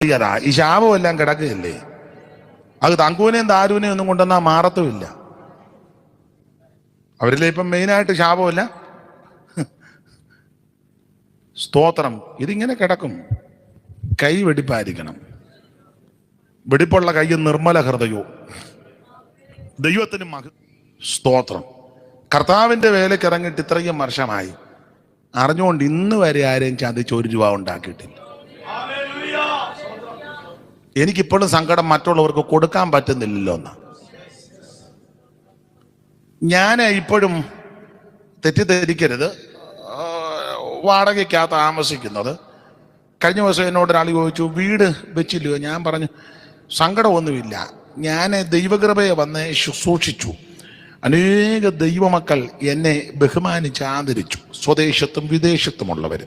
ഈ ശാപം എല്ലാം കിടക്കുകയല്ലേ. അത് തങ്കൂനെയും താരൂനെയും ഒന്നും കൊണ്ടുവന്നാ മാറത്തുമില്ല. അവരിലെ ഇപ്പം മെയിനായിട്ട് ശാപമല്ല. സ്തോത്രം. ഇതിങ്ങനെ കിടക്കും. കൈ വെടിപ്പായിരിക്കണം. വെടിപ്പുള്ള കൈ നിർമ്മല ഹൃദയവും ദൈവത്തിന് സ്തോത്രം. കർത്താവിന്റെ വേലയ്ക്ക് ഇറങ്ങിയിട്ട് ഇത്രയും വർഷമായി, അറിഞ്ഞുകൊണ്ട് ഇന്ന് വരെ ആരെയും ചതിച്ച് ഒരു രൂപ ഉണ്ടാക്കിയിട്ടില്ല. എനിക്കിപ്പോഴും സങ്കടം മറ്റുള്ളവർക്ക് കൊടുക്കാൻ പറ്റുന്നില്ലല്ലോ എന്ന്. ഞാൻ ഇപ്പോഴും തെറ്റിദ്ധരിക്കരുത്, വാടകയ്ക്കാ താമസിക്കുന്നത്. കഴിഞ്ഞ ദിവസം എന്നോട് ഒരാൾ ചോദിച്ചു, വീട് വെച്ചില്ലയോ? ഞാൻ പറഞ്ഞു, സങ്കടമൊന്നുമില്ല. ഞാൻ ദൈവകൃപയെ വന്ന് ശുശ്രൂഷിച്ചു. അനേക ദൈവമക്കൾ എന്നെ ബഹുമാനിച്ച് ആദരിച്ചു, സ്വദേശത്തും വിദേശത്തുമുള്ളവർ.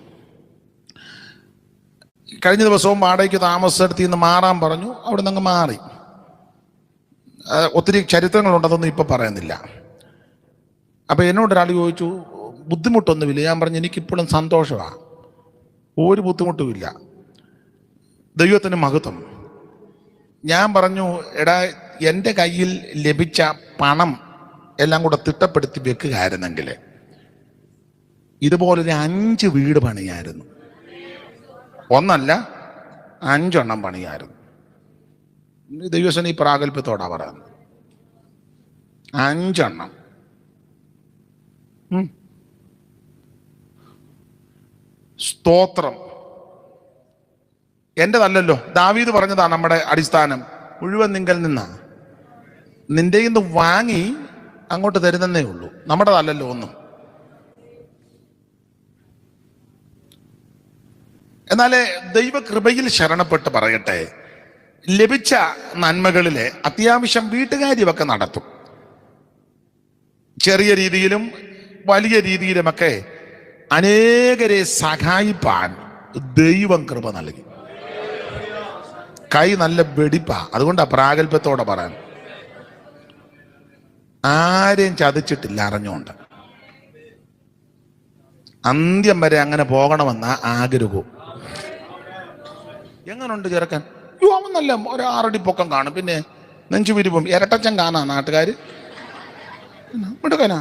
കഴിഞ്ഞ ദിവസവും വാടകയ്ക്ക് താമസത്തിൽ നിന്ന് മാറാൻ പറഞ്ഞു. അവിടെ നിന്ന് അങ്ങ് മാറി. ഒത്തിരി ചരിത്രങ്ങളുണ്ടെന്നൊന്നും ഇപ്പം പറയുന്നില്ല. അപ്പം എന്നോടൊരാൾ ചോദിച്ചു, ബുദ്ധിമുട്ടൊന്നുമില്ല? ഞാൻ പറഞ്ഞു, എനിക്കിപ്പോഴും സന്തോഷമാണ്, ഒരു ബുദ്ധിമുട്ടുമില്ല, ദൈവത്തിന് മഹത്വം. ഞാൻ പറഞ്ഞു, എടാ, എൻ്റെ കയ്യിൽ ലഭിച്ച പണം എല്ലാം കൂടെ തിട്ടപ്പെടുത്തി വെക്കുകയായിരുന്നെങ്കിൽ ഇതുപോലൊരു 5 വീട് പണിയായിരുന്നു. 1 അല്ല 5 എണ്ണം പണിയായിരുന്നു. ദൈവസേന ഈ പ്രാഗൽഭ്യത്തോടാ പറയുന്നത്. 5 എണ്ണം. സ്തോത്രം. എന്റേതല്ലല്ലോ, ദാവീദ് പറഞ്ഞതാ നമ്മുടെ അടിസ്ഥാനം. മുഴുവൻ നിങ്കൽ നിന്നാ, നിന്റെ നിന്ന് വാങ്ങി അങ്ങോട്ട് തരുന്നേ ഉള്ളൂ, നമ്മുടേതല്ലല്ലോ ഒന്നും. എന്നാലേ ദൈവകൃപയിൽ ശരണപ്പെട്ട് പറയട്ടെ, ലഭിച്ച നന്മകളിലെ അത്യാവശ്യം വീട്ടുകാര്യമൊക്കെ നടത്തും. ചെറിയ രീതിയിലും വലിയ രീതിയിലുമൊക്കെ അനേകരെ സഹായിപ്പാൻ ദൈവം കൃപ നൽകി. കൈ നല്ല വെടിപ്പാ. അതുകൊണ്ടാ പ്രാഗൽഭ്യത്തോടെ പറയാൻ. ആരെയും ചതിച്ചിട്ടില്ല, അറിഞ്ഞുകൊണ്ട്. അന്ത്യം വരെ അങ്ങനെ പോകണമെന്ന ആഗ്രഹവും. എങ്ങനുണ്ട് ചെറുക്കൻ? അവൻ നല്ല ഒരു 6 അടി പൊക്കം കാണും, പിന്നെ നെഞ്ചുപിരിപ്പും ഇരട്ടച്ചൻ കാണാ നാട്ടുകാര്. മിടുക്കനാ.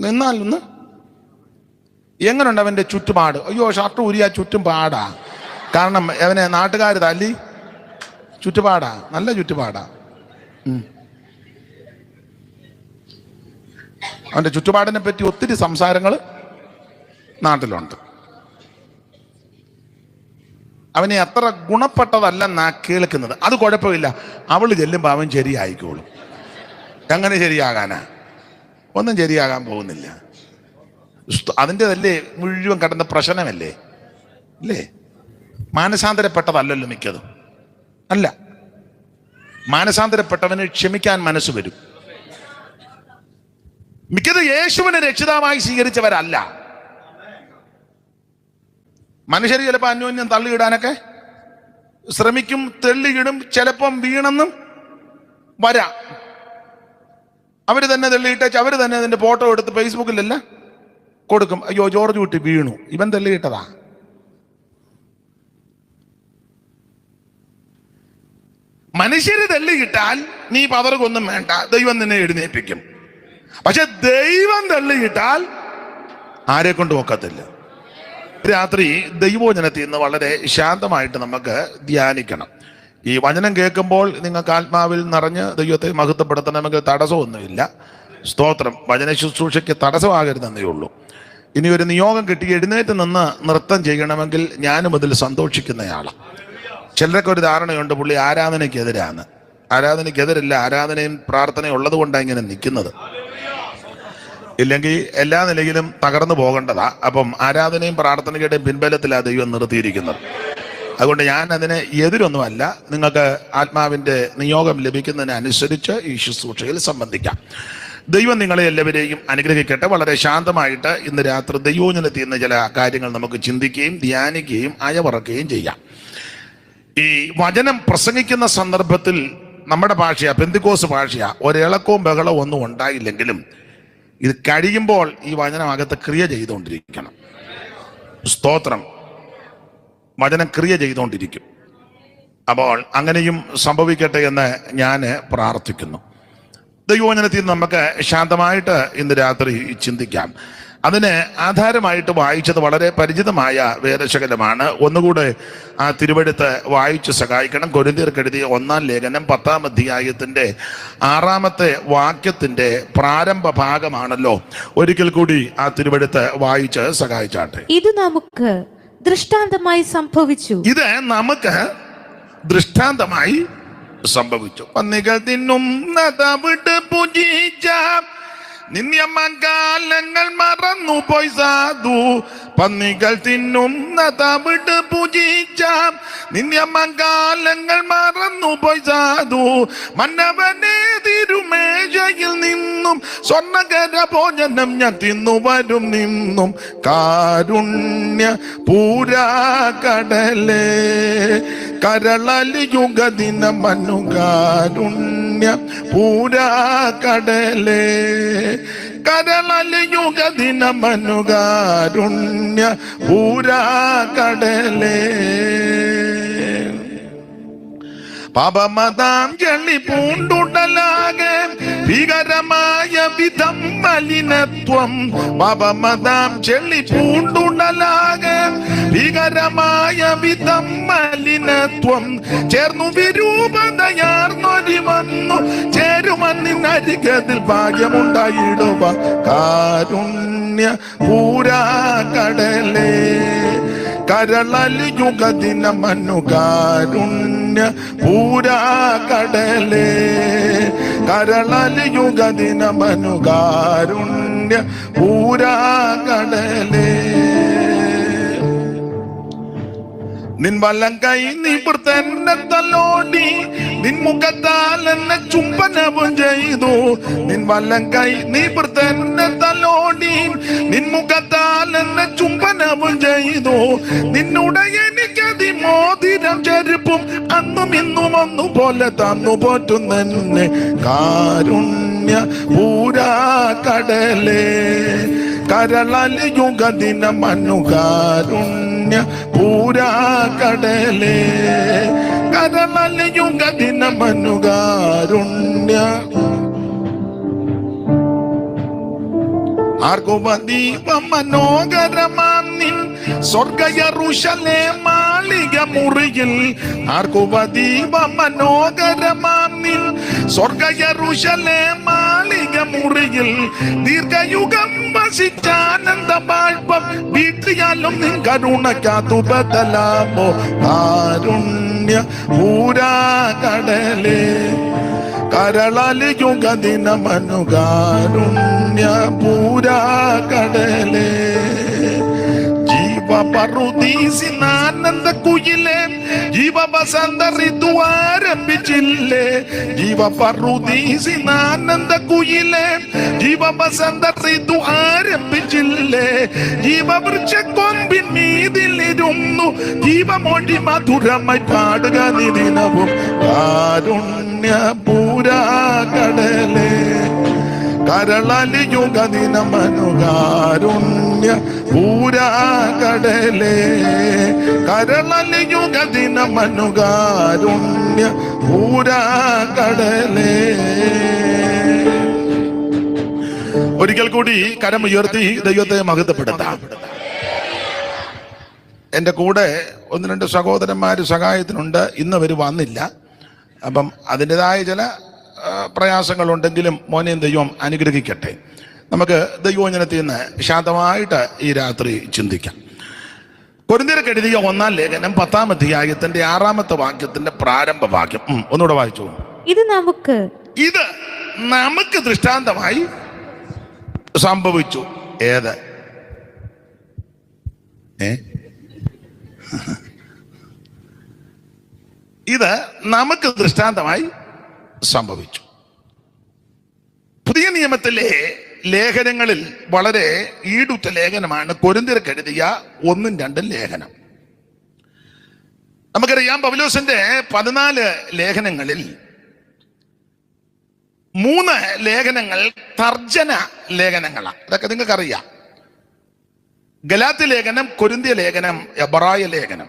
നിന്നാലൊന്ന്. എങ്ങനുണ്ട് അവന്റെ ചുറ്റുപാട്? അയ്യോ, ഷർട്ട് ഊരിയാ ചുറ്റും പാടാ. കാരണം അവനെ നാട്ടുകാർ തല്ലി. ചുറ്റുപാടാ, നല്ല ചുറ്റുപാടാ. അവന്റെ ചുറ്റുപാടിനെ പറ്റി ഒത്തിരി സംസാരങ്ങൾ നാട്ടിലുണ്ട്. അവനെ അത്ര ഗുണപ്പെട്ടതല്ലെന്നാ കേൾക്കുന്നത്. അത് കുഴപ്പമില്ല, അവള് ചെല്ലുമ്പോൾ അവൻ ശരിയായിക്കോളും. എങ്ങനെ ശരിയാകാനാ? ഒന്നും ശരിയാകാൻ പോകുന്നില്ല. അതിൻ്റെതല്ലേ മുഴുവൻ കടന്ന പ്രശ്നമല്ലേ അല്ലേ? മാനസാന്തരപ്പെട്ടതല്ലല്ലോ മിക്കതും. അല്ല, മാനസാന്തരപ്പെട്ടവന് ക്ഷമിക്കാൻ മനസ്സ് വരും. മിക്കത് യേശുവിനെ രക്ഷിതാവായി സ്വീകരിച്ചവരല്ല. മനുഷ്യർ ചിലപ്പോൾ അന്യോന്യം തള്ളിയിടാനൊക്കെ ശ്രമിക്കും, തെള്ളിയിടും. ചിലപ്പം വീണെന്നും വരാം. അവർ തന്നെ തെള്ളിയിട്ടേച്ച് അവർ തന്നെ അതിന്റെ ഫോട്ടോ എടുത്ത് ഫേസ്ബുക്കിലല്ല കൊടുക്കും. അയ്യോ, ജോർജ് കുട്ടി വീണു, ഇവൻ തെള്ളിയിട്ടതാ. മനുഷ്യര് തള്ളിയിട്ടാൽ നീ പതറുകൊന്നും വേണ്ട, ദൈവം നിന്നെ എഴുന്നേൽപ്പിക്കും. പക്ഷെ ദൈവം തള്ളിയിട്ടാൽ ആരെ കൊണ്ട് ഒക്കത്തില്ല. രാത്രി ദൈവവചനത്തിൽ നിന്ന് വളരെ ശാന്തമായിട്ട് നമുക്ക് ധ്യാനിക്കണം. ഈ വചനം കേൾക്കുമ്പോൾ നിങ്ങൾക്ക് ആത്മാവിൽ നിറഞ്ഞ് ദൈവത്തെ മഹത്വപ്പെടുത്തണമെങ്കിൽ തടസ്സമൊന്നുമില്ല. സ്തോത്രം. വചന ശുശ്രൂഷയ്ക്ക് തടസ്സമാകരുതെന്നേ ഉള്ളൂ. ഇനി ഒരു നിയോഗം കിട്ടി എഴുന്നേറ്റ് നിന്ന് നൃത്തം ചെയ്യണമെങ്കിൽ ഞാനും അതിൽ സന്തോഷിക്കുന്നയാളാണ്. ചിലരൊക്കെ ഒരു ധാരണയുണ്ട്, പുള്ളി ആരാധനയ്ക്കെതിരാണ്. ആരാധനയ്ക്കെതിരല്ല, ആരാധനയും പ്രാർത്ഥനയും ഉള്ളത് കൊണ്ടാണ് ഇങ്ങനെ നിൽക്കുന്നത്. ഇല്ലെങ്കിൽ എല്ലാ നിലയിലും തകർന്നു പോകേണ്ടതാ. അപ്പം ആരാധനയും പ്രാർത്ഥനയുടെയും പിൻബലത്തിലാണ് ദൈവം നിർത്തിയിരിക്കുന്നത്. അതുകൊണ്ട് ഞാൻ അതിന് എതിരൊന്നുമല്ല. നിങ്ങൾക്ക് ആത്മാവിൻ്റെ നിയോഗം ലഭിക്കുന്നതിനനുസരിച്ച് ഈ ശുശ്രൂഷയിൽ സംബന്ധിക്കാം. ദൈവം നിങ്ങളെ എല്ലാവരെയും അനുഗ്രഹിക്കട്ടെ. വളരെ ശാന്തമായിട്ട് ഇന്ന് രാത്രി ദൈവോചനത്തിൽ നിന്ന് ചില കാര്യങ്ങൾ നമുക്ക് ചിന്തിക്കുകയും ധ്യാനിക്കുകയും അയവറക്കുകയും ചെയ്യാം. ഈ വചനം പ്രസംഗിക്കുന്ന സന്ദർഭത്തിൽ നമ്മുടെ ഭാഷയാ, പെന്തിക്കോസ് ഭാഷയാ, ഒരിളക്കവും ബഹളവും ഒന്നും ഉണ്ടായില്ലെങ്കിലും ഇത് കഴിയുമ്പോൾ ഈ വചനം അകത്ത് ക്രിയ ചെയ്തുകൊണ്ടിരിക്കണം. സ്തോത്രം. വചനം ക്രിയ ചെയ്തുകൊണ്ടിരിക്കും. അപ്പോൾ അങ്ങനെയും സംഭവിക്കട്ടെ എന്ന് ഞാൻ പ്രാർത്ഥിക്കുന്നു. ദൈവവചനത്തിൽ നമുക്ക് ശാന്തമായിട്ട് ഇന്ന് രാത്രി ചിന്തിക്കാം. അതിന് ആധാരമായിട്ട് വായിച്ചത് വളരെ പരിചിതമായ വേദശകലമാണ്. ഒന്നുകൂടെ ആ തിരുവെടുത്ത് വായിച്ച് സഹായിക്കണം. കൊരിന്ത്യർക്ക് എഴുതിയ 1-ാം ലേഖനം 10-ാം അധ്യായത്തിന്റെ 6-ാമത്തെ വാക്യത്തിന്റെ പ്രാരംഭ ഭാഗമാണല്ലോ. ഒരിക്കൽ കൂടി ആ തിരുവെടുത്ത് വായിച്ച് സഹായിച്ചാട്ടെ. ഇത് നമുക്ക് ദൃഷ്ടാന്തമായി സംഭവിച്ചു. ഇത് നമുക്ക് ദൃഷ്ടാന്തമായി സംഭവിച്ചു. പന്നികൾ തിന്നുന്നത് വിട്ട് പൂജിച്ച നിന്യമകാലങ്ങൾ മറന്നുപോയി സാധു. പന്നികൾ തിന്നുന്നത് വിട്ട് പൂജിച്ച നിന്യമകാലങ്ങൾ മറന്നുപോയി സാധു. മന്നവനെ തിരുമേശയിൽ നിന്നും സ്വർണ്ണകര ഭോജനം ഞാൻ തിന്നുവരും നിന്നും. കാരുണ്യ പൂരാകടലേ കരളലി യുഗദിന മനു. കാരുണ്യ പൂരാകടലേ കരളലി യുഗദിന മനു. കാരുണ്യ പൂരാകടലേ പാപമതാം ചെളി പൂണ്ടുടലാകെ ഭീകരമായ വിധം മലിനത്വം. പാപമതാം ചെളി പൂണ്ടുടലാകെ ഭീകരമായ വിധം മലിനത്വം. ചേർന്നു വിരൂപതയാർന്നൊരി വന്നു ചേരുമന്നിനരികതിൽ ഭാഗ്യമുണ്ടായിടുക. കാരുണ്യ പൂരാകടലേ കരളലി യുഗദിന മനു. കാരുണ്യ പൂരാകടലേ കരളലി യുഗദിന മനു. കാരുണ്യ പൂരാകടലേ നിൻ വലം കൈ നിവർത്തന്നെ തലോടി നിൻ മുഖത്താൽ എന്നെ ചുംബനവും ചെയ്തു. നിൻ വലം കൈ നിവർത്തന്നെ തലോടി നിൻ മുഖത്താൽ എന്നെ ചുംബനവും ചെയ്തു. നിന്നുടെ എനിക്കതിമോതിരം ചെരുപ്പും അന്നും ഇന്നും ഒന്നുപോലെ തന്നു പോറ്റുന്നെന്നെ. കാരുണ്യ പൂരാകടലേ കരളലി യുഗദിന മനു. കാരുണ്യ പൂരാകടലേ കരളലി യുഗദിന മനു. കാരുണ്യ ആർക്കുപദീപം മനോഹരമാം നിൻ സ്വർഗ യെരൂശലേം മാളിക മുറിയിൽ. ആർക്കുപദീപം മനോഹരമാം നിൻ സ്വർഗ യെരൂശലേം മാളിക മുറിയിൽ. ദീർഘയുഗം വസിച്ചാനന്ദ ബാഷ്പം വീട്ടിയാലും നിൻ കരുണയ്ക്കതു ബദലാമോ. കാരുണ്യ പൂരാകടലേ കരളലി യുഗദിന മനു. കാരുണ്യ പൂരാകടലേ ജീവപറുദീസിനാനന്ദ കുയിലേ ജീവവസന്ത ഋതു ആരംഭിച്ചില്ലേ. ജീവപറുദീസിനാനന്ദ കുയിലേ ജീവവസന്ത ഋതു ആരംഭിച്ചില്ലേ. ജീവവൃക്ഷ കൊമ്പിൻ മീതിലിരുന്നു ജീവമൊഴി മധുരമായി പാടുക നിദിനവും. കാരുണ്യ പൂരാകടലേ കരളലി യുഗദിന മനു. കാരുണ്യ പൂരാകടലേ കരളലി യുഗദിന മനു. കാരുണ്യ പൂരാകടലേ. ഒരിക്കൽ കൂടി കരമുയർത്തി ദൈവത്തെ മഹത്വപ്പെടുത്താം. എൻ്റെ കൂടെ 1-2 സഹോദരന്മാർ സഹായത്തിനുണ്ട്. ഇന്ന് അവർ വന്നില്ല. അപ്പം അതിൻ്റെതായ ചില പ്രയാസങ്ങളുണ്ടെങ്കിലും മോനെയും ദൈവം അനുഗ്രഹിക്കട്ടെ. നമുക്ക് ദൈവവചനത്തിൽ നിന്ന് ശാന്തമായിട്ട് ഈ രാത്രി ചിന്തിക്കാം. കൊരിന്ത്യർക്ക് എഴുതിയ 1-ാം ലേഖനം 10-ാം അധ്യായത്തിന്റെ 6-ാമത്തെ വാക്യത്തിന്റെ പ്രാരംഭ വാക്യം ഒന്നുകൂടെ വായിച്ചു. ഇത് നമുക്ക് ദൃഷ്ടാന്തമായി സംഭവിച്ചു. ഏത്? ഇത് നമുക്ക് ദൃഷ്ടാന്തമായി സംഭവിച്ചു. പുതിയ നിയമത്തിലെ ലേഖനങ്ങളിൽ വളരെ ഈടുറ്റ ലേഖനമാണ് കൊരിന്ത്യർക്ക് എഴുതിയ 1-2 ലേഖനം. നമുക്കറിയാം പൗലോസിന്റെ 14 ലേഖനങ്ങളിൽ 3 ലേഖനങ്ങൾ തർജ്ജന ലേഖനങ്ങളാണ്. ഇതൊക്കെ നിങ്ങൾക്കറിയാം. ഗലാത്യ ലേഖനം, കൊരിന്ത്യ ലേഖനം, എബ്രായ ലേഖനം.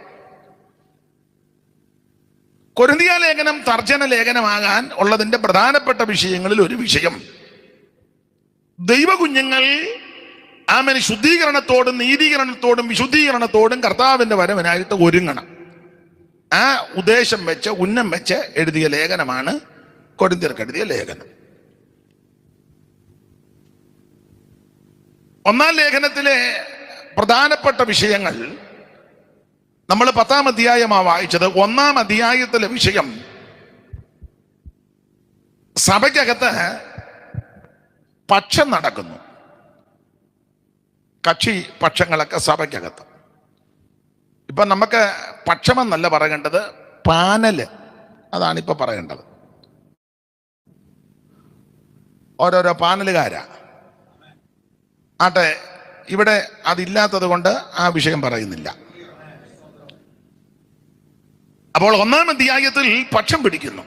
കൊരിന്തിയ ലേഖനം തർജ്ജമ ലേഖനമാകാൻ ഉള്ളതിന്റെ പ്രധാനപ്പെട്ട വിഷയങ്ങളിൽ ഒരു വിഷയം, ദൈവകുഞ്ഞുങ്ങൾ ആമേൻ ശുദ്ധീകരണത്തോടും നീതീകരണത്തോടും വിശുദ്ധീകരണത്തോടും കർത്താവിന്റെ വരവിനായിട്ട് ഒരുങ്ങണം. ആ ഉദ്ദേശം വെച്ച് ഉന്നം വെച്ച് എഴുതിയ ലേഖനമാണ് കൊരിന്ത്യർക്ക് എഴുതിയ ലേഖനം. ഒന്നാം ലേഖനത്തിലെ പ്രധാനപ്പെട്ട വിഷയങ്ങൾ നമ്മൾ 10-ാം അധ്യായമാണ് വായിച്ചത്. 1-ാം അധ്യായത്തിലെ വിഷയം സഭയ്ക്കകത്ത് പക്ഷം നടക്കുന്നു, കക്ഷി പക്ഷങ്ങളൊക്കെ സഭയ്ക്കകത്ത്. ഇപ്പൊ നമുക്ക് പക്ഷമെന്നല്ല പറയേണ്ടത്, പാനല്, അതാണ് ഇപ്പൊ പറയേണ്ടത്. ഓരോരോ പാനലുകാരാ ആട്ടെ. ഇവിടെ അതില്ലാത്തത് കൊണ്ട് ആ വിഷയം പറയുന്നില്ല. അപ്പോൾ 1-ാം അധ്യായത്തിൽ പക്ഷം പിടിക്കുന്നു.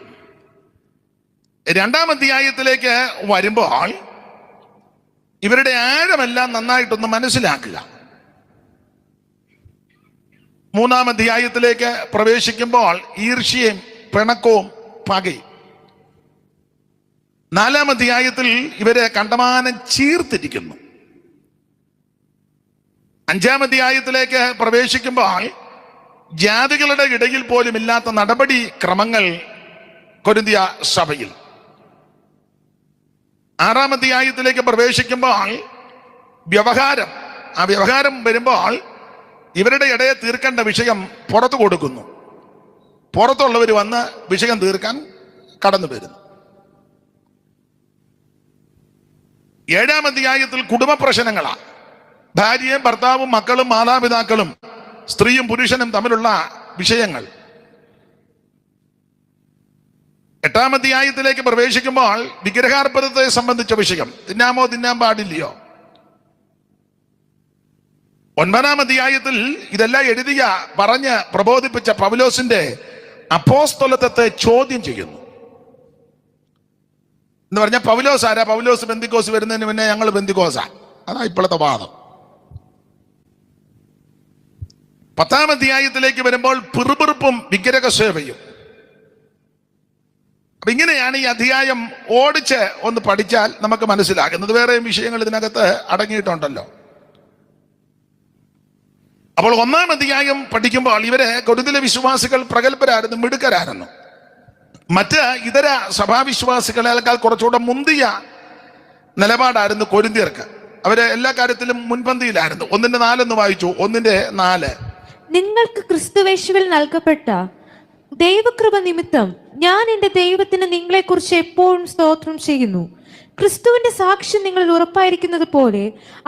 2-ാം അധ്യായത്തിലേക്ക് വരുമ്പോൾ ഇവരുടെ ആഴമെല്ലാം നന്നായിട്ടൊന്ന് മനസ്സിലാക്കുക. 3-ാം അധ്യായത്തിലേക്ക് പ്രവേശിക്കുമ്പോൾ ഈർഷ്യയും പിണക്കവും പകയും. 4-ാം അധ്യായത്തിൽ ഇവരെ കണ്ടമാനം ചീർത്തിരിക്കുന്നു. 5-ാം അധ്യായത്തിലേക്ക് പ്രവേശിക്കുമ്പോൾ ജാതികളുടെ ഇടയിൽ പോലും ഇല്ലാത്ത നടപടി ക്രമങ്ങൾ കൊരിന്ത്യ സഭയിൽ. 6-ാം അധ്യായത്തിലേക്ക് പ്രവേശിക്കുമ്പോൾ വ്യവഹാരം, ആ വ്യവഹാരം വരുമ്പോൾ ഇവരുടെ ഇടയെ തീർക്കേണ്ട വിഷയം പുറത്തു കൊടുക്കുന്നു. പുറത്തുള്ളവർ വന്ന് വിഷയം തീർക്കാൻ കടന്നു വരുന്നു. 7-ാം അധ്യായത്തിൽ കുടുംബ പ്രശ്നങ്ങളാ. ഭാര്യയും ഭർത്താവും മക്കളും മാതാപിതാക്കളും സ്ത്രീയും പുരുഷനും തമ്മിലുള്ള വിഷയങ്ങൾ. 8-ാം അധ്യായത്തിലേക്ക് പ്രവേശിക്കുമ്പോൾ വിഗ്രഹാർപ്പണത്തെ സംബന്ധിച്ച വിഷയം, തിന്നാമോ തിന്നാൻ പാടില്ലയോ. 9-ാം അധ്യായത്തിൽ ഇതെല്ലാം എഴുതിയ പറഞ്ഞ് പ്രബോധിപ്പിച്ച പൗലോസിന്റെ അപ്പോസ്തലത്വത്തെ ചോദ്യം ചെയ്യുന്നു. എന്ന് പറഞ്ഞാൽ പൗലോസ് ആരാ? പൗലോസ് പെന്തിക്കോസ് വരുന്നതിന് മുന്നേ ഞങ്ങൾ പെന്തിക്കോസാ, അതാ ഇപ്പോഴത്തെ വാദം. 10-ാം അധ്യായത്തിലേക്ക് വരുമ്പോൾ പിറുപിറുപ്പും വിഗ്രഹ സേവയും. അപ്പൊ ഇങ്ങനെയാണ് ഈ അധ്യായം ഓടിച്ച് ഒന്ന് പഠിച്ചാൽ നമുക്ക് മനസ്സിലാകുന്നത്. വേറെയും വിഷയങ്ങൾ ഇതിനകത്ത് അടങ്ങിയിട്ടുണ്ടല്ലോ. അപ്പോൾ 1-ാം അധ്യായം പഠിക്കുമ്പോൾ ഇവരെ കൊരിന്തിലെ വിശ്വാസികൾ പ്രഗത്ഭരായിരുന്നു, മിടുക്കരായിരുന്നു. മറ്റ് ഇതര സഭാവിശ്വാസികളേക്കാൾ കുറച്ചുകൂടെ മുന്തിയ നിലപാടായിരുന്നു കൊരിന്ത്യർക്ക്. അവര് എല്ലാ കാര്യത്തിലും മുൻപന്തിയിലായിരുന്നു. 1:4 വായിച്ചു. 1:4, നിങ്ങൾക്ക് ക്രിസ്തുവേശുവിൽ നൽകപ്പെട്ട ദൈവകൃപ നിമിത്തം ഞാൻ എന്റെ ദൈവത്തിന് നിങ്ങളെക്കുറിച്ച് എപ്പോഴും സ്തോത്രം ചെയ്യുന്നു. ക്രിസ്തുവിന്റെ സാക്ഷ്യം നിങ്ങളിൽ ഉറപ്പായിരിക്കുന്നത് പോലെ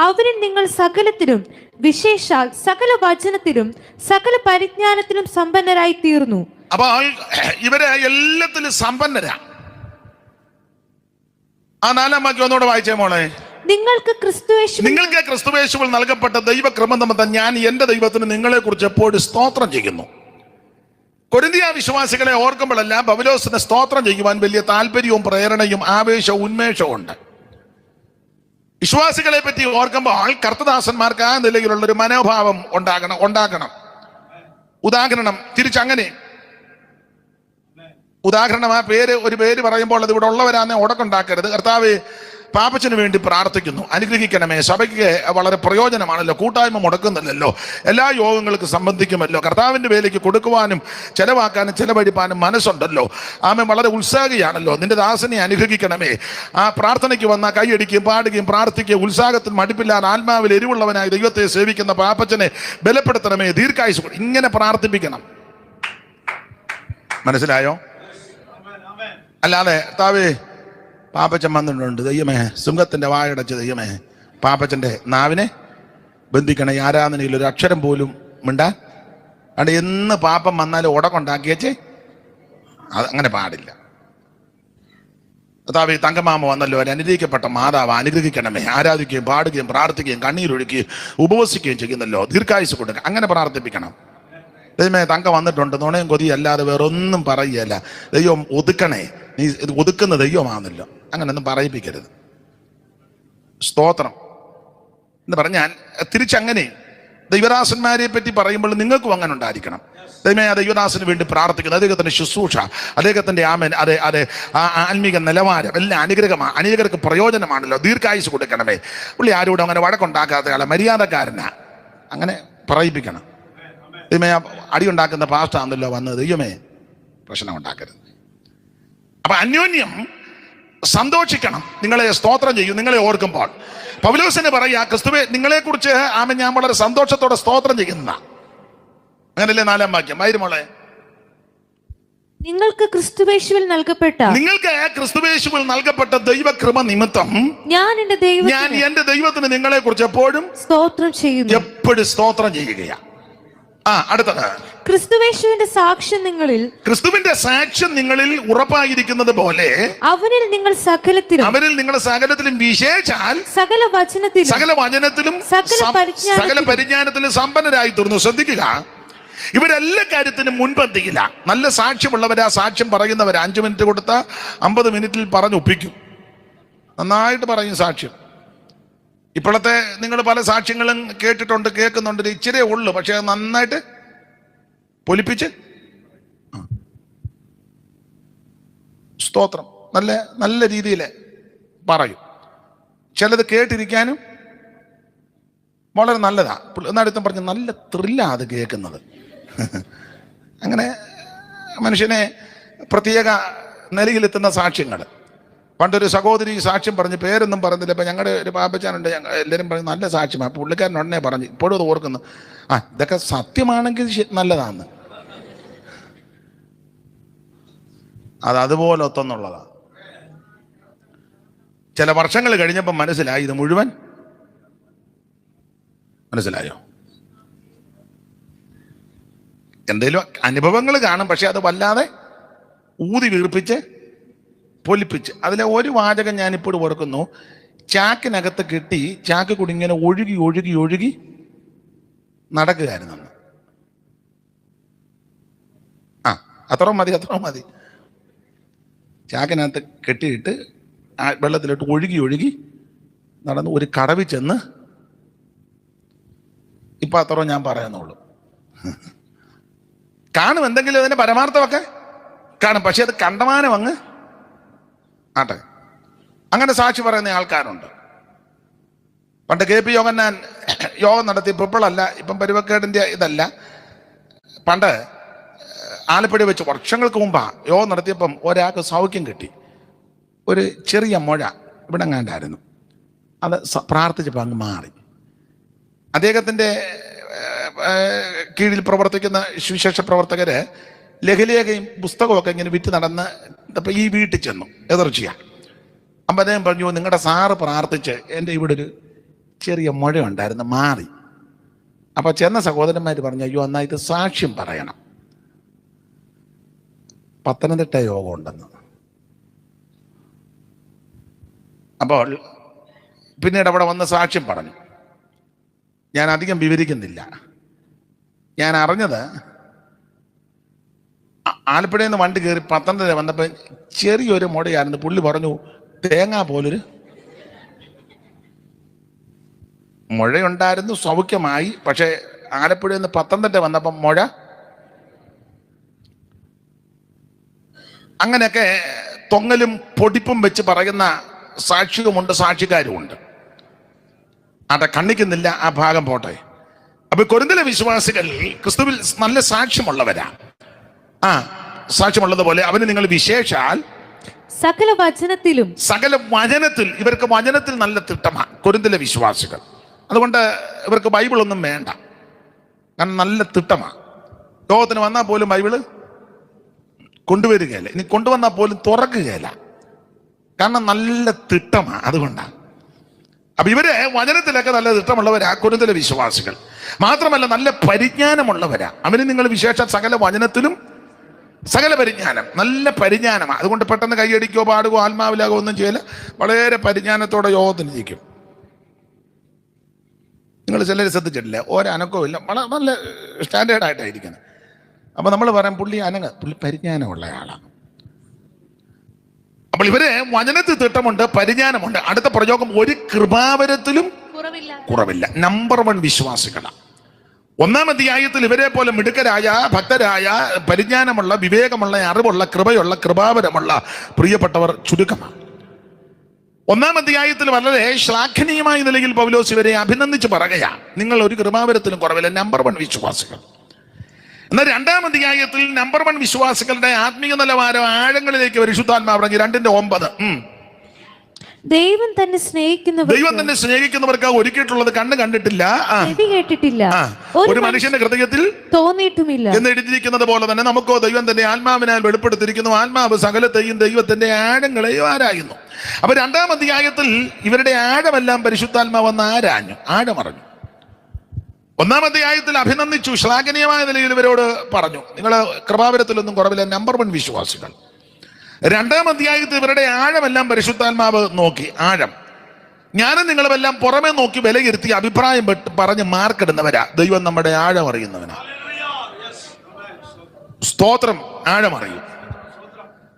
അവരിൽ നിങ്ങൾ സകലത്തിലും, വിശേഷാൽ സകല വചനത്തിലും സകല പരിജ്ഞാനത്തിലും സമ്പന്നരായി തീർന്നു. അപ്പോൾ ഇവരെ എല്ലാത്തിലും സമ്പന്നരാ. ആ 4-ാം വാക്യം ഒന്നുകൂടെ വായിച്ചേ മോളെ. നിങ്ങൾക്ക് ക്രിസ്തുവേശുവിൽ നൽകപ്പെട്ട ദൈവകൃപ നിമിത്തം ഞാൻ എന്റെ ദൈവത്തിന് നിങ്ങളെ കുറിച്ച് എപ്പോഴും സ്തോത്രം ചെയ്യുന്നു. കൊരിന്ത്യ വിശ്വാസികളെ ഓർക്കുമ്പോഴല്ല പൗലോസിന് സ്തോത്രം ചെയ്യുവാൻ വലിയ താല്പര്യവും പ്രേരണയും ആവേശവും ഉന്മേഷവും ഉണ്ട്. വിശ്വാസികളെ പറ്റി ഓർക്കുമ്പോൾ കർത്തദാസന്മാർക്ക് ആ നിലയിലുള്ള ഒരു മനോഭാവം ഉണ്ടാക്കണം. ഉദാഹരണം തിരിച്ചങ്ങനെ. ഉദാഹരണം, ഒരു പേര് പറയുമ്പോൾ അത് ഇവിടെ ഉള്ളവരാന്നെ ഉടക്കുണ്ടാക്കരുത്. കർത്താവ് പാപ്പച്ചന് വേണ്ടി പ്രാർത്ഥിക്കുന്നു, അനുഗ്രഹിക്കണമേ. സഭയ്ക്ക് വളരെ പ്രയോജനമാണല്ലോ, കൂട്ടായ്മ മുടക്കുന്നില്ലല്ലോ, എല്ലാ യോഗങ്ങൾക്ക് സംബന്ധിക്കുമല്ലോ, കർത്താവിന്റെ വേലയ്ക്ക് കൊടുക്കുവാനും ചെലവാക്കാനും ചെലവഴിപ്പാനും മനസ്സുണ്ടല്ലോ. ആമേ വളരെ ഉത്സാഹിയാണല്ലോ. നിന്റെ ദാസനെ അനുഗ്രഹിക്കണമേ. ആ പ്രാർത്ഥനയ്ക്ക് വന്ന കൈയടിക്കുകയും പാടുകയും പ്രാർത്ഥിക്കുകയും ഉത്സാഹത്തിൽ മടുപ്പില്ലാതെ ആത്മാവിൽ എരിവുള്ളവനായി ദൈവത്തെ സേവിക്കുന്ന പാപ്പച്ചനെ ബലപ്പെടുത്തണമേ, ദീർഘായുസ്. ഇങ്ങനെ പ്രാർത്ഥിപ്പിക്കണം. മനസ്സിലായോ? അല്ലാതെ താവേ പാപ്പച്ചൻ വന്നിട്ടുണ്ട്, ദൈവമേ സിംഹത്തിന്റെ വായടച്ച് ദൈവമേ പാപ്പച്ചന്റെ നാവിനെ ബന്ധിക്കണേ, ആരാധനയിൽ ഒരു അക്ഷരം പോലും മിണ്ടാൻ. അവിടെ എന്ന് പാപ്പം വന്നാലും ഉടക്കുണ്ടാക്കിയച്ചേ, അത് അങ്ങനെ പാടില്ല. കർത്താവേ തങ്കമാമ വന്നല്ലോ, ഒരു അനുഗ്രഹിക്കപ്പെട്ട മാതാവ്, അനുഗ്രഹിക്കണമേ. ആരാധിക്കുകയും പാടുകയും പ്രാർത്ഥിക്കുകയും കണ്ണീരൊഴുക്കുകയും ഉപവസിക്കുകയും ചെയ്യുന്നല്ലോ, ദീർഘായുസ് കൊടുക്കുക. അങ്ങനെ പ്രാർത്ഥിപ്പിക്കണം. ദൈവമേ തങ്ക വന്നിട്ടുണ്ട്, നുണയും കൊതിയും അല്ലാതെ വേറൊന്നും പറയുകയല്ല. ദൈവം ഒതുക്കണേ, നീ ഇത് ഒതുക്കുന്ന ദൈവമാണല്ലോ, അങ്ങനെയൊന്നും പറയിപ്പിക്കരുത്. സ്തോത്രം എന്ന് പറഞ്ഞാൽ തിരിച്ചങ്ങനെ ദൈവദാസന്മാരെ പറ്റി പറയുമ്പോൾ നിങ്ങൾക്കും അങ്ങനെ ഉണ്ടായിരിക്കണം. ദൈവമേ, ആ ദൈവദാസന് വേണ്ടി പ്രാർത്ഥിക്കുന്നു. അദ്ദേഹത്തിന്റെ ശുശ്രൂഷ, അദ്ദേഹത്തിന്റെ ആമേൻ, അതെ ആത്മീക നിലവാരം എല്ലാം അനുഗ്രഹമാണ്, അനേകർക്ക് പ്രയോജനമാണല്ലോ. ദീർഘായുസ് കൊടുക്കണമേ. പുള്ളി ആരോടും അങ്ങനെ വഴക്കുണ്ടാക്കാത്ത ആളെ, മര്യാദക്കാരനാ, അങ്ങനെ പറയിപ്പിക്കണം. ദൈവമേ, അടി ഉണ്ടാക്കുന്ന പാസ്റ്റാണല്ലോ വന്നത്, ദൈവമേ പ്രശ്നം ഉണ്ടാക്കരുത്. അപ്പൊ അന്യോന്യം സന്തോഷിക്കണം. നിങ്ങളെ സ്തോത്രം ചെയ്യും നിങ്ങളെ ഓർക്കുമ്പോൾ. പൗലോസിനെ പറയാ, ക്രിസ്തുവേ നിങ്ങളെ കുറിച്ച് ആമേൻ ഞാൻ വളരെ സന്തോഷത്തോടെ സ്തോത്രം ചെയ്യുന്ന. അങ്ങനല്ലേ 4-ാം വാക്യം ആയിരുമോളെ? നിങ്ങൾക്ക് ക്രിസ്തുവേശുവിൽ നൽകപ്പെട്ട ദൈവകൃപ നിമിത്തം ഞാൻ എന്റെ ദൈവത്തിന് നിങ്ങളെ കുറിച്ച് എപ്പോഴും സ്തോത്രം ചെയ്യുന്നു. എപ്പോഴും സ്തോത്രം ചെയ്യുകയാ. അടുത്തത്, ക്രിസ്തുവിന്റെ സാക്ഷ്യം നിങ്ങളിൽ ഉറപ്പായിരിക്കുന്നത് പോലെ അവനിൽ നിങ്ങൾ സകലത്തിലും വിശേഷാൽ സകല വചനത്തിലും സകല പരിജ്ഞാനത്തിലും സമ്പന്നരായി തീർന്നു. ശ്രദ്ധിക്കുക, ഇവരെല്ലാ കാര്യത്തിനും മുൻപന്തിയില്ല. നല്ല സാക്ഷ്യമുള്ളവരാ, സാക്ഷ്യം പറയുന്നവരാ. 5 മിനിറ്റ് കൊടുത്ത 50 മിനിറ്റിൽ പറഞ്ഞൊപ്പിക്കും. നന്നായിട്ട് പറയും സാക്ഷ്യം. ഇപ്പോഴത്തെ നിങ്ങൾ പല സാക്ഷ്യങ്ങളും കേട്ടിട്ടുണ്ട്, കേൾക്കുന്നുണ്ട്. ഇച്ചിരിയേ ഉള്ളു, പക്ഷെ അത് നന്നായിട്ട് പൊലിപ്പിച്ച് സ്തോത്രം നല്ല നല്ല രീതിയിൽ പറയും. ചിലത് കേട്ടിരിക്കാനും വളരെ നല്ലതാ. എന്നടുത്തും പറഞ്ഞ് നല്ല ത്രില്ലാ അത് കേൾക്കുന്നത്. അങ്ങനെ മനുഷ്യനെ പ്രത്യേക നിലയിലെത്തുന്ന സാക്ഷ്യങ്ങൾ. പണ്ടൊരു സഹോദരി സാക്ഷ്യം പറഞ്ഞ്, പേരൊന്നും പറഞ്ഞില്ല. ഇപ്പം ഞങ്ങളുടെ ഒരു പാപ്പച്ചാനുണ്ട്, എല്ലാവരും പറഞ്ഞ് നല്ല സാക്ഷ്യമാണ്. അപ്പോൾ പുള്ളിക്കാരൻ ഉടനെ പറഞ്ഞു, ഇപ്പോഴും അത് ഓർക്കുന്നു, ഇതൊക്കെ സത്യമാണെങ്കിൽ നല്ലതാന്ന്. അതുപോലെ ഒത്തൊന്നുള്ളതാണ്. ചില വർഷങ്ങൾ കഴിഞ്ഞപ്പം മനസ്സിലായി ഇത് മുഴുവൻ. മനസ്സിലായോ? എന്തെങ്കിലും അനുഭവങ്ങൾ കാണും, പക്ഷെ അത് വല്ലാതെ ഊതി വീർപ്പിച്ച് പൊലിപ്പിച്ച്. അതിലെ ഒരു വാചകം ഞാനിപ്പോഴും ഓർക്കുന്നു. ചാക്കിനകത്ത് കെട്ടി ചാക്ക് കൂടി ഇങ്ങനെ ഒഴുകി ഒഴുകി ഒഴുകി നടക്കുകയായിരുന്നു. അത്രയും മതി. ചാക്കിനകത്ത് കെട്ടിയിട്ട് വെള്ളത്തിലോട്ട് ഒഴുകി ഒഴുകി നടന്ന് ഒരു കടവിൽ ചെന്ന്, ഇപ്പം അത്രയും ഞാൻ പറയുന്നുള്ളൂ. കാണും എന്തെങ്കിലും അതിൻ്റെ പരമാർത്ഥമൊക്കെ കാണും, പക്ഷെ അത് കണ്ടമാനം അങ്ങ് ആട്ടെ. അങ്ങനെ സാക്ഷി പറയുന്ന ആൾക്കാരുണ്ട്. പണ്ട് KP യോഹന്നാൻ യോഗം നടത്തിയപ്പോൾ, ഇപ്പോഴല്ല, ഇപ്പം പരുവക്കേടിൻ്റെ ഇതല്ല, പണ്ട് ആലപ്പുഴ വെച്ച് വർഷങ്ങൾക്ക് മുമ്പാ യോഗം നടത്തിയപ്പം ഒരാൾക്ക് സൗഖ്യം കിട്ടി. ഒരു ചെറിയ മുഴ ഇവിടെ എങ്ങാണ്ടായിരുന്നു. അത് പ്രാർത്ഥിച്ചപ്പോൾ അങ്ങ് മാറി. അദ്ദേഹത്തിൻ്റെ കീഴിൽ പ്രവർത്തിക്കുന്ന സുവിശേഷ പ്രവർത്തകര് ലഘുലേഖയും പുസ്തകമൊക്കെ ഇങ്ങനെ വിറ്റ് നടന്ന് അപ്പം ഈ വീട്ടിൽ ചെന്നു എതിർച്ചയാണ്. അപ്പം അദ്ദേഹം പറഞ്ഞു, നിങ്ങളുടെ സാറ് പ്രാർത്ഥിച്ച് എൻ്റെ ഇവിടെ ഒരു ചെറിയ മുഴ ഉണ്ടായിരുന്നു, മാറി. അപ്പം ചെന്ന സഹോദരന്മാർ പറഞ്ഞു, അയ്യോ എന്നാൽ ഇത് സാക്ഷ്യം പറയണം, പത്തനംതിട്ട യോഗം ഉണ്ടെന്ന്. അപ്പോൾ പിന്നീട് അവിടെ വന്ന് സാക്ഷ്യം പറഞ്ഞു. ഞാൻ അധികം വിവരിക്കുന്നില്ല. ഞാൻ അറിഞ്ഞത്, ആലപ്പുഴയിൽ നിന്ന് വണ്ടി കയറി പത്തനംതിട്ട വന്നപ്പോൾ ചെറിയൊരു മുടയായിരുന്നു. പുള്ളി പറഞ്ഞു, തേങ്ങ പോലൊരു മുഴയുണ്ടായിരുന്നു, സൗഖ്യമായി. പക്ഷെ ആലപ്പുഴയിൽ നിന്ന് പത്തനംതിട്ട വന്നപ്പം മുഴ. അങ്ങനെയൊക്കെ തൊങ്ങലും പൊടിപ്പും വെച്ച് പറയുന്ന സാക്ഷിയുമുണ്ട്, സാക്ഷിക്കാരുമുണ്ട്. അവിടെ കണ്ണിക്കുന്നില്ല, ആ ഭാഗം പോട്ടെ. അപ്പൊ കൊരിന്തിലെ വിശ്വാസികൾ ക്രിസ്തുവിൽ നല്ല സാക്ഷ്യമുള്ളവരാ. സാക്ഷ്യമുള്ളതുപോലെ അവന് നിങ്ങൾ വിശേഷാൽ സകല വചനത്തിൽ, ഇവർക്ക് വചനത്തിൽ നല്ല തിട്ടമാണ് കൊരിന്തിലെ വിശ്വാസികൾ. അതുകൊണ്ട് ഇവർക്ക് ബൈബിളൊന്നും വേണ്ട, കാരണം നല്ല തിട്ടമാണ്. ലോകത്തിന് വന്നാൽ പോലും ബൈബിള് കൊണ്ടുവരികയില്ല, ഇനി കൊണ്ടുവന്നാൽ പോലും തുറക്കുകയില്ല, കാരണം നല്ല തിട്ടമാണ്. അതുകൊണ്ടാണ്. അപ്പൊ ഇവര് വചനത്തിലൊക്കെ നല്ല തിട്ടമുള്ളവരാ കൊരിന്തിലെ വിശ്വാസികൾ. മാത്രമല്ല നല്ല പരിജ്ഞാനമുള്ളവരാ. അവന് നിങ്ങൾ വിശേഷ സകല വചനത്തിലും സകല പരിജ്ഞാനം, നല്ല പരിജ്ഞാനമാണ്. അതുകൊണ്ട് പെട്ടെന്ന് കൈയടിക്കോ പാടുകയോ ആത്മാവിലാകോ ഒന്നും ചെയ്യില്ല. വളരെ പരിജ്ഞാനത്തോടെ യോഗത്തിന് ഇരിക്കും. നിങ്ങൾ ചിലർ ശ്രദ്ധിച്ചിട്ടില്ല, ഒരനക്കവും ഇല്ല, വളരെ നല്ല സ്റ്റാൻഡേർഡായിട്ടായിരിക്കുന്നത്. അപ്പം നമ്മൾ പറയാം, പുള്ളി പരിജ്ഞാനമുള്ള ആളാണ്. അപ്പോൾ ഇവര് വചനത്തിൽ തിട്ടമുണ്ട്, പരിജ്ഞാനമുണ്ട്. അടുത്ത പ്രയോഗം, ഒരു കൃപാവരത്തിലും കുറവില്ല. നമ്പർ 1 വിശ്വാസികളാണ്. 1-ാം അധ്യായത്തിൽ ഇവരെ പോലെ മിടുക്കരായ, ഭക്തരായ, പരിജ്ഞാനമുള്ള, വിവേകമുള്ള, അറിവുള്ള, കൃപയുള്ള, കൃപാവരമുള്ള പ്രിയപ്പെട്ടവർ ചുരുക്കമാണ്. 1-ാം അധ്യായത്തിൽ വളരെ ശ്ലാഘനീയമായ നിലയിൽ പൗലോസ് ഇവരെ അഭിനന്ദിച്ച് പറയുകയാണ്, നിങ്ങൾ ഒരു കൃപാവരത്തിലും കുറവില്ല, നമ്പർ 1 വിശ്വാസികൾ. എന്നാൽ 2-ാം അധ്യായത്തിൽ നമ്പർ 1 വിശ്വാസികളുടെ ആത്മീയ നിലവാരം ആഴങ്ങളിലേക്ക് പരിശുദ്ധാത്മാവ് ഇറങ്ങി. 2:9 ദൈവം തന്നെ സ്നേഹിക്കുന്നവർക്ക് ഒരുക്കിയിട്ടുള്ളത് കണ്ണ് കണ്ടിട്ടില്ല, ചെവി കേട്ടിട്ടില്ല, ഒരു മനുഷ്യന്റെ ഹൃദയത്തിൽ തോന്നിയിട്ടുമില്ല എന്ന് എഴുതിയിരിക്കുന്നത് പോലെ തന്നെ നമുക്കോ ദൈവം തന്നെ ആത്മാവിനാൽ വെളിപ്പെടുത്തിയിരിക്കുന്നു. ആത്മാവ് സകലത്തെയും ദൈവത്തിന്റെ ആഴങ്ങളെയും ആരായുന്നു. അപ്പൊ 2-ാം അധ്യായത്തിൽ ഇവരുടെ ആഴമെല്ലാം പരിശുദ്ധാത്മാവ് വന്ന് ആഴമറിഞ്ഞു. 1-ാം അധ്യായത്തിൽ അഭിനന്ദിച്ചു, ശ്ലാഘനീയമായ നിലയിൽ ഇവരോട് പറഞ്ഞു, നിങ്ങൾ കൃപാവരത്തിലൊന്നും കുറവില്ല, നമ്പർ 1 വിശ്വാസികൾ. 2-ാം അധ്യായത്തിൽ ഇവരുടെ ആഴമെല്ലാം പരിശുദ്ധാത്മാവ് നോക്കി. ആഴം ഞാനും നിങ്ങളുമെല്ലാം പുറമെ നോക്കി വിലയിരുത്തി അഭിപ്രായം പറഞ്ഞ് മാർക്കിടുന്നവരാ. ദൈവം നമ്മുടെ ആഴം അറിയുന്നവനാ. സ്തോത്രം. ആഴമറിയും.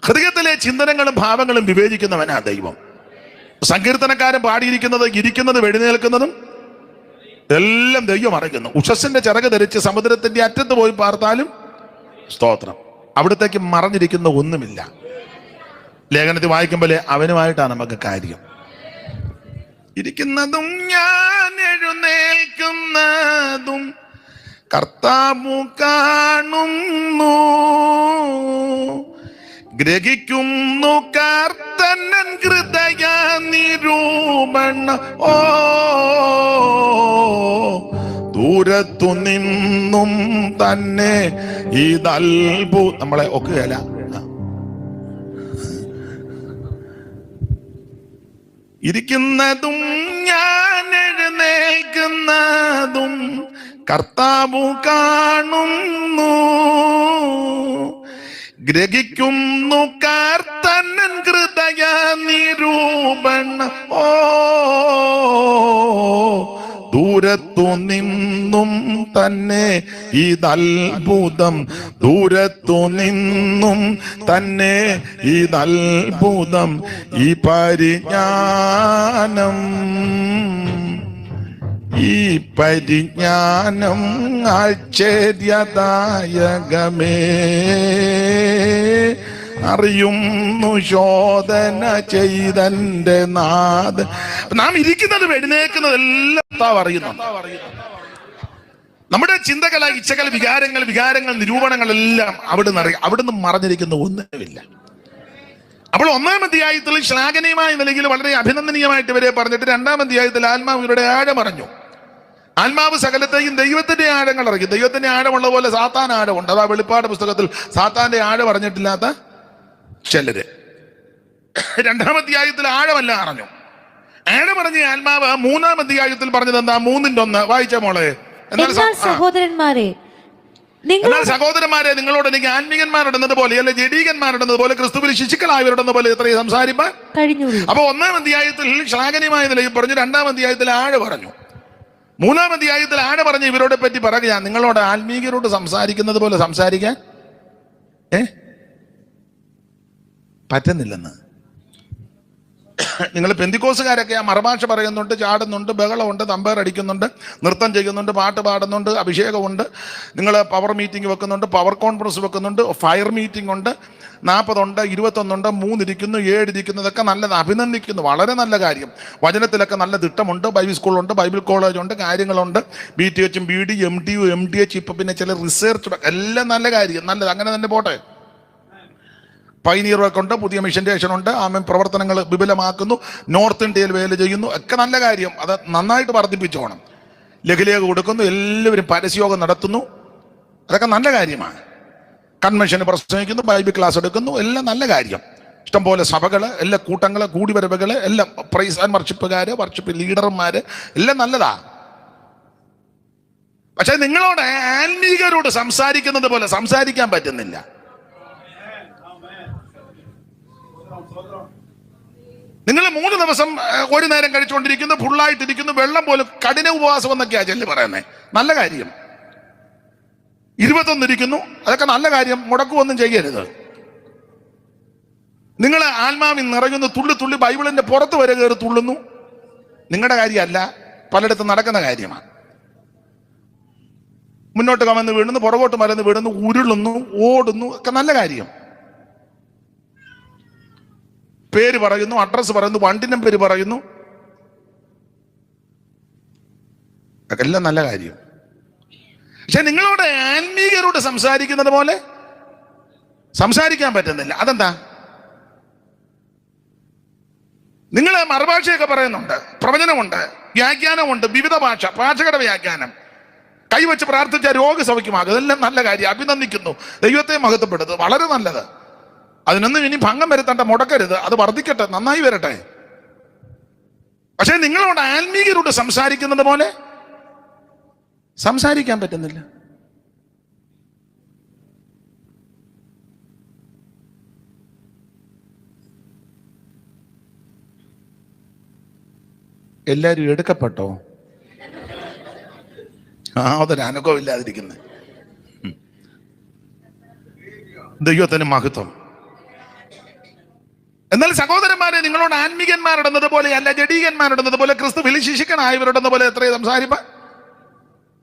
ഹൃദയത്തിലെ ചിന്തനങ്ങളും ഭാവങ്ങളും വിവേചിക്കുന്നവനാ ദൈവം. സങ്കീർത്തനക്കാരൻ പാടിയിരിക്കുന്നത്, ഇരിക്കുന്നതും എഴുന്നേൽക്കുന്നതും എല്ലാം ദൈവം അറിയുന്നു. ഉഷസ്സിന്റെ ചിറക് ധരിച്ച് സമുദ്രത്തിന്റെ അറ്റത്ത് പോയി പാർത്താലും സ്തോത്രം, അവിടത്തേക്ക് മറഞ്ഞിരിക്കുന്ന ഒന്നുമില്ല. ലേഖനത്തിൽ വായിക്കുമ്പോൾ അവനുമായിട്ടാണ് നമുക്ക് കാര്യം. ഇരിക്കുന്നതും ഞാൻ എഴുന്നേൽക്കുന്നതും കർത്താവു കാണുന്നു, ഗ്രഹിക്കുന്നു കർത്തനൻ ഹൃദയ നിരൂപണ. ഓ ദൂരത്തു നിന്നും തന്നെ നമ്മളെ ഒക്കുകയല്ല. ഇരിക്കുന്നതും ഞാൻ എഴുന്നേൽക്കുന്നതും കർത്താവു കാണുന്നു, ഗ്രഹിക്കുന്നു കർത്തനൻ ഹൃദയ നിരൂപണ. ഓ ദൂരത്തു നിന്നും തന്നെ ഇതത്ഭുതം, ദൂരത്തു നിന്നും തന്നെ ഇതത്ഭുതം, ഈ പരിജ്ഞാനം, ഈ പരിജ്ഞാനം ആശ്ചര്യദായകമേ, അറിയുന്നു ശോധന ചെയ്തന്റെ നാഥ. നാം ഇരിക്കുന്നതും എഴുന്നേൽക്കുന്നതെല്ലാം അറിയുന്നു. നമ്മുടെ ചിന്തകൾ, ഇച്ഛകൾ, വികാരങ്ങൾ, നിരൂപണങ്ങളെല്ലാം അവിടുന്ന് മറഞ്ഞിരിക്കുന്ന ഒന്നുമില്ല. അപ്പോൾ 1-ാം അധ്യായത്തിൽ ശ്ലാഘനീയമായ നിലയിൽ വളരെ അഭിനന്ദനീയമായിട്ട് ഇവരെ പറഞ്ഞിട്ട് 2-ാം അധ്യായത്തിൽ ആത്മാവ് ഇവരുടെ ആഴമറിഞ്ഞു. ആത്മാവ് സകലത്തെയും ദൈവത്തിന്റെ ആഴങ്ങൾ അറിയും. ദൈവത്തിന്റെ ആഴമുള്ള പോലെ സാത്താൻ ആഴമുണ്ട്. അതാ വെളിപ്പാട് പുസ്തകത്തിൽ സാത്താന്റെ ആഴം അറിഞ്ഞിട്ടില്ലാത്ത ചിലര്. 2-ാം അധ്യായത്തിൽ ആഴമല്ല അറിഞ്ഞു. ആഴമറിഞ്ഞ ആത്മാവ് 3-ാം അധ്യായത്തിൽ പറഞ്ഞത് എന്താ? 3:1 വായിച്ച മോളെ. എന്നാൽ സഹോദരന്മാരെ നിങ്ങളോട് എനിക്ക് ആത്മീകന്മാരുടെന്നത് പോലെ, അല്ലെ ജഡീകന്മാരുടെന്നത് പോലെ, ക്രിസ്തുവിൽ ശിശുക്കളായവരുടെന്ന പോലെ എത്രയും സംസാരിപ്പാൻ കഴിഞ്ഞു. അപ്പൊ 1-ാം അധ്യായത്തിൽ ശ്ലാഘനീയമായ നിലയിൽ പറഞ്ഞു, 2-ാം അധ്യായത്തിൽ ആഴ പറഞ്ഞു, 3-ാം അധ്യായത്തിൽ ആഴ പറഞ്ഞ് ഇവരോടെ പറ്റി പറയുക, നിങ്ങളോട് ആത്മീകരോട് സംസാരിക്കുന്നത് പോലെ സംസാരിക്കാൻ പറ്റുന്നില്ലെന്ന്. നിങ്ങൾ പെന്തിക്കോസുകാരൊക്കെ ആ മറുഭാഷ പറയുന്നുണ്ട്, ചാടുന്നുണ്ട്, ബഹളമുണ്ട്, തമ്പേർ അടിക്കുന്നുണ്ട്, നൃത്തം ചെയ്യുന്നുണ്ട്, പാട്ട് പാടുന്നുണ്ട്, അഭിഷേകമുണ്ട്, നിങ്ങൾ പവർ മീറ്റിംഗ് വെക്കുന്നുണ്ട്, പവർ കോൺഫറൻസ് വെക്കുന്നുണ്ട്, ഫയർ മീറ്റിംഗ് ഉണ്ട്, 40 ഉണ്ട്, 21 ഉണ്ട്, 3 ഇരിക്കുന്നു, 7 ഇരിക്കുന്നു. ഇതൊക്കെ നല്ലത്, അഭിനന്ദിക്കുന്നു, വളരെ നല്ല കാര്യം. വചനത്തിലൊക്കെ നല്ല തിട്ടമുണ്ട്, ബൈബിൾ സ്കൂളുണ്ട്, ബൈബിൾ കോളേജുണ്ട്, കാര്യങ്ങളുണ്ട്, BTH, BD, MTU, MTH, ഇപ്പം പിന്നെ ചില റിസർച്ച്, എല്ലാം നല്ല കാര്യം, നല്ലത്, അങ്ങനെ തന്നെ പോട്ടെ. പൈനീർ വർക്ക് ഉണ്ട്, പുതിയ മിഷൻ സ്റ്റേഷൻ ഉണ്ട്, പ്രവർത്തനങ്ങൾ വിപുലമാക്കുന്നു, നോർത്ത് ഇന്ത്യയിൽ വേല ചെയ്യുന്നു, ഒക്കെ നല്ല കാര്യം. അത് നന്നായിട്ട് വർദ്ധിപ്പിച്ചോണം. ലഘുലേഖ കൊടുക്കുന്നു, എല്ലാവരും പരസ്യയോഗം നടത്തുന്നു, അതൊക്കെ നല്ല കാര്യമാണ്. കൺവെൻഷന് പ്രസംഗിക്കുന്നു, ബൈബിൾ ക്ലാസ് എടുക്കുന്നു, എല്ലാം നല്ല കാര്യം. ഇഷ്ടംപോലെ സഭകള്, എല്ലാ കൂട്ടങ്ങള്, കൂടിവരവുകള്, എല്ലാം പ്രൈസ് ആൻഡ് വർഷിപ്പുകാര്, വർഷിപ്പ് ലീഡർമാര്, എല്ലാം നല്ലതാ. പക്ഷെ നിങ്ങളോട് ആത്മീകരോട് സംസാരിക്കുന്നത് പോലെ സംസാരിക്കാൻ പറ്റുന്നില്ല. നിങ്ങൾ 3 ദിവസം ഒരു നേരം കഴിച്ചുകൊണ്ടിരിക്കുന്നു, ഫുള്ളായിട്ടിരിക്കുന്നു, വെള്ളം പോലും, കഠിന ഉപവാസം എന്നൊക്കെയാ ചെല്ലി പറയുന്നത്, നല്ല കാര്യം. 21 ഇരിക്കുന്നു, അതൊക്കെ നല്ല കാര്യം, മുടക്കുമൊന്നും ചെയ്യരുത്. നിങ്ങൾ ആത്മാവിൽ നിറയുന്നു, തുള്ളി തുള്ളി ബൈബിളിന്റെ പുറത്ത് വരെ കയറി തുള്ളുന്നു, നിങ്ങളുടെ കാര്യമല്ല, പലയിടത്തും നടക്കുന്ന കാര്യമാണ്. മുന്നോട്ട് കമന്ന് വീഴുന്നു, പുറകോട്ട് മലന്ന് വീഴുന്നു, ഉരുളുന്നു, ഓടുന്നു, ഒക്കെ നല്ല കാര്യം. പേര് പറയുന്നു, അഡ്രസ്സ് പറയുന്നു, വണ്ടി നമ്പർ പറയുന്നു, എല്ലാം നല്ല കാര്യം. പക്ഷെ നിങ്ങളോട് ആത്മീകരോട് സംസാരിക്കുന്നത് പോലെ സംസാരിക്കാൻ പറ്റുന്നില്ല. അതെന്താ? നിങ്ങൾ മറുഭാഷയൊക്കെ പറയുന്നുണ്ട്, പ്രവചനമുണ്ട്, വ്യാഖ്യാനമുണ്ട്, വിവിധ ഭാഷകളുടെ വ്യാഖ്യാനം, കൈവച്ച് പ്രാർത്ഥിച്ച രോഗസൗഖ്യമാകും. ഇതെല്ലാം നല്ല കാര്യം, അഭിനന്ദിക്കുന്നു, ദൈവത്തെ മഹത്വപ്പെടുത്തുന്നു, വളരെ നല്ലത്. അതിനൊന്നും ഇനി ഭംഗം വരുത്തേണ്ട, മുടക്കരുത്, അത് വർദ്ധിക്കട്ടെ, നന്നായി വരട്ടെ. പക്ഷെ നിങ്ങളോട് ആത്മീകരോട് സംസാരിക്കുന്നത് പോലെ സംസാരിക്കാൻ പറ്റുന്നില്ല. എല്ലാരും എടുക്കപ്പെട്ടോ? അതൊരു അനുഭവം ഇല്ലാതിരിക്കുന്നത്. ദൈവത്തിന് മഹത്വം. എന്നാൽ സഹോദരന്മാരെ, നിങ്ങളോട് ആത്മീകന്മാരിടുന്നത് പോലെ അല്ല, ജഡീകന്മാരിടുന്നത് പോലെ, ക്രിസ്തുവിൽ ശിശുക്കനായവരിടുന്ന പോലെ എത്രയും സംസാരിപ്പ.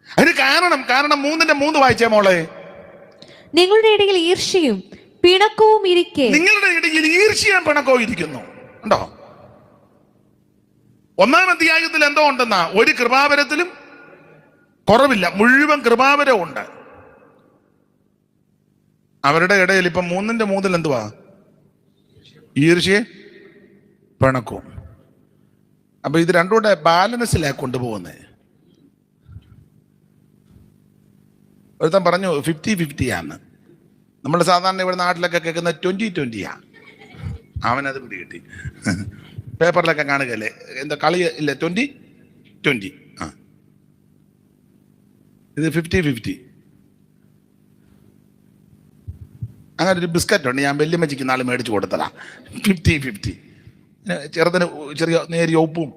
അതിന് കാരണം 3:3 വായിച്ചേ മോളെ. നിങ്ങളുടെ ഇടയിൽ ഈർഷ്യയും പിണക്കവും ഇരിക്കെ. നിങ്ങളുടെ ഇടയിൽ ഈർഷ്യയും പിണക്കവും ഇരിക്കുന്നു. ഉണ്ടോ? 1-ാം അധ്യായത്തിൽ എന്തോ ഉണ്ടെന്നാ, ഒരു കൃപാവരത്തിലും കുറവില്ല, മുഴുവൻ കൃപാവരവും ഉണ്ട്. അവരുടെ ഇടയിൽ ഇപ്പൊ 3:3 എന്തുവാ? ഈർഷ്യ പിണക്കവും. അപ്പൊ ഇത് രണ്ടും കൂടെ ബാലൻസിലാണ് കൊണ്ടുപോകുന്നത്. ഒരുത്തൻ പറഞ്ഞു 50-50 ആണ്. നമ്മൾ സാധാരണ ഇവിടെ നാട്ടിലൊക്കെ കേൾക്കുന്ന 20-20 അവനത് പിടികിട്ടി. പേപ്പറിലൊക്കെ കാണുകയല്ലേ, എന്താ കളി ഇല്ല, 20-20. ഇത് 50-50. അങ്ങനെ ഒരു ബിസ്ക്കറ്റ് ഉണ്ട്, ഞാൻ വല്യമ്മച്ചിക്ക് നാളെ മേടിച്ചു കൊടുത്തതാ. 50-50. ചെറുതിന് ചെറിയ നേരിയ ഉപ്പും.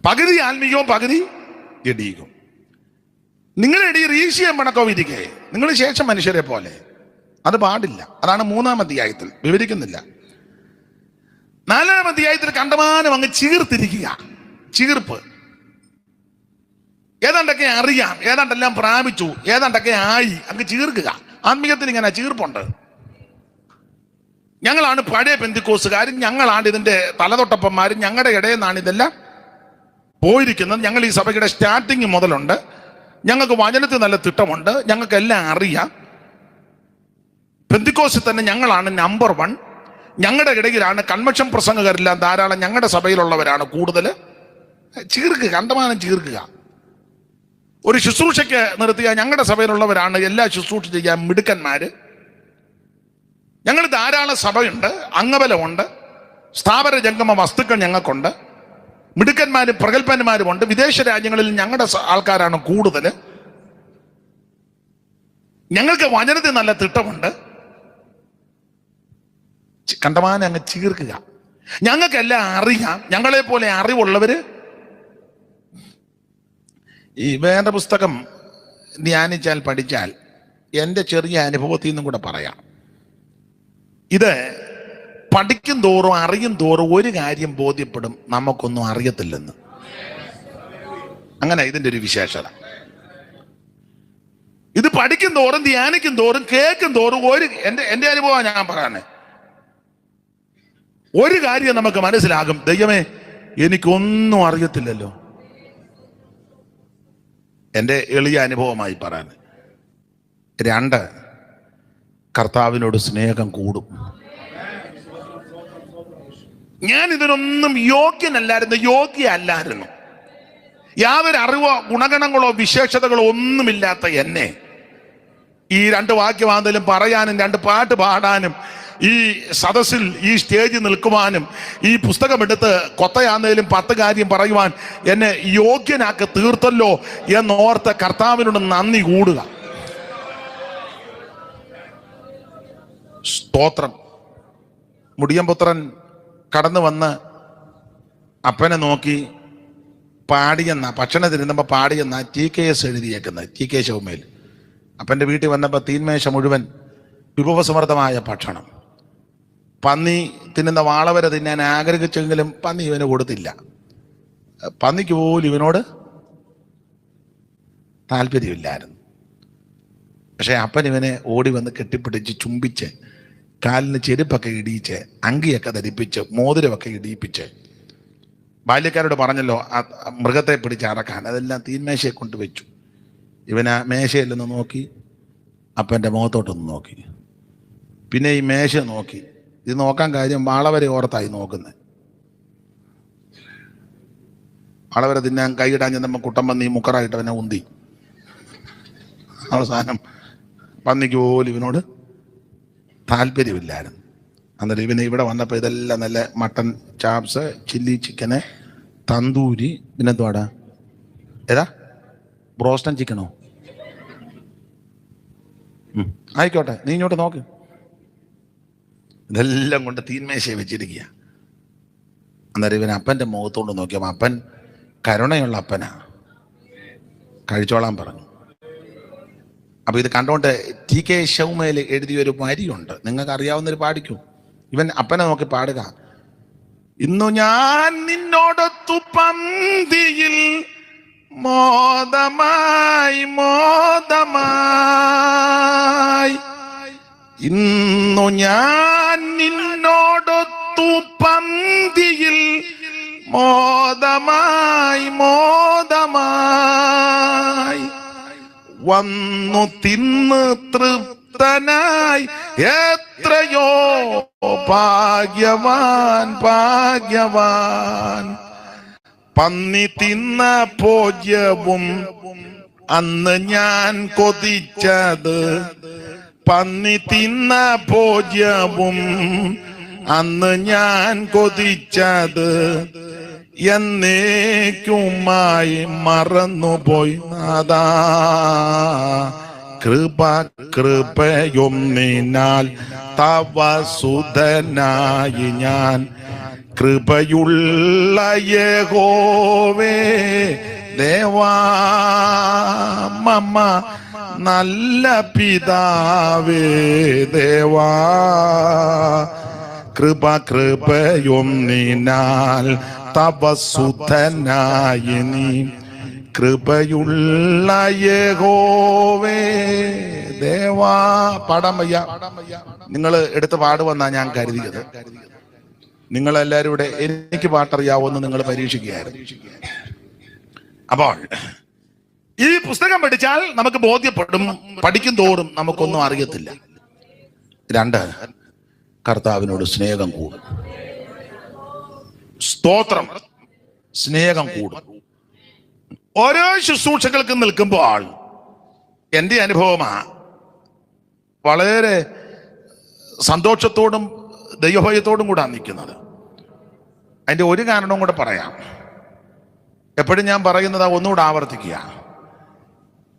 പകുതി ആത്മീയവും പകുതി ജഡീകവും. നിങ്ങളുടെ ഇടയിൽ ഈർഷ്യയും പിണക്കവും ഇരിക്കെ നിങ്ങൾ ശേഷം മനുഷ്യരെ പോലെ. അത് പാടില്ല. അതാണ് 3-ാം അധ്യായത്തിൽ വിവരിക്കുന്നില്ല. 4-ാം അധ്യായത്തിൽ കണ്ടമാനം അങ്ങ് ചീർത്തിരിക്കുക. ചീർപ്പ്. ഏതാണ്ടൊക്കെ അറിയാം, ഏതാണ്ടെല്ലാം പ്രാപിച്ചു, ഏതാണ്ടൊക്കെ ആയി, അങ്ങ് ചീർക്കുക. ആത്മീയത്തിന് ഇങ്ങനെ ചീർപ്പുണ്ട്. ഞങ്ങളാണ് പഴയ പെന്തിക്കോസുകാരും, ഞങ്ങളാണ് ഇതിന്റെ തലതൊട്ടപ്പന്മാരും, ഞങ്ങളുടെ ഇടയിൽ നിന്നാണ് ഇതെല്ലാം പോയിരിക്കുന്നത്. ഞങ്ങൾ ഈ സഭയുടെ സ്റ്റാർട്ടിങ് മുതലുണ്ട്, ഞങ്ങൾക്ക് വചനത്തിൽ നല്ല തിട്ടമുണ്ട്, ഞങ്ങൾക്ക് എല്ലാം അറിയാം. പെന്തിക്കോസിൽ തന്നെ ഞങ്ങളാണ് നമ്പർ 1. ഞങ്ങളുടെ ഇടയിലാണ് കൺവെൻഷൻ പ്രസംഗകരെല്ലാം ധാരാളം, ഞങ്ങളുടെ സഭയിലുള്ളവരാണ് കൂടുതൽ. ചീർക്കുക, കണ്ടമാനം ചീർക്കുക. ഒരു ശുശ്രൂഷയ്ക്ക് നിർത്തിയ ഞങ്ങളുടെ സഭയിലുള്ളവരാണ് എല്ലാ ശുശ്രൂഷ ചെയ്യാൻ മിടുക്കന്മാര്. ഞങ്ങൾ ധാരാളം സഭയുണ്ട്, അംഗബലമുണ്ട്, സ്ഥാപന ജംഗമ വസ്തുക്കൾ ഞങ്ങൾക്കുണ്ട്, മിടുക്കന്മാരും പ്രഗത്ഭന്മാരും ഉണ്ട്. വിദേശ രാജ്യങ്ങളിൽ ഞങ്ങളുടെ ആൾക്കാരാണ് കൂടുതൽ. ഞങ്ങൾക്ക് വചനത്തിൽ നല്ല തിട്ടമുണ്ട്. കണ്ടമാനം അങ്ങ് ചീർക്കുക. ഞങ്ങൾക്കെല്ലാം അറിയാം, ഞങ്ങളെ പോലെ അറിവുള്ളവര്. ഈ വേണ്ട പുസ്തകം ധ്യാനിച്ചാൽ പഠിച്ചാൽ എൻ്റെ ചെറിയ അനുഭവത്തിൽ നിന്നും കൂടെ പറയാം. ഇത് പഠിക്കും തോറും അറിയും തോറും ഒരു കാര്യം ബോധ്യപ്പെടും, നമുക്കൊന്നും അറിയത്തില്ലെന്ന്. അങ്ങനെ ഇതിൻ്റെ ഒരു വിശേഷത. ഇത് പഠിക്കും തോറും ധ്യാനിക്കും തോറും കേൾക്കും തോറും എൻ്റെ അനുഭവമാണ് ഞാൻ പറയാനേ. ഒരു കാര്യം നമുക്ക് മനസ്സിലാകും, ദൈവമേ എനിക്കൊന്നും അറിയത്തില്ലല്ലോ. എൻ്റെ എളിയ അനുഭവമായി പറയാൻ. 2, കർത്താവിനോട് സ്നേഹം കൂടും. ഞാൻ ഇതിനൊന്നും യോഗ്യനല്ലായിരുന്നു. യാതൊരു അറിവോ ഗുണഗണങ്ങളോ വിശേഷതകളോ ഒന്നുമില്ലാത്ത എന്നെ ഈ 2 വാക്യമാന്തലും പറയാനും 2 പാട്ട് പാടാനും ഈ സദസ്സിൽ ഈ സ്റ്റേജിൽ നിൽക്കുവാനും ഈ പുസ്തകമെടുത്ത് കൊത്തയാന്നേലും 10 കാര്യം പറയുവാൻ എന്നെ യോഗ്യനാക്കി തീർത്തല്ലോ എന്നോർത്ത് കർത്താവിനോട് നന്ദി കൂടുക. സ്തോത്രം. മുടിയംപുത്രൻ കടന്നു വന്ന് അപ്പനെ നോക്കി പാടിയെന്ന, ഭക്ഷണം തിരുന്നപ്പോൾ പാടിയെന്ന TKS എഴുതിയേക്കുന്നത്, TK ശൗമേൽ. അപ്പൻ്റെ വീട്ടിൽ വന്നപ്പോൾ തീന്മേശ മുഴുവൻ വിഭവസമൃദ്ധമായ ഭക്ഷണം. പന്നി തിന്നുന്ന വാളവരെ തിന്നാൻ ആഗ്രഹിച്ചെങ്കിലും പന്നി ഇവന് കൊടുത്തില്ല. പന്നിക്ക് പോലും ഇവനോട് താല്പര്യമില്ലായിരുന്നു. പക്ഷെ അപ്പൻ ഇവനെ ഓടി വന്ന് കെട്ടിപ്പിടിച്ച് ചുംബിച്ച് കാലിന് ചെരുപ്പൊക്കെ ഇടിയിച്ച് അങ്കിയൊക്കെ ധരിപ്പിച്ച് മോതിരമൊക്കെ ഇടിയിപ്പിച്ച്, ബാല്യക്കാരോട് പറഞ്ഞല്ലോ ആ മൃഗത്തെ പിടിച്ച് അറക്കാൻ, അതെല്ലാം തീന്മേശയെ കൊണ്ട് വെച്ചു. ഇവൻ ആ മേശയിൽ നിന്ന് നോക്കി, അപ്പൻ്റെ മുഖത്തോട്ടൊന്ന് നോക്കി, പിന്നെ ഈ മേശ നോക്കി. ഇത് നോക്കാൻ കാര്യം വാളവരെ ഓർത്തായി നോക്കുന്നത്. വാളവരെ തിന്നാൻ കൈയിടാൻ ചെന്നപ്പോൾ കുട്ടൻ പന്നി മുക്കറായിട്ട് അവനെ ഉന്തി. അവസാനം പന്നിക്ക് പോലും ഇവനോട് താല്പര്യമില്ലായിരുന്നു. അന്നേരം ഇവന് ഇവിടെ വന്നപ്പോൾ ഇതെല്ലാം നല്ല മട്ടൻ ചാപ്സ്, ചില്ലി ചിക്കന്, തന്തൂരി, പിന്നെന്തുവാടാ ഏതാ ബ്രോസ്റ്റൻ ചിക്കനോ, ആയിക്കോട്ടെ നീ ഇങ്ങോട്ട് നോക്ക്. ഇതെല്ലാം കൊണ്ട് തീന്മേശയെ വെച്ചിരിക്കുക. അന്നേരം ഇവൻ അപ്പൻ്റെ മുഖത്തോണ്ട് നോക്കിയപ്പോൾ അപ്പൻ കരുണയുള്ള അപ്പനാ, കഴിച്ചോളാൻ പറഞ്ഞു. അപ്പൊ ഇത് കണ്ടോണ്ട് TK ശൗമേൽ എഴുതിയൊരു വരിയുണ്ട്, നിങ്ങൾക്ക് അറിയാവുന്നൊരു പാടിക്കൂ. ഇവൻ അപ്പനെ നോക്കി പാടുക. ഇന്നു ഞാൻ നിന്നോടൊത്തു പന്തിയിൽ മോദമായി മോദമായി, ഇന്നു ഞാൻ നിന്നോടൊത്തു പന്തിയിൽ മോദമായി മോദമായി, വന്നു തിന്ന് തൃപ്തനായി എത്രയോ ഭാഗ്യവാൻ ഭാഗ്യവാൻ. പന്നി തിന്ന ഭോജ്യവും അന്ന് ഞാൻ കൊതിച്ചത്, പന്നി തിന്ന ഭോജ്യവും അന്ന് ഞാൻ കൊതിച്ചത്, എന്നേക്കുമായി മറന്നുപോയി നാദാ. കൃപ കൃപയും നിന്നാൽ തവ സുതനായി ഞാൻ, കൃപയുള്ള യഹോവേ ദേവാ മമ്മ നല്ല പിതാവേ ദേവാ. കൃപ കൃപയും നിന്നാൽ തവ സുതനായി നീ, കൃപയുള്ള യഹോവേ ദേവാ. പാടാൻ വയ്യ, നിങ്ങൾ എടുത്ത് പാടുവെന്നാ ഞാൻ കരുതിയത്. നിങ്ങളെല്ലാവരും ഇവിടെ എനിക്ക് പാട്ടറിയാവോന്ന് നിങ്ങൾ പരീക്ഷിക്കുകയായിരുന്നു. അപ്പോൾ ഈ പുസ്തകം പഠിച്ചാൽ നമുക്ക് ബോധ്യപ്പെടും, പഠിക്കും തോറും നമുക്കൊന്നും അറിയത്തില്ല. 2, കർത്താവിനോട് സ്നേഹം കൂടും. സ്തോത്രം, സ്നേഹം കൂടും. ഓരോ ശുശ്രൂഷകൾക്ക് നിൽക്കുമ്പോൾ എൻ്റെ അനുഭവമാ, വളരെ സന്തോഷത്തോടും ദൈവഭയത്തോടും കൂടാണ് നിൽക്കുന്നത്. അതിൻ്റെ ഒരു കാരണവും കൂടെ പറയാം. എപ്പോഴും ഞാൻ പറയുന്നത് ഒന്നുകൂടെ ആവർത്തിക്കുക.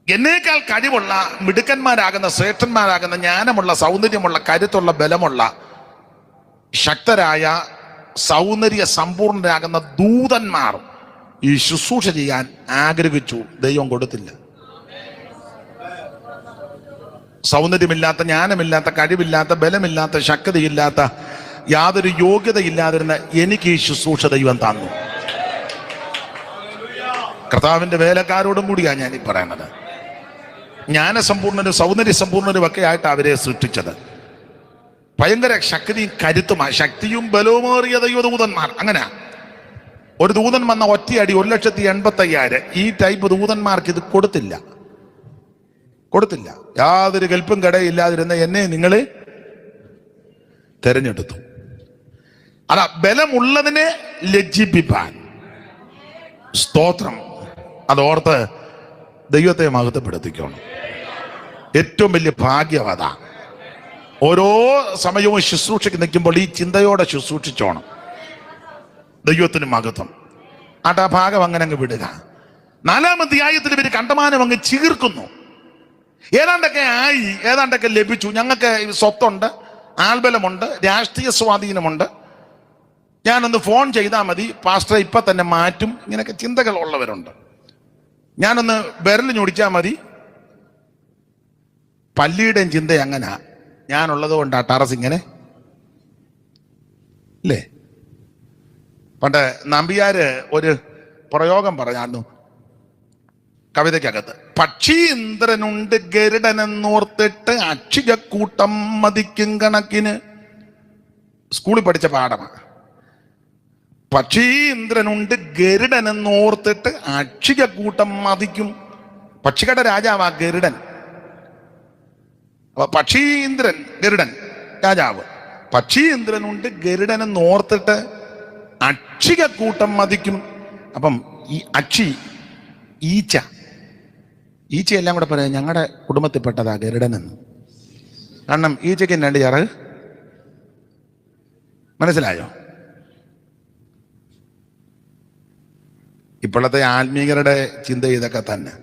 എന്നേക്കാൾ കഴിവുള്ള മിടുക്കന്മാരാകുന്ന, ശ്രേഷ്ഠന്മാരാകുന്ന, ജ്ഞാനമുള്ള, സൗന്ദര്യമുള്ള, കരുത്തുള്ള, ബലമുള്ള, ശക്തരായ, സൗന്ദര്യ സമ്പൂർണരാകുന്ന ദൂതന്മാർ ഈ ശുശ്രൂഷ ചെയ്യാൻ ആഗ്രഹിച്ചു. ദൈവം കൊടുത്തില്ല. സൗന്ദര്യമില്ലാത്ത, ജ്ഞാനമില്ലാത്ത, കഴിവില്ലാത്ത, ബലമില്ലാത്ത, ശക്തിയില്ലാത്ത, യാതൊരു യോഗ്യതയില്ലാതിരുന്ന എനിക്ക് ഈ ശുശ്രൂഷ ദൈവം തന്നു. കർത്താവിന്റെ വേലക്കാരോടും കൂടിയാണ് ഞാൻ ഈ പറയുന്നത്. ജ്ഞാനസമ്പൂർണരും സൗന്ദര്യ സമ്പൂർണരും ഒക്കെ ആയിട്ട് അവരെ സൃഷ്ടിച്ചത്. ഭയങ്കര ശക്തിയും കരുത്തുമാണ്, ശക്തിയും ബലവുമേറിയ ദൈവദൂതന്മാർ. അങ്ങനെ ഒരു ദൂതൻ വന്ന ഒറ്റയടി 1,85,000. ഈ ടൈപ്പ് ദൂതന്മാർക്ക് ഇത് കൊടുത്തില്ല. യാതൊരു കൽപ്പും കടയില്ലാതിരുന്ന എന്നെ നിങ്ങൾ തെരഞ്ഞെടുത്തു. അതാ ബലമുള്ളതിനെ ലജ്ജിപ്പിപ്പാൻ. സ്തോത്രം. അതോർത്ത് ദൈവത്തെ മഹത്വപ്പെടുത്തിക്കണം. ഏറ്റവും വലിയ ഭാഗ്യവത. ഓരോ സമയവും ശുശ്രൂഷയ്ക്ക് നിൽക്കുമ്പോൾ ഈ ചിന്തയോടെ ശുശ്രൂഷിച്ചോണം. ദൈവത്തിന് മഹത്വം. ആ ഭാഗം അങ്ങനെ അങ്ങ് വിടുക. 4-ാം അധ്യായത്തിൽ ഇവർ കണ്ടമാനം അങ്ങ് ചീർക്കുന്നു. ഏതാണ്ടൊക്കെ ആയി, ഏതാണ്ടൊക്കെ ലഭിച്ചു. ഞങ്ങൾക്ക് സ്വത്തുണ്ട്, ആൾബലമുണ്ട്, രാഷ്ട്രീയ സ്വാധീനമുണ്ട്, ഞാനൊന്ന് ഫോൺ ചെയ്താൽ മതി, പാസ്റ്ററെ ഇപ്പം തന്നെ മാറ്റും. ഇങ്ങനെയൊക്കെ ചിന്തകൾ ഉള്ളവരുണ്ട്. ഞാനൊന്ന് വിരൽ ഞൊടിച്ചാൽ മതി. പല്ലിയുടെയും ചിന്ത അങ്ങനെ. ഞാനുള്ളത് കൊണ്ടാ ടെറസ് ഇങ്ങനെ അല്ലേ. പണ്ട് നമ്പിയാര് ഒരു പ്രയോഗം പറഞ്ഞായിരുന്നു കവിതയ്ക്കകത്ത്. പക്ഷീന്ദ്രനുണ്ട് ഗരുഡനെന്നോർത്തിട്ട് അക്ഷികൂട്ടം മതിക്കും കണക്കിന്. സ്കൂളിൽ പഠിച്ച പാഠമാണ്. പക്ഷീന്ദ്രനുണ്ട് ഗരുഡനെന്നോർത്തിട്ട് അക്ഷികൂട്ടം മതിക്കും. പക്ഷികളുടെ രാജാവാ ഗരുഡൻ. പക്ഷീന്ദ്രൻ ഗരുഡൻ രാജാവ്. പക്ഷീന്ദ്രനുണ്ട് ഗരുഡനെന്നോർത്തിട്ട് അക്ഷികൂട്ടം മതിക്കും. അപ്പം ഈ ഈച്ചയെല്ലാം കൂടെ പറയാം ഞങ്ങളുടെ കുടുംബത്തിൽപ്പെട്ടതാ ഗരുഡനെന്ന്. കാരണം ഈച്ചയ്ക്ക് രണ്ട് ചിറക്. മനസ്സിലായോ? ഇപ്പോഴത്തെ ആത്മീകരുടെ ചിന്ത ഇതൊക്കെ തന്നെ.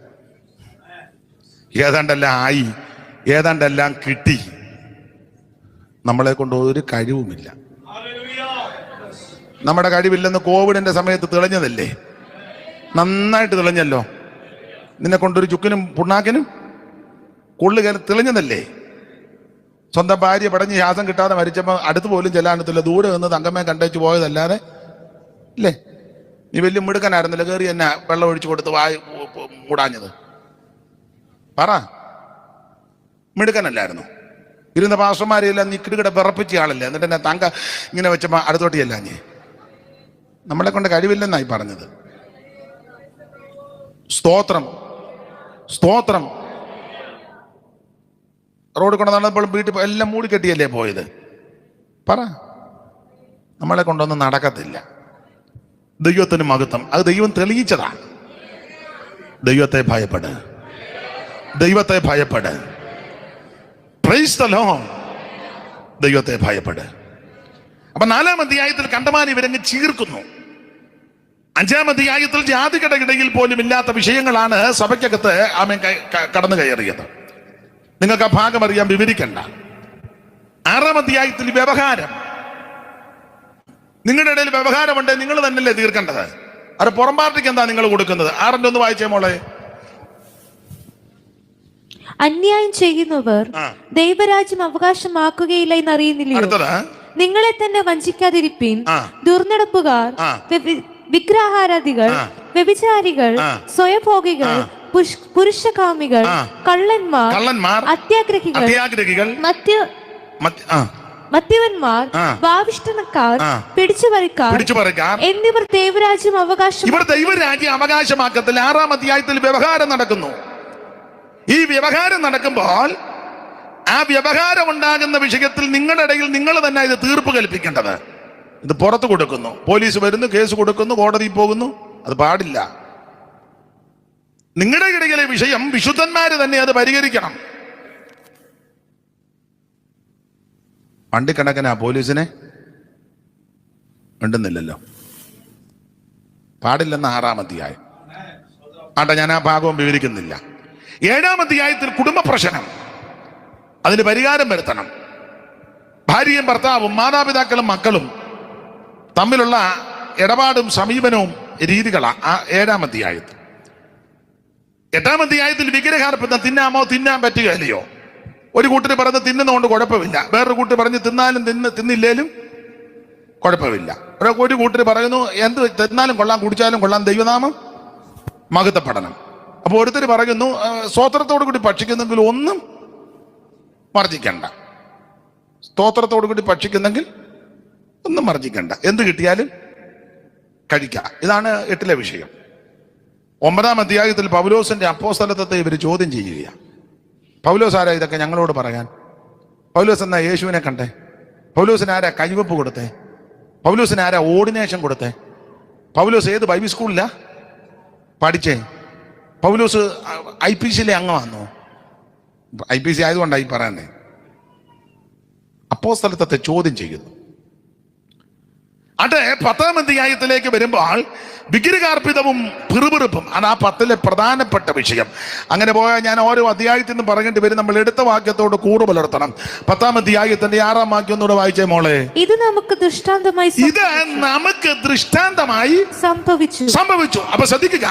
ഏതാണ്ടെല്ലാം ആയി, ഏതാണ്ടെല്ലാം കിട്ടി. നമ്മളെ കൊണ്ട് ഒരു കഴിവുമില്ല. നമ്മുടെ കഴിവില്ലെന്ന് കോവിഡിന്റെ സമയത്ത് തെളിഞ്ഞതല്ലേ? നന്നായിട്ട് തെളിഞ്ഞല്ലോ. നിന്നെ കൊണ്ടൊരു ചുക്കിനും പുണ്ണാക്കിനും കൊള്ളു കയറി തെളിഞ്ഞതല്ലേ? സ്വന്തം ഭാര്യ പടഞ്ഞ് ശ്വാസം കിട്ടാതെ മരിച്ചപ്പോൾ അടുത്ത് പോലും ചെല്ലാനത്തില്ല. ദൂരെ നിന്ന് തങ്കമ്മയെ കണ്ടേച്ച് പോയതല്ലാതെ ഇല്ലേ? നീ വലിയ മിടുക്കനായിരുന്നില്ല, കയറി തന്നെ വെള്ളം ഒഴിച്ചു കൊടുത്ത് വായി മൂടാഞ്ഞത്. പറ, മിടുക്കനല്ലായിരുന്നു? ഇരുന്ന പാസ്റ്റർമാരെല്ലാം നീ കിടുകിട വിറപ്പിച്ച ആളല്ലേ? എന്നിട്ട് എന്നെ തങ്ക ഇങ്ങനെ വെച്ചപ്പോൾ അടുത്തോട്ടിയല്ല. നീ നമ്മളെ കൊണ്ട് കഴിവില്ലെന്നായി പറഞ്ഞത്. സ്തോത്രം, സ്തോത്രം. റോഡ് കൊണ്ട് നടന്നപ്പോൾ വീട്ടിൽ എല്ലാം മൂടിക്കെട്ടിയല്ലേ പോയത്? പറ, നമ്മളെ കൊണ്ടൊന്നും നടക്കത്തില്ല. ദൈവത്തിന് മഹത്വം. അത് ദൈവം തെളിയിച്ചതാ. ദൈവത്തെ ഭയപ്പെട്, ദൈവത്തെ ഭയപ്പെട്. Price the Lord. ദൈവത്തെ ഭയപ്പെട്. അപ്പൊ 4-ാം അധ്യായത്തിൽ കണ്ടമാനം ഇവരങ്ങ് ചീർക്കുന്നു. 5-ാം അധ്യായത്തിൽ ജാതികളുടെ ഇടയിൽ പോലും ഇല്ലാത്ത വിഷയങ്ങളാണ് സഭയ്ക്കകത്ത് ആമേൻ കടന്നു കയറിയത്. നിങ്ങൾക്ക് ആ ഭാഗം അറിയാൻ, വിവരിക്കണ്ട. 6-ാം അധ്യായത്തിൽ വ്യവഹാരം. നിങ്ങളുടെ ഇടയിൽ വ്യവഹാരമുണ്ട്, നിങ്ങൾ തന്നെയല്ലേ തീർക്കേണ്ടത്. അത് പുറം പാർട്ടിക്ക് എന്താ നിങ്ങൾ കൊടുക്കുന്നത്? 6-ന്റെ 1 വായിച്ചേ മോളെ. അന്യായം ചെയ്യുന്നവർ ദൈവരാജ്യം അവകാശമാക്കുകയില്ല എന്നറിയുന്നില്ലയോ? നിങ്ങളെ തന്നെ വഞ്ചിക്കാതിരിപ്പിൻ. ദുർനടപ്പുകാർ, വിഗ്രഹാരാധികൾ, വ്യഭിചാരികൾ, സ്വയഭോഗികൾ, പുരുഷകാമികൾ, കള്ളന്മാർ, അത്യാഗ്രഹികൾ, മദ്യപന്മാർ, ഭാവിഷ്ടനക്കാർ, പിടിച്ചുപറിക്കാർ എന്നിവർ ദൈവരാജ്യം അവകാശമാക്കത്തില്ല. 6-ാം അധ്യായത്തിൽ വ്യവഹാരം നടക്കുന്നു. ഈ വ്യവഹാരം നടക്കുമ്പോൾ ആ വ്യവഹാരം ഉണ്ടാകുന്ന വിഷയത്തിൽ നിങ്ങളുടെ ഇടയിൽ നിങ്ങൾ തന്നെ ഇത് തീർപ്പ് കൽപ്പിക്കേണ്ടത്. ഇത് പുറത്ത് കൊടുക്കുന്നു, പോലീസ് വരുന്നു, കേസ് കൊടുക്കുന്നു, കോടതിയിൽ പോകുന്നു. അത് പാടില്ല. നിങ്ങളുടെ ഇടയിലെ വിഷയം വിശുദ്ധന്മാര് തന്നെ അത് പരിഹരിക്കണം. വണ്ടിക്കണക്കിനാ പോലീസിനെ ഉണ്ടെന്നില്ലല്ലോ. പാടില്ലെന്ന് 6-ാം അധ്യായം. ആട്ടെ, ഞാൻ ആ ഭാഗവും വിവരിക്കുന്നില്ല. 7-ാം അധ്യായത്തിൽ കുടുംബ പ്രശ്നം, അതിന് പരിഹാരം വരുത്തണം. ഭാര്യയും ഭർത്താവും മാതാപിതാക്കളും മക്കളും തമ്മിലുള്ള ഇടപാടും സമീപനവും രീതികളാണ് 7-ാം അധ്യായത്തിൽ. 8-ാം അധ്യായത്തിൽ വിഗ്രഹാർപ്പണം തിന്നാമോ തിന്നാൻ പറ്റുകയല്ലയോ? ഒരു കൂട്ടർ പറഞ്ഞ് തിന്നുന്നതുകൊണ്ട് കുഴപ്പമില്ല, വേറൊരു കൂട്ടർ പറഞ്ഞ് തിന്നാലും തിന്നില്ലേലും കുഴപ്പമില്ല. ഒരു കൂട്ടർ പറയുന്നു എന്ത് തിന്നാലും കൊള്ളാം, കുടിച്ചാലും കൊള്ളാം, ദൈവനാമം മഹത്വപ്പെടണം. അപ്പോൾ ഓരോരുത്തർ പറയുന്നു സ്തോത്രത്തോടു കൂടി ഭക്ഷിക്കുന്നെങ്കിൽ ഒന്നും മർജിക്കണ്ട. സ്തോത്രത്തോടു കൂടി ഭക്ഷിക്കുന്നെങ്കിൽ ഒന്നും മർജിക്കണ്ട, എന്ത് കിട്ടിയാലും കഴിക്കാം. ഇതാണ് 8-ലെ വിഷയം. 9-ാം അധ്യായത്തിൽ പൗലോസിന്റെ അപ്പോസ്തലത്വത്തെ ഇവർ ചോദ്യം ചെയ്യുകയാണ്. പൗലോസ് ആരാ ഇതൊക്കെ ഞങ്ങളോട് പറയാൻ? പൗലോസ് എന്നാ യേശുവിനെ കണ്ടേ? പൗലോസിന് ആരാ കൈവപ്പ് കൊടുത്തേ? പൗലോസിന് ആരാ ഓർഡിനേഷൻ കൊടുത്തേ? പൗലോസ് ഏത് ബൈബിൾ സ്കൂളിലാ പഠിച്ചേ? പൗലോസ് IPCയിലെ അംഗമാണോ? IPC ആയതുകൊണ്ടായി പറയണ്ടേ. അപ്പോസ്തലത്വത്തെ ചോദ്യം ചെയ്യുന്നു. അത് 10-ാം അധ്യായത്തിലേക്ക് വരുമ്പോൾ വിഗ്രഹാർപ്പിതവും പിറുപിറുപ്പും, അത് ആ 10-ലെ പ്രധാനപ്പെട്ട വിഷയം. അങ്ങനെ പോയാൽ ഞാൻ ഓരോ അധ്യായത്തിൽ നിന്നും പറയേണ്ടി വരും. നമ്മൾ എടുത്ത വാക്യത്തോട് കൂറ് പുലർത്തണം. 10-ാം അധ്യായത്തിന്റെ 6-ാം വാക്യം ഒന്നുകൂടെ വായിച്ചേ മോളെ. ഇത് നമുക്ക് ദൃഷ്ടാന്തമായി സംഭവിച്ചു. അപ്പൊ ശ്രദ്ധിക്കുക,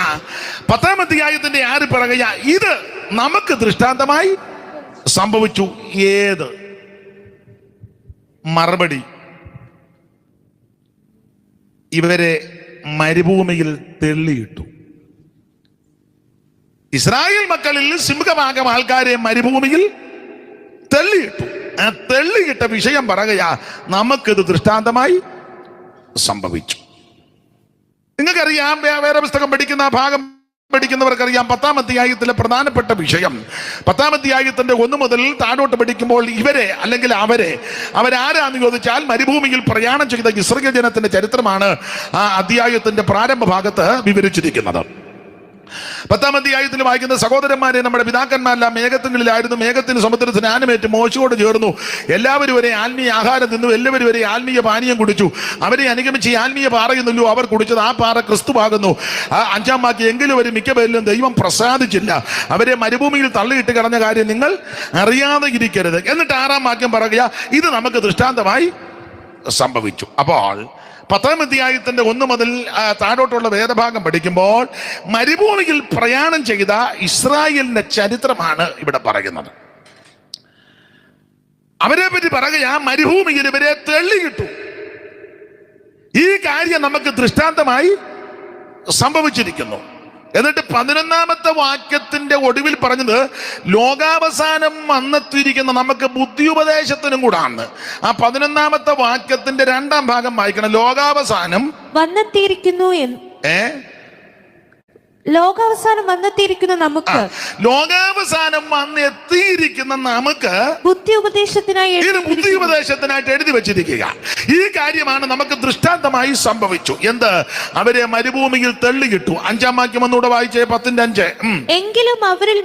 10-ാം അധ്യായത്തിന്റെ 6 പറയുക, ഇത് നമുക്ക് ദൃഷ്ടാന്തമായി സംഭവിച്ചു. ഏത്? മറുപടി, ഇവരെ മരുഭൂമിയിൽ തെള്ളിയിട്ടു. ഇസ്രായേൽ മക്കളിൽ സിംഹഭാഗം ആൾക്കാരെ മരുഭൂമിയിൽ തള്ളിയിട്ടു. ആ തള്ളിയിട്ട വിഷയം പറയുകയാ, നമുക്കിത് ദൃഷ്ടാന്തമായി സംഭവിച്ചു. നിങ്ങൾക്കറിയാം, വേറെ പുസ്തകം പഠിക്കുന്ന ഭാഗം പഠിക്കുന്നവർക്കറിയാം, 10-ാം അധ്യായത്തിലെ പ്രധാനപ്പെട്ട വിഷയം. 10-ാം അധ്യായത്തിന്റെ 1 മുതൽ താഴോട്ട് പഠിക്കുമ്പോൾ ഇവരെ അല്ലെങ്കിൽ അവരാരാന്ന് ചോദിച്ചാൽ മരുഭൂമിയിൽ പ്രയാണം ചെയ്ത ഇസ്രായേൽ ജനത്തിന്റെ ചരിത്രമാണ് ആ അധ്യായത്തിന്റെ പ്രാരംഭ ഭാഗത്ത് വിവരിച്ചിരിക്കുന്നത്. 10-ാം അധ്യായത്തിൽ വായിക്കുന്ന സഹോദരന്മാരെ, നമ്മുടെ പിതാക്കന്മാരെല്ലാം മേഘത്തിലായിരുന്നു. മേഘത്തിന് സമുദ്രത്തിന് ആനമേറ്റ് മോശയോട് ചേർന്നു. എല്ലാവരും ഒരേ ആത്മീയ ആഹാരം തിന്നു, എല്ലാവരും ഒരേ ആത്മീയ പാനീയം കുടിച്ചു. അവരെ അനുഗമിച്ച് ഈ ആത്മീയ പാറയുന്നല്ലോ അവർ കുടിച്ചത്, ആ പാറ ക്രിസ്തുവാകുന്നു. 5-ാം വാക്യം, എങ്കിലും ഒരു മിക്ക പേരിലും ദൈവം പ്രസാദിച്ചില്ല. അവരെ മരുഭൂമിയിൽ തള്ളിയിട്ട് കളഞ്ഞ കാര്യം നിങ്ങൾ അറിയാതെ ഇരിക്കരുത്. എന്നിട്ട് 6-ാം വാക്യം പറയുക, ഇത് നമുക്ക് ദൃഷ്ടാന്തമായി സംഭവിച്ചു. അപ്പോൾ 10-ാം അധ്യായത്തിന്റെ 1 മുതൽ താഴോട്ടുള്ള വേദഭാഗം പഠിക്കുമ്പോൾ മരുഭൂമിയിൽ പ്രയാണം ചെയ്ത ഇസ്രായേലിന്റെ ചരിത്രമാണ് ഇവിടെ പറയുന്നത്. അവരെ പറ്റി പറയുക, മരുഭൂമിയിൽ ഇവരെ തള്ളിയിട്ടു. ഈ കാര്യം നമുക്ക് ദൃഷ്ടാന്തമായി സംഭവിച്ചിരിക്കുന്നു. എന്നിട്ട് 11-ാമത്തെ വാക്യത്തിന്റെ ഒടുവിൽ പറഞ്ഞത്, ലോകാവസാനം വന്നെത്തിയിരിക്കുന്ന നമുക്ക് ബുദ്ധിയുപദേശത്തിനും കൂടാണ്. ആ 11-ാമത്തെ വാക്യത്തിന്റെ 2-ാം ഭാഗം വായിക്കണം. ലോകാവസാനം വന്നെത്തിയിരിക്കുന്നു. ലോകാവസാനം വന്നെത്തിയിരിക്കുന്ന നമുക്ക്, ലോകാവസാനം വന്നെത്തിയിരിക്കുന്ന നമുക്ക് ബുദ്ധി ഉപദേശത്തിനായിട്ട് എഴുതി വെച്ചിരിക്കുക. ഈ കാര്യമാണ് നമുക്ക് ദൃഷ്ടാന്തമായി സംഭവിച്ചു. എന്ത്? അവരെ മരുഭൂമിയിൽ തള്ളിയിട്ടു. 5-ാം വാക്യം ഒന്നുകൂടെ വായിച്ചേ, 10-ന്റെ 5. എങ്കിലും അവരിൽ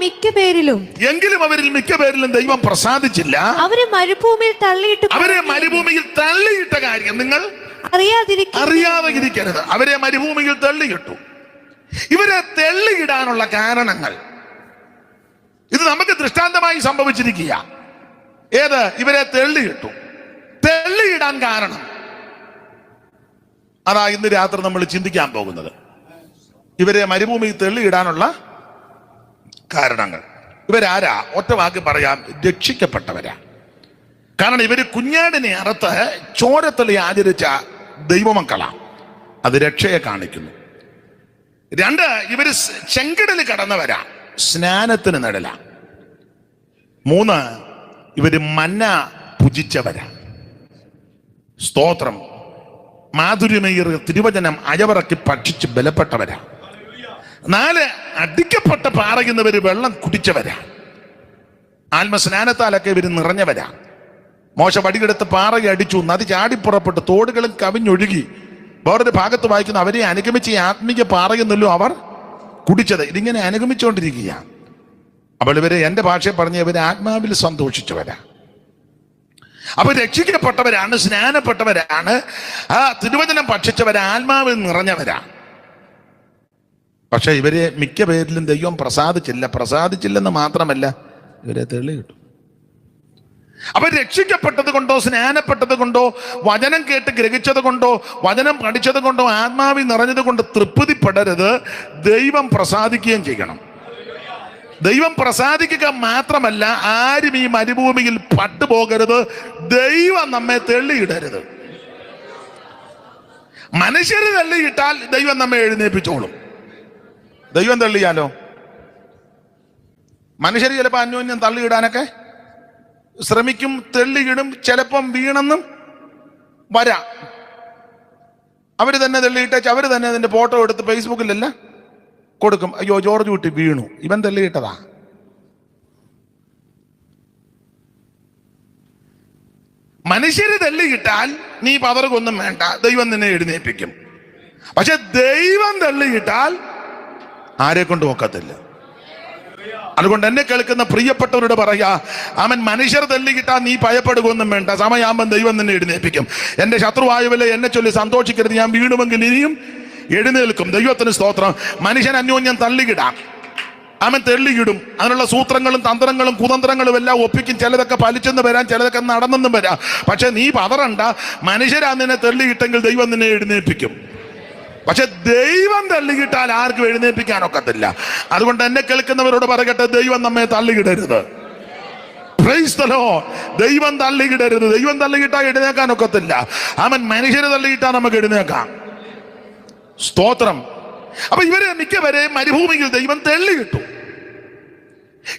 മിക്ക പേരിലും ദൈവം പ്രസാദിച്ചില്ല. അവരെ മരുഭൂമിയിൽ തള്ളിയിട്ട കാര്യം നിങ്ങൾ അറിയാതെ ഇരിക്കരുത്. അവരെ മരുഭൂമിയിൽ തള്ളിയിട്ടു. ഇവരെ തള്ളിയിടാനുള്ള കാരണങ്ങൾ ഇത് നമുക്ക് ദൃഷ്ടാന്തമായി സംഭവിച്ചിരിക്കുക. ഏത്? ഇവരെ തള്ളിയിടാൻ കാരണം അതാ ഇന്ന് രാത്രി നമ്മൾ ചിന്തിക്കാൻ പോകുന്നത്. ഇവരെ മരുഭൂമിയിൽ തള്ളിയിടാനുള്ള കാരണങ്ങൾ. ഇവരാരാ? ഒറ്റ വാക്ക് പറയാം, രക്ഷിക്കപ്പെട്ടവരാ. കാരണം ഇവര് കുഞ്ഞാടിനെ അറുത്ത് ചോരത്തലി ആചരിച്ച ദൈവമക്കളാ. അത് രക്ഷയെ കാണിക്കുന്നു. 2, ഇവര് ചെങ്കടല് കടന്നവരാ, സ്നാനത്തിന് നടല. 3, ഇവര് മന്ന ഭുജിച്ചവരാ. സ്തോത്രം. മാധുര്യമേറിയ തിരുവചനം അയവറക്കി ഭക്ഷിച്ച് ബലപ്പെട്ടവരാ. 4, അടിക്കപ്പെട്ട പാറയുന്നവര് വെള്ളം കുടിച്ചവരാ. ആത്മസ്നാനത്താലൊക്കെ ഇവര് നിറഞ്ഞവരാ. മോശ വടിയെടുത്ത് പാറയെ അടിച്ചു, നദി ചാടിപ്പുറപ്പെട്ട് തോടുകളും കവിഞ്ഞൊഴുകി. വേറൊരു ഭാഗത്ത് വായിക്കുന്നു, അവരെ അനുഗമിച്ച് ഈ ആത്മീയ പാറയെന്നല്ലോ അവർ കുടിച്ചത്. ഇതിങ്ങനെ അനുഗമിച്ചുകൊണ്ടിരിക്കുക. അപ്പോൾ ഇവര്, എന്റെ ഭാഷയെ പറഞ്ഞ, ഇവര് ആത്മാവിൽ സന്തോഷിച്ചവരാ. അപ്പൊ രക്ഷിക്കപ്പെട്ടവരാണ്, സ്നാനപ്പെട്ടവരാണ്, ആ തിരുവചനം ഭക്ഷിച്ചവരാ, ആത്മാവിൽ നിറഞ്ഞവരാ. പക്ഷെ ഇവരെ മിക്ക പേരിലും ദൈവം പ്രസാദിച്ചില്ലെന്ന് മാത്രമല്ല, ഇവരെ തെളിയിട്ടു. അപ്പൊ രക്ഷിക്കപ്പെട്ടത് കൊണ്ടോ, സ്നാനപ്പെട്ടത് കൊണ്ടോ, വചനം കേട്ട് ഗ്രഹിച്ചത് കൊണ്ടോ, വചനം പഠിച്ചത് കൊണ്ടോ, ആത്മാവിൽ നിറഞ്ഞത് കൊണ്ട് തൃപ്തിപ്പെടരുത്. ദൈവം പ്രസാദിക്കുകയും ചെയ്യണം. ദൈവം പ്രസാദിക്കുക മാത്രമല്ല, ആരും ഈ മരുഭൂമിയിൽ പട്ടുപോകരുത്. ദൈവം നമ്മെ തള്ളിയിടരുത്. മനുഷ്യര് തള്ളിയിട്ടാൽ ദൈവം നമ്മെ എഴുന്നേൽപ്പിച്ചോളും. ദൈവം തള്ളിയാലോ? മനുഷ്യർ ചിലപ്പോൾ അന്യോന്യം തള്ളിയിടാനൊക്കെ ശ്രമിക്കും, തള്ളിയിടും. ചിലപ്പം വീണെന്നും വരാം. അവര് തന്നെ തള്ളിയിട്ടേച്ച് അവര് തന്നെ അതിന്റെ ഫോട്ടോ എടുത്ത് ഫേസ്ബുക്കിലല്ല കൊടുക്കും. അയ്യോ, ജോർജ് കുട്ടി വീണു, ഇവൻ തള്ളിയിട്ടതാ. മനുഷ്യര് തള്ളിയിട്ടാൽ നീ പതറുകൊന്നും വേണ്ട, ദൈവം നിന്നെ എഴുന്നേൽപ്പിക്കും. പക്ഷെ ദൈവം തള്ളിയിട്ടാൽ ആരെ കൊണ്ട് ഒക്കത്തില്ല. അതുകൊണ്ട് എന്നെ കേൾക്കുന്ന പ്രിയപ്പെട്ടവരോട് പറയാ, അവൻ മനുഷ്യർ തള്ളിക്കിട്ടാൽ നീ ഭയപ്പെടുകയൊന്നും വേണ്ട. സമയാകുമ്പം ദൈവം നിന്നെ എഴുന്നേൽപ്പിക്കും. എന്റെ ശത്രുവായവല്ലേ, എന്നെ ചൊല്ലി സന്തോഷിക്കരുത്, ഞാൻ വീണുമെങ്കിൽ ഇനിയും എഴുന്നേൽക്കും. ദൈവത്തിന് സ്തോത്രം. മനുഷ്യൻ അന്യോന്യം തള്ളിയിടാം, അവൻ തള്ളിയിടും. അതിനുള്ള സൂത്രങ്ങളും തന്ത്രങ്ങളും കുതന്ത്രങ്ങളും എല്ലാം ഒപ്പിക്കും. ചിലതൊക്കെ ഫലിച്ചെന്ന് വരാം, ചിലതൊക്കെ നടന്നെന്നും വരാം. പക്ഷെ നീ പതറണ്ട, മനുഷ്യരാ നിന്നെ തള്ളിയിട്ടെങ്കിൽ ദൈവം നിന്നെ എഴുന്നേൽപ്പിക്കും. പക്ഷെ ദൈവം തള്ളിയിട്ടാൽ ആർക്കും എഴുന്നേൽപ്പിക്കാനൊക്കത്തില്ല. അതുകൊണ്ട് എന്നെ കേൾക്കുന്നവരോട് പറയട്ടെ, ദൈവം നമ്മെ തള്ളിയിടരുത്. Price the Lord. ദൈവം തള്ളിയിടരുത്. ദൈവം തള്ളിയിട്ടാൽ എഴുന്നേൽക്കാനൊക്കത്തില്ല. അവൻ മനുഷ്യരെ തള്ളിയിട്ടാൽ നമുക്ക് എഴുന്നേൽക്കാം. സ്തോത്രം. അപ്പൊ ഇവരെ മിക്കവരെ മരുഭൂമിയിൽ ദൈവം തള്ളിയിട്ടു.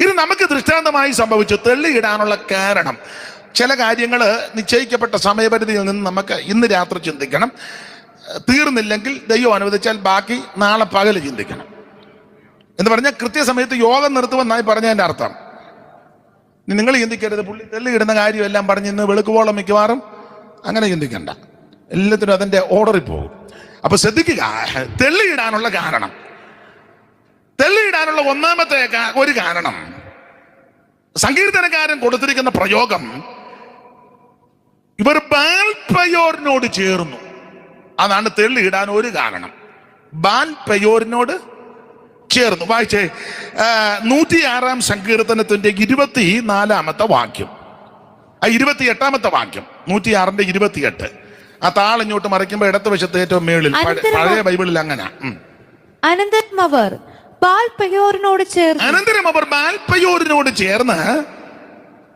ഇത് നമുക്ക് ദൃഷ്ടാന്തമായി സംഭവിച്ചു. തെള്ളിയിടാനുള്ള കാരണം ചില കാര്യങ്ങൾ നിശ്ചയിക്കപ്പെട്ട സമയപരിധിയിൽ നിന്ന് നമുക്ക് ഇന്ന് രാത്രി ചിന്തിക്കണം. തീർന്നില്ലെങ്കിൽ ദൈവം അനുവദിച്ചാൽ ബാക്കി നാളെ പകൽ ചിന്തിക്കണം എന്ന് പറഞ്ഞാൽ കൃത്യസമയത്ത് യോഗം നിർത്തുമെന്നായി പറഞ്ഞതിൻ്റെ അർത്ഥം. നിങ്ങൾ ചിന്തിക്കരുത് പുള്ളി തെള്ളിയിടുന്ന കാര്യമെല്ലാം പറഞ്ഞ് ഇന്ന് വെളുക്കുവോളം മിക്കവാറും അങ്ങനെ ചിന്തിക്കണ്ട. എല്ലാത്തിനും അതിൻ്റെ ഓർഡറിൽ പോകും. അപ്പൊ ശ്രദ്ധിക്കുക, തെള്ളിയിടാനുള്ള കാരണം, തെള്ളിയിടാനുള്ള ഒന്നാമത്തെ ഒരു കാരണം സങ്കീർത്തനക്കാരൻ കൊടുത്തിരിക്കുന്ന പ്രയോഗം ഇവർ ബാൽപയോറിനോട് ചേർന്നു. അതാണ് തെള്ളിയിടാൻ ഒരു കാരണം. ബാൽപയോറിനോട് ചേർന്നു. വായിച്ചേ 106 സങ്കീർത്തനത്തിന്റെ 24 വാക്യം, 28 വാക്യം, 106 28. ആ താളിഞ്ഞോട്ട് മറിക്കുമ്പോ ഇടത്ത് വശത്ത് ഏറ്റവും മേളിൽ, പഴയ ബൈബിളിൽ അങ്ങനെ. അനന്തരം അവർ ബാൽപയോറിനോട് ചേർന്ന്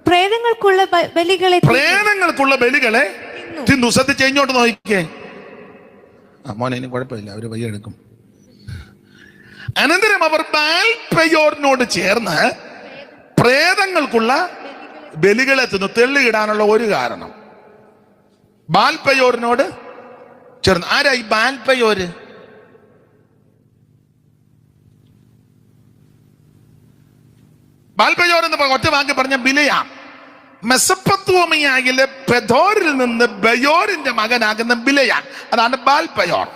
പ്രേതങ്ങൾക്കുള്ള ബലികളെ തിന്നു. ശ്രദ്ധിച്ച് ഇങ്ങോട്ട് നോക്കിക്കേ. മോനെ ഇനി കുഴപ്പമില്ല, അവര് വയ്യ എടുക്കും. അനന്തരം അവർ ബാൽപയോറിനോട് ചേർന്ന് പ്രേതങ്ങൾക്കുള്ള ബലികളെ തിന്നു. തെള്ളിയിടാനുള്ള ഒരു കാരണം ബാൽപയോറിനോട് ചേർന്ന്. ആരാ ഈ ബാൽപയോര്? ബാൽപയോർ എന്ന് ഒറ്റ വാക്ക് പറഞ്ഞ ബിലയാം. മെസപ്പൊത്തോമിയയിലെ പെഥോരിൽ നിന്ന് ബയോരിന്റെ മകനാകുന്ന ബിലയാം, അതാണ് ബാൽപയോർ.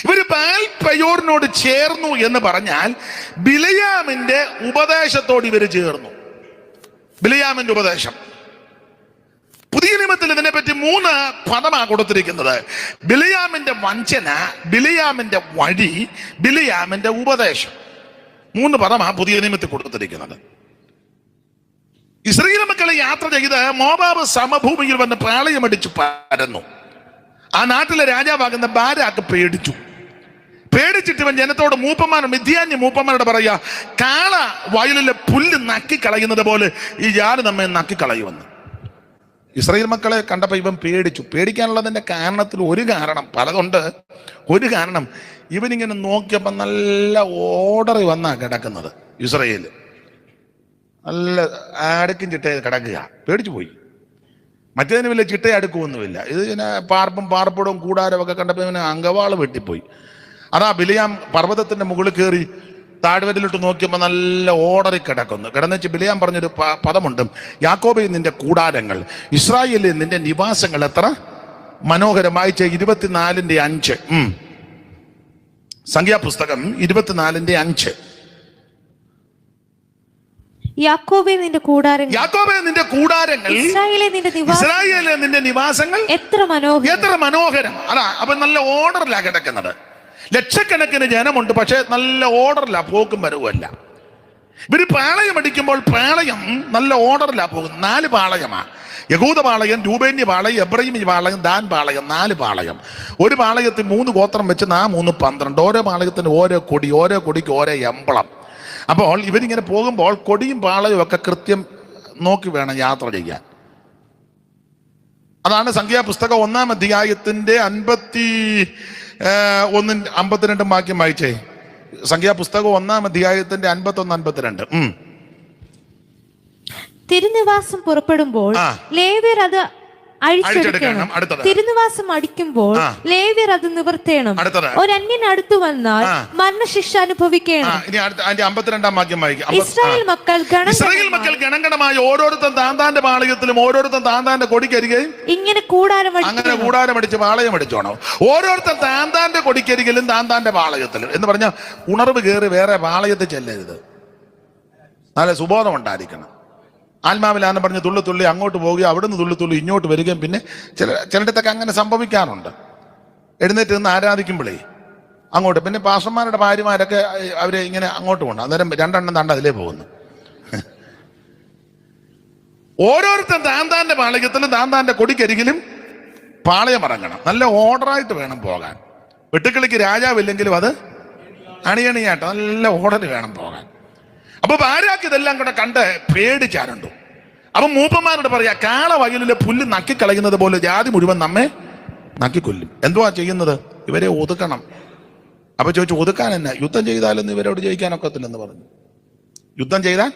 ഇവര് ബാൽപയോറിനോട് ചേർന്നു എന്ന് പറഞ്ഞാൽ ബിലയാമിന്റെ ഉപദേശത്തോട് ഇവര് ചേർന്നു. ബിലയാമിന്റെ ഉപദേശം. പുതിയ നിയമത്തിൽ ഇതിനെപ്പറ്റി 3 പദമാണ് കൊടുത്തിരിക്കുന്നത്. ബിലയാമിന്റെ വഞ്ചന, ബിലയാമിന്റെ വഴി, ബിലയാമിന്റെ ഉപദേശം. 3 പദമാണ് പുതിയ നിയമത്തിൽ കൊടുത്തിരിക്കുന്നത്. ഇസ്രായേൽ മക്കളെ യാത്ര ചെയ്ത് മോവാബ് സമഭൂമിയിൽ വന്ന് പ്രളയമടിച്ചു പരന്നു. ആ നാട്ടിലെ രാജാവാകുന്ന ബാരാക്ക് പേടിച്ചിട്ട് ഇവൻ ജനത്തോട് മിദ്യാന്യ മൂപ്പന്മാരോട് പറയാ, കാള വയലിലെ പുല്ല് നക്കിക്കളയുന്നത് പോലെ ഈ ജാതി നമ്മെ നക്കിക്കളയുമെന്ന്. ഇസ്രായേൽ മക്കളെ കണ്ടപ്പോൾ ഇവൻ പേടിച്ചു. പേടിക്കാനുള്ളതിന്റെ കാരണത്തിൽ ഒരു കാരണം, പലതുണ്ട്. ഒരു കാരണം, ഇവനിങ്ങനെ നോക്കിയപ്പോൾ നല്ല ഓർഡർ വന്നാ കിടക്കുന്നത്. ഇസ്രായേല് നല്ല അടുക്കും ചിട്ടയിൽ കിടക്കുക. പേടിച്ചു പോയി. മറ്റേതിന് വലിയ ചിട്ട അടുക്കുമൊന്നുമില്ല. ഇത് ഇങ്ങനെ പാർപ്പിടവും കൂടാരവും ഒക്കെ കണ്ടപ്പോൾ ഇവന് അങ്കവാള് വെട്ടിപ്പോയി. അതാ ബിലയാം പർവ്വതത്തിന്റെ മുകളിൽ കയറി താഴ്വരയിലോട്ട് നോക്കിയപ്പോൾ നല്ല ഓർഡറിൽ കിടന്നുവെച്ച് ബിലയാം പറഞ്ഞൊരു പദമുണ്ട്, യാക്കോബേ നിന്റെ കൂടാരങ്ങൾ, ഇസ്രായേലിൽ നിന്റെ നിവാസങ്ങൾ എത്ര മനോഹരമായി. 24:5 സംഖ്യാപുസ്തകം 24:5. യാക്കോബേ നിന്റെ കൂടാരങ്ങൾ, ഇസ്രായേലേ നിന്റെ നിവാസങ്ങൾ എത്ര മനോഹരം. അതാ അപ്പൊ നല്ല ഓർഡറിലാ കിടക്കുന്നത്. ലക്ഷക്കണക്കിന് ജനമുണ്ട്, പക്ഷെ നല്ല ഓർഡറിലാ, പോക്കും വരവുമല്ല. ഇവര് പാളയം അടിക്കുമ്പോൾ പാളയം നല്ല ഓർഡറിലാ പോകുന്നത്. 4 പാളയമാണ്. യഹൂദ പാളയം, രൂബേന്യ പാളയം, എബ്രഹീം പാളയം, ദാൻ പാളയം. 4 പാളയം. ഒരു പാളയത്തിൽ 3 ഗോത്രം വെച്ച് 3 12. ഓരോ പാളയത്തിന് ഓരോ കൊടി, ഓരോ കൊടിക്ക് ഓരോ എമ്പളം. അപ്പോൾ ഇവരിങ്ങനെ പോകുമ്പോൾ കൊടിയും പാളയും ഒക്കെ കൃത്യം നോക്കി വേണം യാത്ര ചെയ്യാൻ. അതാണ് സംഖ്യാപുസ്തകം 1-ാം അധ്യായത്തിന്റെ 51-52 വാക്യം വായിച്ചേ. സംഖ്യാപുസ്തകം 1-ാം അധ്യായത്തിന്റെ 51-52. തിരുനിവാസം പുറപ്പെടുമ്പോൾ ലേവ്യർ അത് അഴിച്ചെടുക്കണം. തിരുനിവാസം അടിക്കുമ്പോൾ ലേവ്യർ അത് നിവർത്തേണം. ഒരന്യൻ അടുത്തു വന്നാൽ മരണശിക്ഷ അനുഭവിക്കണം. ഇസ്രായേൽ മക്കൾ ഗണഗണമായി ഓരോരുത്തൻ താന്താന്റെ പാളയത്തിലും ഓരോരുത്തൻ താന്താന്റെ കൊടിക്കരികയും ഇങ്ങനെ കൂടാരമടിച്ച് പാളയം അടിച്ചോണം. ഓരോരുത്തൻ താന്താന്റെ കൊടിക്കരികിലും താന്താന്റെ പാളയത്തിലും എന്ന് പറഞ്ഞാൽ ഉണർവ് കയറി വേറെ പാളയത്തിൽ ചെല്ലരുത്. നല്ല സുബോധം ഉണ്ടായിരിക്കണം. ആത്മാവിലാന്ന് പറഞ്ഞ് തുള്ളി അങ്ങോട്ട് പോവുകയും അവിടുന്ന് തുള്ളി ഇങ്ങോട്ട് വരികയും പിന്നെ ചിലയിടത്തൊക്കെ അങ്ങനെ സംഭവിക്കാറുണ്ട്. എഴുന്നേറ്റ് നിന്ന് ആരാധിക്കുമ്പോഴേ അങ്ങോട്ട്, പിന്നെ പാസ്റ്റർമാരുടെ ഭാര്യമാരൊക്കെ അവരെ ഇങ്ങനെ അങ്ങോട്ട് പോകണം. അന്നേരം 2 എണ്ണം താണ്ട അതിലേ പോകുന്നു. ഓരോരുത്തർ താന്താന്റെ പാളയത്തിലും താന്താന്റെ കൊടിക്കരികിലും പാളയം ഇറങ്ങണം. നല്ല ഓർഡറായിട്ട് വേണം പോകാൻ. വെട്ടുക്കിളിക്ക് രാജാവില്ലെങ്കിലും അത് അണിയണിയായിട്ട് നല്ല ഓർഡർ വേണം പോകാൻ. അപ്പൊ ബാരാക്ക് ഇതെല്ലാം കൂടെ കണ്ട് പേടിച്ചാരുണ്ടു. അപ്പൊ മൂപ്പന്മാരോട് പറയാ, കാള വയലിലെ പുല്ല് നക്കിക്കളയുന്നത് പോലെ ജാതി മുഴുവൻ നമ്മെ നക്കിക്കൊല്ലും. എന്തുവാ ചെയ്യുന്നത്? ഇവരെ ഒതുക്കണം. അപ്പൊ ചോദിച്ചു, ഒതുക്കാൻ എന്നാ? യുദ്ധം ചെയ്താലൊന്നും ഇവരോട് ജയിക്കാനൊക്കത്തില്ലെന്ന് പറഞ്ഞു. യുദ്ധം ചെയ്താൽ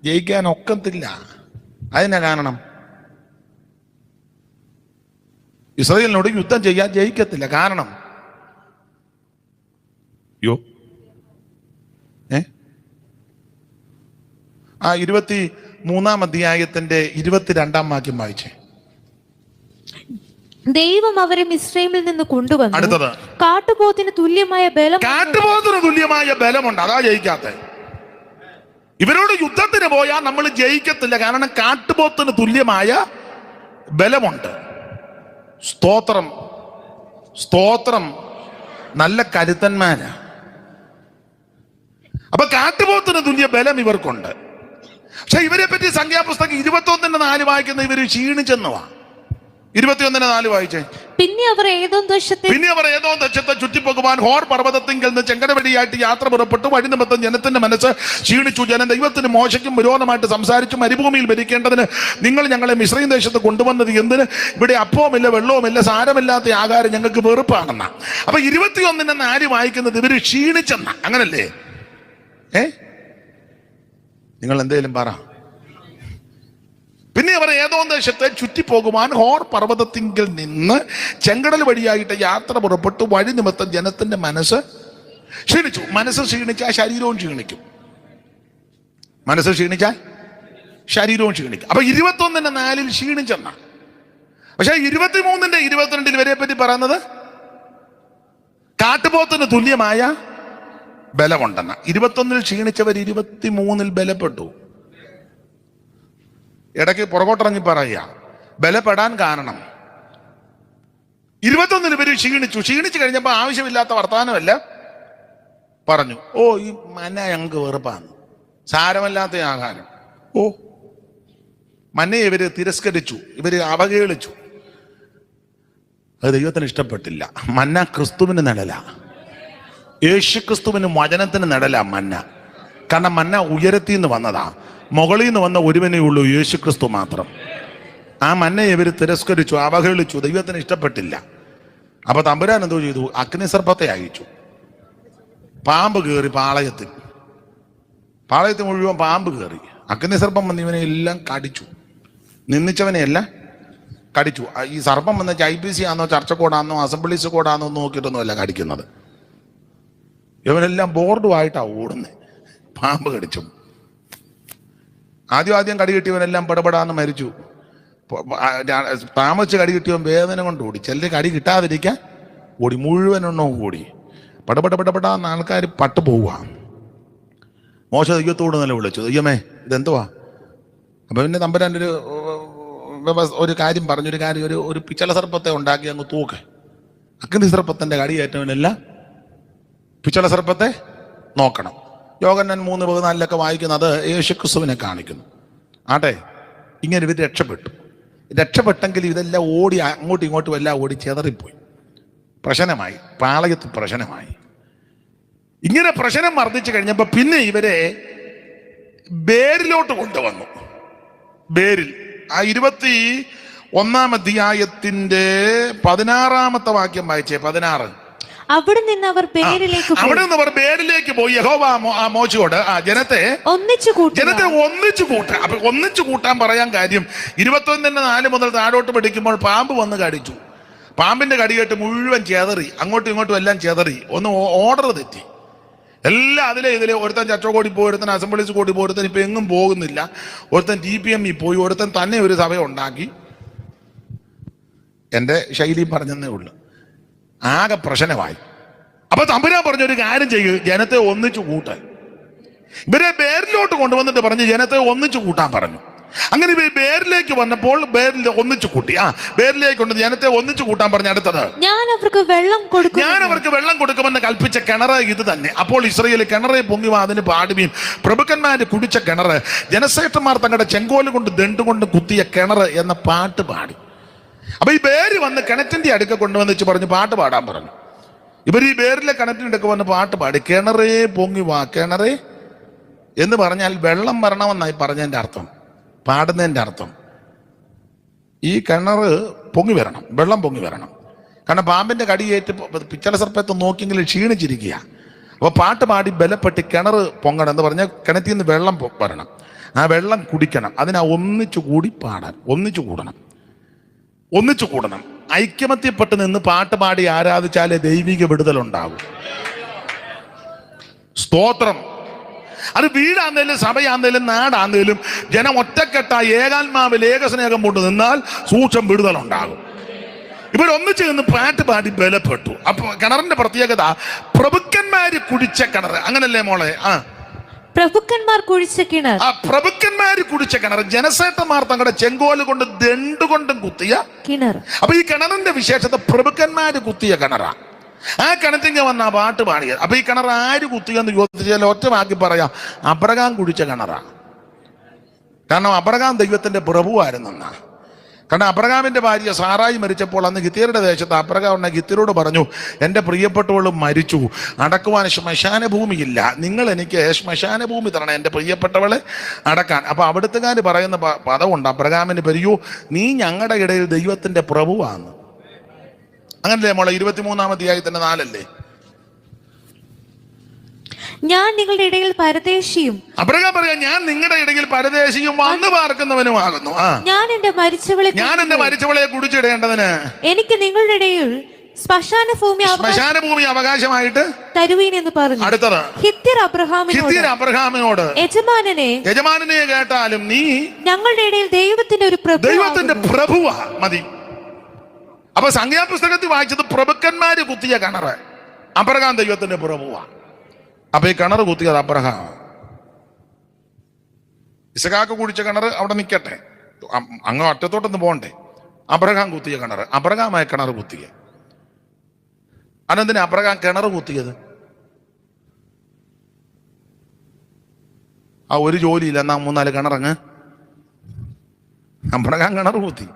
ജയിക്കാൻ ഒക്കത്തില്ല. അതിനാ കാരണം ഇസ്രായേലിനോട് യുദ്ധം ചെയ്യാൻ ജയിക്കത്തില്ല. കാരണം ആ 23-ാം അധ്യായത്തിന്റെ 22-ാം വാക്യം വായിച്ചേ. ദൈവം അവരെ മിസ്രൈമിൽ നിന്ന് കൊണ്ടുവന്നു. അടുത്തത്, കാട്ടുപോത്തിന് തുല്യമായ ബലം. കാട്ടുപോത്തിന് തുല്യമായ ബലമുണ്ട്. അതാ ജയിക്കാത്ത. ഇവരോട് യുദ്ധത്തിന് പോയാൽ നമ്മൾ ജയിക്കത്തില്ല. കാരണം കാട്ടുപോത്തിന് തുല്യമായ ബലമുണ്ട്. സ്തോത്രം, സ്തോത്രം. നല്ല കരുത്തന്മാരാ. അപ്പൊ കാട്ടുപോത്തിന് തുല്യ ബലം ഇവർക്കുണ്ട്. പക്ഷെ ഇവരെ പറ്റി സംഖ്യാപുസ്തകം 21:4 വായിക്കുന്ന ഇവര് ക്ഷീണിച്ചെന്നുവാ. 21:4 വായിച്ചേ. പിന്നെ അവർ ഏദോം ദേശത്തെ ചുറ്റിപ്പോകുവാൻ ഹോർ പർവ്വതത്തിങ്കൽ നിന്ന് ചെങ്കട വഴിയായിട്ട് യാത്ര പുറപ്പെട്ടു. വഴി നിമിത്തം ജനത്തിന്റെ മനസ്സ് ക്ഷീണിച്ചു. ജനം ദൈവത്തിന് മോശയ്ക്കും വിരോധമായിട്ട് സംസാരിച്ചു. മരുഭൂമിയിൽ ഭരിക്കേണ്ടതിന് നിങ്ങൾ ഞങ്ങളെ മിസ്രയീം ദേശത്ത് കൊണ്ടുവന്നത് എന്തിന്? ഇവിടെ അപ്പവുമില്ല, വെള്ളവുമില്ല, സാരമില്ലാത്ത ആഹാരം ഞങ്ങൾക്ക് വെറുപ്പാണെന്ന. അപ്പൊ 21:4 വായിക്കുന്നത് ഇവര് ക്ഷീണിച്ചെന്ന. അങ്ങനല്ലേ? നിങ്ങൾ എന്തേലും പറ. പിന്നെ അവർ ഏദോം ദേശത്തെ ചുറ്റിപ്പോകുവാൻ ഹോർ പർവ്വതത്തിങ്കിൽ നിന്ന് ചെങ്കടൽ വഴിയായിട്ട് യാത്ര പുറപ്പെട്ടു. വഴി നിമിത്തം ജനത്തിന്റെ മനസ്സ് ക്ഷീണിച്ചു. മനസ്സ് ക്ഷീണിച്ചാൽ ശരീരവും ക്ഷീണിക്കും. മനസ്സ് ക്ഷീണിച്ചാൽ ശരീരവും ക്ഷീണിക്കും. അപ്പൊ 21:4 ക്ഷീണിച്ചെന്ന. പക്ഷെ 23-22 ഇവരെ പറ്റി പറയുന്നത് കാട്ടുപോത്തിന് തുല്യമായ ബലമുണ്ടെന്ന. 21 ക്ഷീണിച്ചവർ 23 ബലപ്പെട്ടു. ഇടയ്ക്ക് പുറകോട്ടിറങ്ങി പറയുക ബലപ്പെടാൻ കാരണം 21 ഇവര് ക്ഷീണിച്ചു. ക്ഷീണിച്ചു കഴിഞ്ഞപ്പോ ആവശ്യമില്ലാത്ത വർത്തമാനമല്ല പറഞ്ഞു. ഓ, ഈ മന്ന ഞങ്ങൾക്ക് വെറുപ്പാണ്, സാരമല്ലാത്ത ആഹാരം. ഓ, മന്നയെ ഇവര് തിരസ്കരിച്ചു, ഇവര് അവഹേളിച്ചു. അത് ദൈവത്തിന് ഇഷ്ടപ്പെട്ടില്ല. മന്ന ക്രിസ്തുവിന് നിഴല, യേശു ക്രിസ്തുവിന് വചനത്തിന് നിഴല മന്ന. കാരണം മന്ന ഉയരത്തിൽ നിന്ന് വന്നതാ. മുകളിൽ നിന്ന് വന്ന ഒരുവനേ ഉള്ളൂ, യേശു ക്രിസ്തു മാത്രം. ആ മന്നയെ ഇവർ തിരസ്കരിച്ചു, അവഹേളിച്ചു. ദൈവത്തിന് ഇഷ്ടപ്പെട്ടില്ല. അപ്പൊ തമ്പുരാൻ എന്തോ ചെയ്തു? അഗ്നിസർപ്പത്തെ അയച്ചു. പാമ്പ് കയറി പാളയത്തിൽ മുഴുവൻ പാമ്പ് കയറി. അഗ്നിസർപ്പം വന്ന് ഇവനെ എല്ലാം കടിച്ചു. നിന്ദിച്ചവനെയെല്ലാം കടിച്ചു. ഈ സർപ്പം വന്ന IPC ആണോ, ചർച്ച കോഡാന്നോ, അസംബ്ലീസ് കോഡാന്നോ നോക്കിയിട്ടൊന്നുമല്ല കടിക്കുന്നത്. ഇവനെല്ലാം ബോർഡുമായിട്ടാണ് ഓടുന്നത്. പാമ്പ് കടിച്ചു. ആദ്യം കടി കിട്ടിയവനെല്ലാം പടപടാന്ന് മരിച്ചു. താമസിച്ച് കടി കിട്ടിയവൻ വേദന കൊണ്ട് ഓടി. ചിലർ കടി കിട്ടാതിരിക്കാൻ ഓടി, മുഴുവനെണ്ണവും ഓടി. പടപടപെടാന്ന് ആൾക്കാർ പട്ടു പോവുക. മോശ ദൈവത്തോട് നല്ല വിളിച്ചു, ദൈവമേ ഇതെന്തുവാ? അപ്പൊ പിന്നെ തമ്പുരാൻ്റെ ഒരു കാര്യം പറഞ്ഞു. ഒരു പിച്ചള സർപ്പത്തെ ഉണ്ടാക്കി അങ്ങ് തൂക്ക്. അഗ്നി സർപ്പത്തിന്റെ കടിയേറ്റവനെല്ലാം പിച്ചള സർപ്പത്തെ നോക്കണം. യോഹന്നാൻ 3:14 വായിക്കുന്നത് യേശുക്രിസ്തുവിനെ കാണിക്കുന്നു. ആട്ടെ, ഇങ്ങനെ ഇവർ രക്ഷപ്പെട്ടെങ്കിൽ ഇതെല്ലാം ഓടി അങ്ങോട്ടും ഇങ്ങോട്ടും എല്ലാം ഓടി ചെതറിപ്പോയി. പ്രശ്നമായി, പാളയത്ത് പ്രശ്നമായി. ഇങ്ങനെ പ്രശ്നം വർദ്ധിച്ചു കഴിഞ്ഞപ്പോൾ പിന്നെ ഇവരെ ബേരിലോട്ട് കൊണ്ടുവന്നു. ബേരിൽ ആ 21-ാം അധ്യായത്തിന്റെ 16-ാമത്തെ വാക്യം വായിച്ചേ. 16. അവിടെ നിന്ന് അവർ ബേരിലേക്ക് പോയി. യഹോവ മോശയോട് ജനത്തെ ഒന്നിച്ചു കൂട്ടാൻ. അപ്പൊ ഒന്നിച്ചു കൂട്ടാൻ പറയാൻ കാര്യം 21:4 മുതൽ താഴോട്ട് പഠിക്കുമ്പോൾ പാമ്പ് വന്ന് കടിച്ചു. പാമ്പിന്റെ കടികേട്ട് മുഴുവൻ ചെതറി, അങ്ങോട്ടും ഇങ്ങോട്ടും എല്ലാം ചെതറി. ഒന്ന് ഓർഡർ തെറ്റി. എല്ലാം ഇതിലെ ഒരുത്തൻ ചച്ചോടി പോയി, ഒരുത്തൻ അസംബ്ലീസ് കൂടി പോയി, ഒരുത്തൻ ഇപ്പൊ എങ്ങും പോകുന്നില്ല, ഒരുത്തൻ TPM പോയി, ഒരുത്തൻ തന്നെ ഒരു സഭ ഉണ്ടാക്കി. എന്റെ ശൈലി പറഞ്ഞതേ ഉള്ളു. ആകെ പ്രശ്നമായി. അപ്പൊ തമ്പുരാൻ പറഞ്ഞു, ഒരു കാര്യം ചെയ്യൂ, ജനത്തെ ഒന്നിച്ചു കൂട്ടാൻ. ഇവരെ ബേരിലോട്ട് കൊണ്ടുവന്നിട്ട് പറഞ്ഞു ജനത്തെ ഒന്നിച്ചു കൂട്ടാൻ പറഞ്ഞു. അങ്ങനെ ഇവർ ബേരിലേക്ക് വന്നപ്പോൾ ബേരിൽ ഒന്നിച്ചു കൂട്ടി. ബേരിലേക്ക് കൊണ്ട് ജനത്തെ ഒന്നിച്ചു കൂട്ടാൻ പറഞ്ഞു. അടുത്തത്, ഞാൻ അവർക്ക് വെള്ളം കൊടുക്കുമെന്ന് കൽപ്പിച്ച കിണറ് ഇത് തന്നെ. അപ്പോൾ ഇസ്രായേൽ കിണറെ പൊങ്ങി അതിന് പാടുകയും പ്രഭുക്കന്മാര് കുടിച്ച കിണറ്, ജനശ്രേഷ്ഠന്മാർ തങ്ങളുടെ ചെങ്കോല് കൊണ്ട് ദണ്ടുകൊണ്ട് കുത്തിയ കിണറ് എന്ന പാട്ട് പാടി. അപ്പൊ ഈ ബേര് വന്ന് കിണറ്റിന്റെ അടുക്ക കൊണ്ടുവന്നിച്ച് പറഞ്ഞു പാട്ട് പാടാൻ പറഞ്ഞു. ഇവർ ഈ ബേരിലെ കിണറ്റിന്റെ അടുക്ക വന്ന് പാട്ട് പാടി. കിണറേ പൊങ്ങി വാ, കിണറേ എന്ന് പറഞ്ഞാൽ വെള്ളം വരണമെന്നായി പറഞ്ഞതിന്റെ അർത്ഥം, പാടുന്നതിന്റെ അർത്ഥം. ഈ കിണറ് പൊങ്ങി വരണം, വെള്ളം പൊങ്ങി വരണം. കാരണം പാമ്പിന്റെ കടിയേറ്റ് പിച്ചള സർപ്പത്തെ നോക്കിയെങ്കിൽ ക്ഷീണിച്ചിരിക്കുക. അപ്പോൾ പാട്ട് പാടി ബലപ്പെട്ട് കിണർ പൊങ്ങണം എന്ന് പറഞ്ഞാൽ കിണറ്റിൽ നിന്ന് വെള്ളം വരണം, ആ വെള്ളം കുടിക്കണം. അതിനാ ഒന്നിച്ചു കൂടി പാടാൻ, ഒന്നിച്ചു കൂടണം. ഐക്യമത്യപ്പെട്ട് നിന്ന് പാട്ട് പാടി ആരാധിച്ചാലേ ദൈവിക വിടുതലുണ്ടാകും. സ്തോത്രം. അത് വീടാന്നേലും സഭയാന്നേലും നാടാന്നേലും ജനം ഒറ്റക്കെട്ടായി ഏകാത്മാവിൽ ഏകസ്നേഹം കൊണ്ട് നിന്നാൽ സൂക്ഷം വിടുതലുണ്ടാകും. ഇവരൊന്നിച്ച് നിന്ന് പാട്ട് പാടി ബലപ്പെട്ടു. അപ്പൊ കിണറിന്റെ പ്രത്യേകത പ്രഭുക്കന്മാര് കുടിച്ച കിണർ, അങ്ങനല്ലേ മോളെ? പ്രഭുക്കന്മാർ കുഴിച്ച കിണർ. പ്രഭുക്കന്മാര് കുടിച്ച കിണർ, ജനസേട്ടന്മാർ തങ്ങളുടെ ചെങ്കോല് കൊണ്ട് ദണ്ടുകൊണ്ടും കുത്തിയ കിണർ. അപ്പൊ ഈ കിണറിന്റെ വിശേഷത പ്രഭുക്കന്മാര് കുത്തിയ കിണറാ. ആ കിണറ്റിങ്ങ വന്ന പാട്ട് പാടിയത്. അപ്പൊ ഈ കിണർ ആര് കുത്തിയെന്ന് ചോദിച്ചാൽ ഒറ്റ വാക്കി പറയാം, അബ്രഹാം കുടിച്ച കിണറാ. കാരണം അബ്രഹാം ദൈവത്തിന്റെ പ്രഭുവായിരുന്നെന്നാ. കാരണം അബ്രഹാമിന്റെ ഭാര്യ സാറായി മരിച്ചപ്പോൾ അന്ന് ഗിത്യരുടെ ദേശത്ത് അബ്രഹാം ഗിത്യരോട് പറഞ്ഞു, എൻ്റെ പ്രിയപ്പെട്ടവൾ മരിച്ചു, അടക്കുവാൻ ശ്മശാന ഭൂമിയില്ല, നിങ്ങൾ എനിക്ക് ശ്മശാന ഭൂമി തരണം എൻ്റെ പ്രിയപ്പെട്ടവളെ അടക്കാൻ. അപ്പൊ അവിടുത്തുകാർ പറയുന്ന പദമുണ്ട് അബ്രഹാമിന്, പെരിയോ നീ ഞങ്ങളുടെ ഇടയിൽ ദൈവത്തിന്റെ പ്രഭുവാണ്. അങ്ങനല്ലേ മോളെ? 23-ാം അധ്യായത്തിന്റെ 4 ഞാൻ നിങ്ങളുടെ ഇടയിൽ പരദേശിയും. അബ്രഹാം പറയാ, ഞാൻ നിങ്ങളുടെ ഇടയിൽ പരദേശിയും വന്നു പാർക്കുന്നവനുമാകുന്നു. ഞാൻ എന്റെ മരിച്ചവളെ കുടിച്ചിടേണ്ടതിന് എനിക്ക് നിങ്ങളുടെ ഇടയിൽ ശ്മശാന ഭൂമി അവകാശമായിട്ട് തരുവീൻ എന്ന് പറഞ്ഞു. അടുത്തത് ഹിത്യർ അബ്രഹാമിനോട് യജമാനനെ കേട്ടാലും നീ ഞങ്ങളുടെ ഇടയിൽ ദൈവത്തിന്റെ പ്രഭുവാ മതി. അപ്പൊ സംഖ്യാപുസ്തകത്തിൽ വായിച്ചത് പ്രഭുക്കന്മാര് കുത്തിയ കിണറ്, അബ്രഹാം ദൈവത്തിന്റെ പ്രഭുവാ. അപ്പൊ ഈ കിണർ കുത്തിയത് അബ്രഹാം. ഇസഹാക്ക് കുടിച്ച കിണർ അവിടെ നിൽക്കട്ടെ, അങ്ങ് അറ്റത്തോട്ടൊന്ന് പോകണ്ടേ. അബ്രഹാം കുത്തിയ കിണർ, അബ്രഹാമായ കിണർ കുത്തിയ. അതെന്തിനാ അബ്രഹാം കിണർ കുത്തിയത്? ഒരു ജോലിയില്ല, എന്നാ 3-4 കിണറങ്ങ്. അബ്രഹാം കിണർ കുത്തി.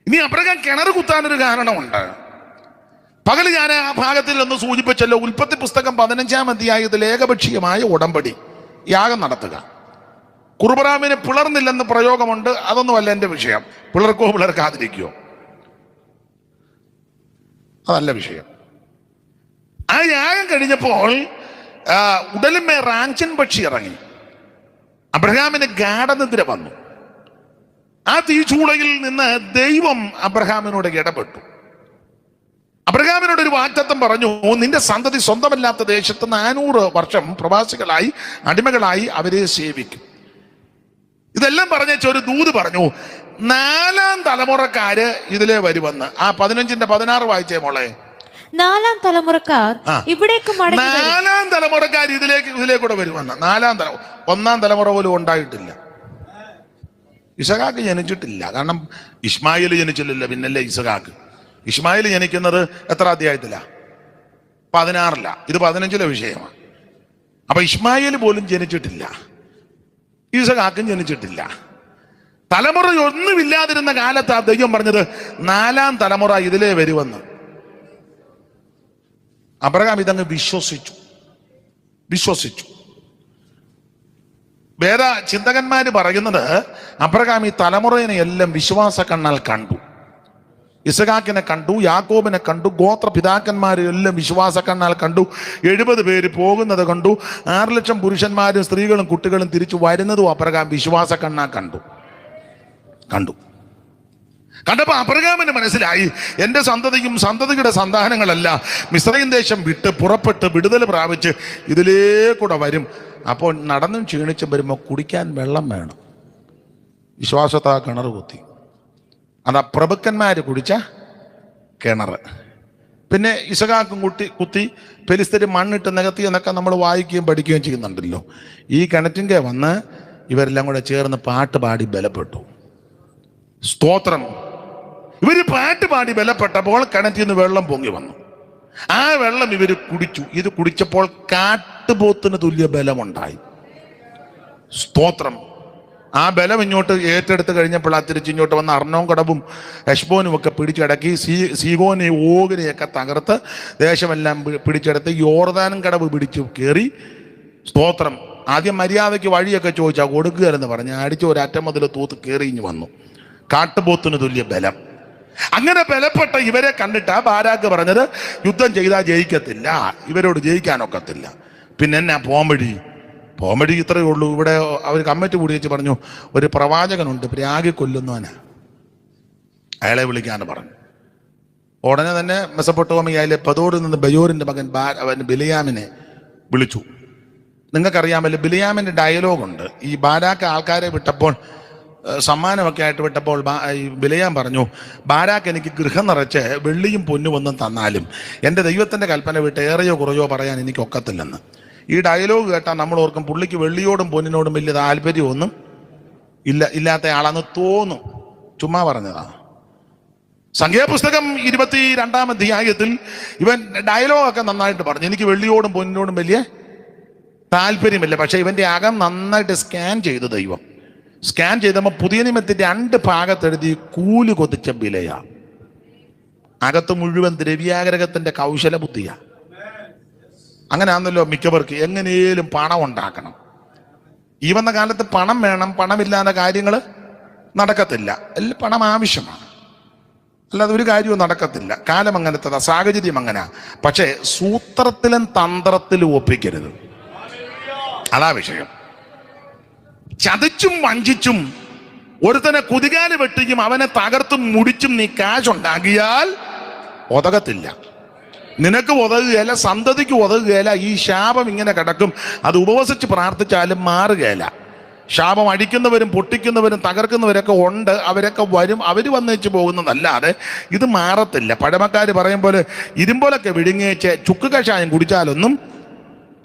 ഇനി അബ്രഹാം കിണർ കുത്താനൊരു കാരണമുണ്ട്. പകല് ഞാൻ ആ ഭാഗത്തിൽ ഒന്ന് സൂചിപ്പിച്ചല്ലോ, ഉൽപ്പത്തി പുസ്തകം 15-ാം അധ്യായത്തിൽ ഏകപക്ഷീയമായ ഉടമ്പടി യാഗം നടത്തുക. കുർബാനിനെ പിളർന്നില്ലെന്ന് പ്രയോഗമുണ്ട്, അതൊന്നുമല്ല എൻ്റെ വിഷയം. പിളർക്കോ പിളർക്കാതിരിക്കോ അതല്ല വിഷയം. ആ യാഗം കഴിഞ്ഞപ്പോൾ ഉടലുമേ റാഞ്ചൻ പക്ഷി ഇറങ്ങി. അബ്രഹാമിന് ഗാഠനിദ്ര വന്നു. ആ തീച്ചൂളയിൽ നിന്ന് ദൈവം അബ്രഹാമിനോട് ഇടപെട്ടു. അബ്രഹാമിനോട് ഒരു വാഗ്ദത്തം പറഞ്ഞു, നിന്റെ സന്തതി സ്വന്തമല്ലാത്ത ദേശത്ത് 400 വർഷം പ്രവാസികളായി അടിമകളായി അവരെ സേവിക്കും. ഇതെല്ലാം പറഞ്ഞ ഒരു ദൂത് പറഞ്ഞു, 4ാം തലമുറക്കാര് ഇതിലേ വരുമെന്ന്. ആ 15-ന്റെ 16 വായിച്ചേ മോളെ. 4ാം തലമുറക്കാർ ഇവിടേക്ക് 4ാം തലമുറക്കാർ ഇതിലേക്കൂടെ വരുമെന്ന്. 1ാം തലമുറ പോലും ഉണ്ടായിട്ടില്ല. ഇസഹാക്ക് ജനിച്ചിട്ടില്ല, കാരണം ഇസ്മായിൽ ജനിച്ചില്ലല്ലോ, പിന്നല്ലേ ഇസഹാക്ക്. ഇസ്മായിൽ ജനിക്കുന്നത് എത്ര അധ്യായത്തിലാ? 16-ലാ. ഇത് 15-ലെ വിഷയമാണ്. അപ്പൊ ഇസ്മായിൽ പോലും ജനിച്ചിട്ടില്ല, ഇസഹാക്കും ജനിച്ചിട്ടില്ല. തലമുറ ഒന്നുമില്ലാതിരുന്ന കാലത്താ ദൈവം പറഞ്ഞത് 4ാം തലമുറ ഇതിലേ വരുമെന്ന്. അബ്രഹാം ഇതങ്ങ് വിശ്വസിച്ചു. വേദ ചിന്തകന്മാര് പറയുന്നത് അബ്രഹാം ഈ തലമുറയെ എല്ലാം വിശ്വാസ കണ്ണാൽ കണ്ടു. ഇസഹാക്കിനെ കണ്ടു, യാക്കോബിനെ കണ്ടു, ഗോത്ര പിതാക്കന്മാരെ എല്ലാം വിശ്വാസ കണ്ണാൽ കണ്ടു. 70 പേര് പോകുന്നത് കണ്ടു. 6 ലക്ഷം പുരുഷന്മാരും സ്ത്രീകളും കുട്ടികളും തിരിച്ചു വരുന്നതും അബ്രഹാം വിശ്വാസ കണ്ണാൽ കണ്ടപ്പോ അബ്രഹാമിന് മനസ്സിലായി, എൻ്റെ സന്തതിയും സന്തതിയുടെ സന്താനങ്ങളല്ല മിസ്രയീം ദേശം വിട്ട് പുറപ്പെട്ട് വിടുതൽ പ്രാപിച്ച് ഇതിലേക്കൂടെ വരും. അപ്പോൾ നടന്നും ക്ഷീണിച്ചും വരുമ്പോൾ കുടിക്കാൻ വെള്ളം വേണം. വിശ്വാസത്താ കിണർ കുത്തി. അതാ പ്രഭുക്കന്മാര് കുടിച്ച കിണർ. പിന്നെ ഇസഹാക്കും കുത്തി ഫെലിസ്തര് മണ്ണിട്ട് നികത്തി എന്നൊക്കെ നമ്മൾ വായിക്കുകയും പഠിക്കുകയും ചെയ്യുന്നുണ്ടല്ലോ. ഈ കിണറ്റിൻ്റെ വന്ന് ഇവരെല്ലാം കൂടെ ചേർന്ന് പാട്ട് പാടി ബലപ്പെട്ടു. സ്തോത്രം. ഇവര് പാട്ട് പാടി ബലപ്പെട്ടപ്പോൾ കിണറ്റിൽ നിന്ന് വെള്ളം പൊങ്ങി വന്നു. ആ വെള്ളം ഇവര് കുടിച്ചു. ഇത് കുടിച്ചപ്പോൾ കാട്ടുപോത്തിന് തുല്യ ബലമുണ്ടായി. സ്തോത്രം. ആ ബലം ഇങ്ങോട്ട് ഏറ്റെടുത്ത് കഴിഞ്ഞപ്പോൾ ആ തിരിച്ചിങ്ങോട്ട് വന്ന് അർണോൻ കടവും ഹെശ്ബോനും ഒക്കെ പിടിച്ചടക്കി, സീഹോനെ ഓഗിനെയൊക്കെ തകർത്ത് ദേശമെല്ലാം പിടിച്ചെടുത്ത് യോർദാനും കടവ് പിടിച്ചു കയറി. സ്തോത്രം. ആദ്യം മര്യാദയ്ക്ക് വഴിയൊക്കെ ചോദിച്ചാൽ കൊടുക്കുകയെന്ന് പറഞ്ഞ് അടിച്ച് ഒരറ്റം മുതൽ തൂത്ത് കയറി ഇഞ്ഞ് വന്നു. കാട്ടുപോത്തിന് തുല്യ ബലം. അങ്ങനെ ബലപ്പെട്ട ഇവരെ കണ്ടിട്ടാ ബാരാക്ക് പറഞ്ഞത് യുദ്ധം ചെയ്താൽ ജയിക്കത്തില്ല, ഇവരോട് ജയിക്കാനൊക്കത്തില്ല. പിന്നെ എന്നാ പോംവഴി ഇത്രയേ ഉള്ളൂ. ഇവിടെ അവർ കമ്മിറ്റി കൂടി വെച്ച് പറഞ്ഞു, ഒരു പ്രവാചകനുണ്ട് പ്രാഗി കൊല്ലുന്നവനാ, അയാളെ വിളിക്കാന്ന് പറഞ്ഞു. ഉടനെ തന്നെ മെസപ്പൊട്ടോമിയയിലെ പതോറിൽ നിന്ന് ബയോറിന്റെ മകൻ ബിലിയാമിനെ വിളിച്ചു. നിങ്ങൾക്കറിയാമല്ലോ ബിലിയാമിന്റെ ഡയലോഗുണ്ട്. ഈ ബാരാക്ക് ആൾക്കാരെ വിട്ടപ്പോൾ, സമ്മാനമൊക്കെ ആയിട്ട് വിട്ടപ്പോൾ ബിലിയാം പറഞ്ഞു, ബാരാക്ക് എനിക്ക് ഗൃഹം നിറച്ച് വെള്ളിയും പൊന്നും ഒന്നും തന്നാലും എൻ്റെ ദൈവത്തിൻ്റെ കൽപ്പന വിട്ട് ഏറെയോ കുറയോ പറയാൻ എനിക്ക് ഒക്കത്തില്ലെന്ന്. ഈ ഡയലോഗ് കേട്ടാൽ നമ്മൾ ഓർക്കും പുള്ളിക്ക് വെള്ളിയോടും പൊന്നിനോടും വലിയ താല്പര്യമൊന്നും ഇല്ലാത്ത ആളാന്ന് തോന്നും. ചുമ്മാ പറഞ്ഞതാണ്. സംഖ്യാപുസ്തകം 22-ാം അധ്യായത്തിൽ ഇവൻ ഡയലോഗൊക്കെ നന്നായിട്ട് പറഞ്ഞു. എനിക്ക് വെള്ളിയോടും പൊന്നിനോടും വലിയ താല്പര്യമില്ല. പക്ഷെ ഇവന്റെ അകം നന്നായിട്ട് സ്കാൻ ചെയ്തു ദൈവം. സ്കാൻ ചെയ്തപ്പോൾ പുതിയ നിയമത്തിന്റെ 2 ഭാഗത്തെഴുതി കൂലി കൊതിച്ച വിലയാ. അകത്ത് മുഴുവൻ ദ്രവ്യാഗ്രഹത്തിന്റെ കൗശല ബുദ്ധിയാ. അങ്ങനെയാണല്ലോ മിക്കവർക്ക്. എങ്ങനെയും പണം ഉണ്ടാക്കണം. ഈ വന്ന കാലത്ത് പണം വേണം, പണമില്ലാത്ത കാര്യങ്ങൾ നടക്കത്തില്ല. എല്ലാം പണം ആവശ്യമാണ്, അല്ലാതെ ഒരു കാര്യവും നടക്കത്തില്ല. കാലം അങ്ങനത്തെ, സാഹചര്യം അങ്ങനെ. പക്ഷേ സൂത്രത്തിലും തന്ത്രത്തിലും ഒപ്പിക്കരുത്, അതാ വിഷയം. ചതിച്ചും വഞ്ചിച്ചും ഒരുത്തനെ കുതികാല് വെട്ടിയും അവനെ തകർത്തും മുടിച്ചും നീ കാശ് ഉണ്ടാക്കിയാൽ ഉതകത്തില്ല. നിനക്ക് ഉതകുകയില്ല, സന്തതിക്ക് ഉതകുകയില്ല. ഈ ശാപം ഇങ്ങനെ കിടക്കും. അത് ഉപവസിച്ച് പ്രാർത്ഥിച്ചാലും മാറുകയില്ല. ശാപം അടിക്കുന്നവരും പൊട്ടിക്കുന്നവരും തകർക്കുന്നവരൊക്കെ ഉണ്ട്. അവരൊക്കെ വരും, അവർ വന്നേച്ച് പോകുന്നതല്ലാതെ ഇത് മാറത്തില്ല. പഴമക്കാർ പറയും പോലെ ഇരുമ്പോലൊക്കെ വിഴുങ്ങിയേച്ച് ചുക്ക് കഷായം കുടിച്ചാലൊന്നും